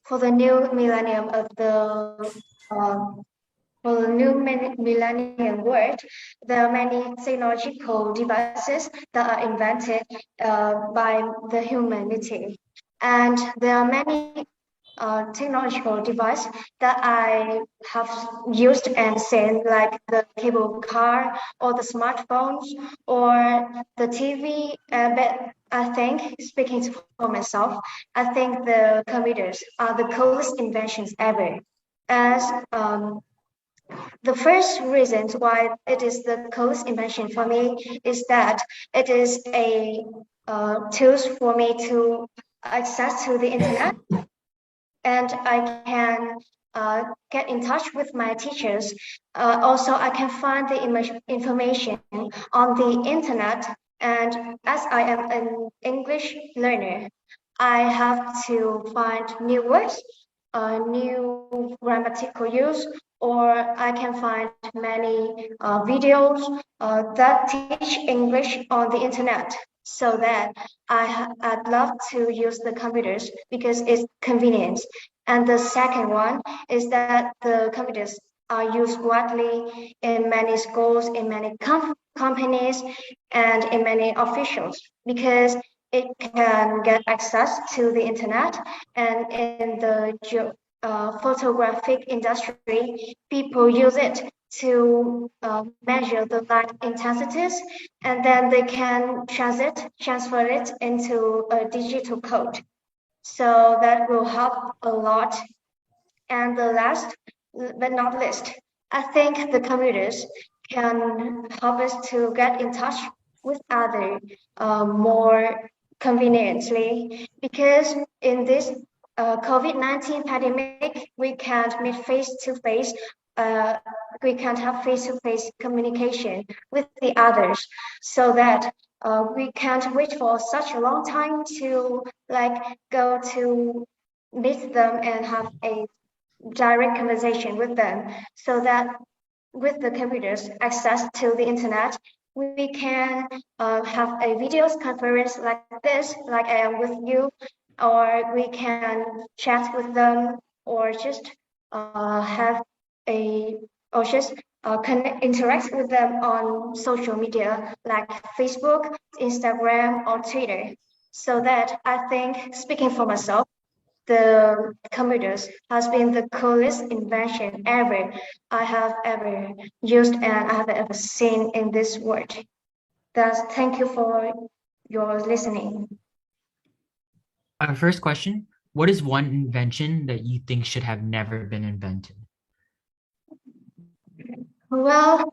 for the new millennium of the for the new millennium world, there are many technological devices that are invented by the humanity, and there are many technological devices that I have used and seen, like the cable car or the smartphones or the TV. But I think, speaking for myself, I think the computers are the coolest inventions ever. As the first reason why it is the coolest invention for me is that it is a tools for me to access to the internet, and I can get in touch with my teachers. Also, I can find the information on the internet. And as I am an English learner, I have to find new words, new grammatical use, or I can find many videos that teach English on the internet. So that I'd love to use the computers because it's convenient. And the second one is that the computers are used widely in many schools, in many companies, and in many officials because it can get access to the internet. And in the photographic industry, people use it to measure the light intensities, and then they can transfer it into a digital code. So that will help a lot. And the last but not least, I think the computers can help us to get in touch with other more conveniently, because in this COVID-19 pandemic, we can't meet face-to-face. We can't have face-to-face communication with the others, so that we can't wait for such a long time to go to meet them and have a direct conversation with them. So that with the computers access to the internet, we can have a video conference like this, like I am with you, or we can chat with them, or just interact with them on social media like Facebook, Instagram, or Twitter. So that I think, speaking for myself, the computers has been the coolest invention ever I have ever used and I have ever seen in this world. Thus, thank you for your listening. Our first question, what is one invention that you think should have never been invented? Well,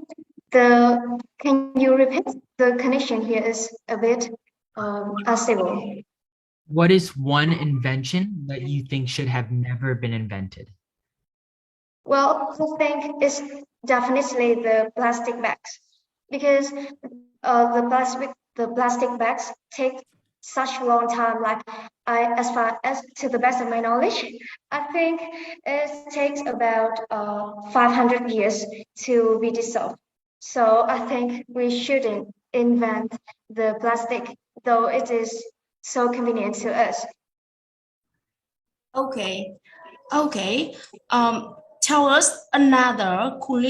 can you repeat? The connection here is a bit unstable. What is one invention that you think should have never been invented? Well, I think it's definitely the plastic bags, because the plastic bags take such a long time. Like as far as to the best of my knowledge, I think it takes about 500 years to be dissolved. So I think we shouldn't invent the plastic, though it is so convenient to us. Okay. Tell us another cool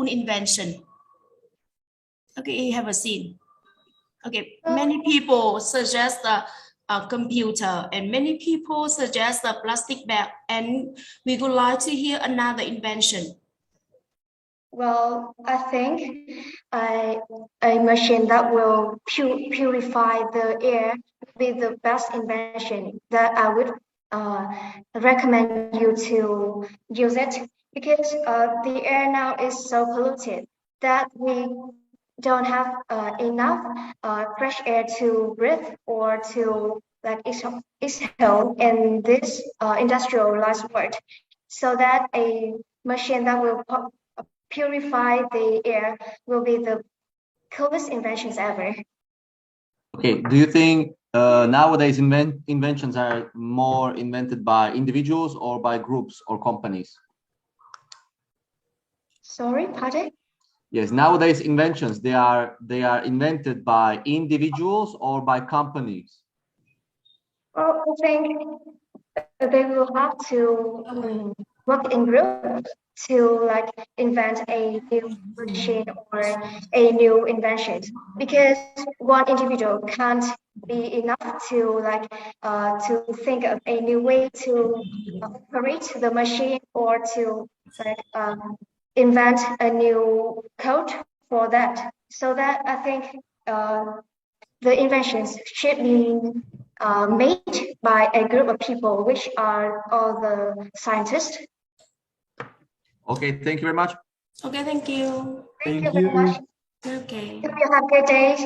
invention. Okay, you have a scene. Okay, many people suggest a computer, and many people suggest a plastic bag, and we would like to hear another invention. Well, I think a machine that will purify the air would be the best invention that I would recommend you to use it, because the air now is so polluted that we don't have enough fresh air to breathe or to exhale in this industrialized world. So that a machine that will purify the air will be the coolest inventions ever. Okay, do you think nowadays inventions are more invented by individuals or by groups or companies? Sorry, pardon? Yes, nowadays inventions, they are invented by individuals or by companies? Well, I think they will have to work in groups to like invent a new machine or a new invention, because one individual can't be enough to like to think of a new way to operate the machine or to like invent a new code for that. So that I think the inventions should be made by a group of people, which are all the scientists. Okay, thank you very much. Okay, thank you. Thank you very much. Okay. Hope you have a good day.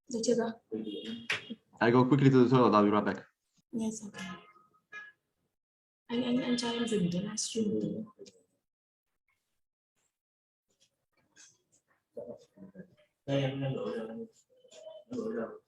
Được chưa rồi? I go quickly to the toilet, I'll be right back. Yes, okay. Anh cho em dừng cái livestream một tí. Đây em đổi rồi.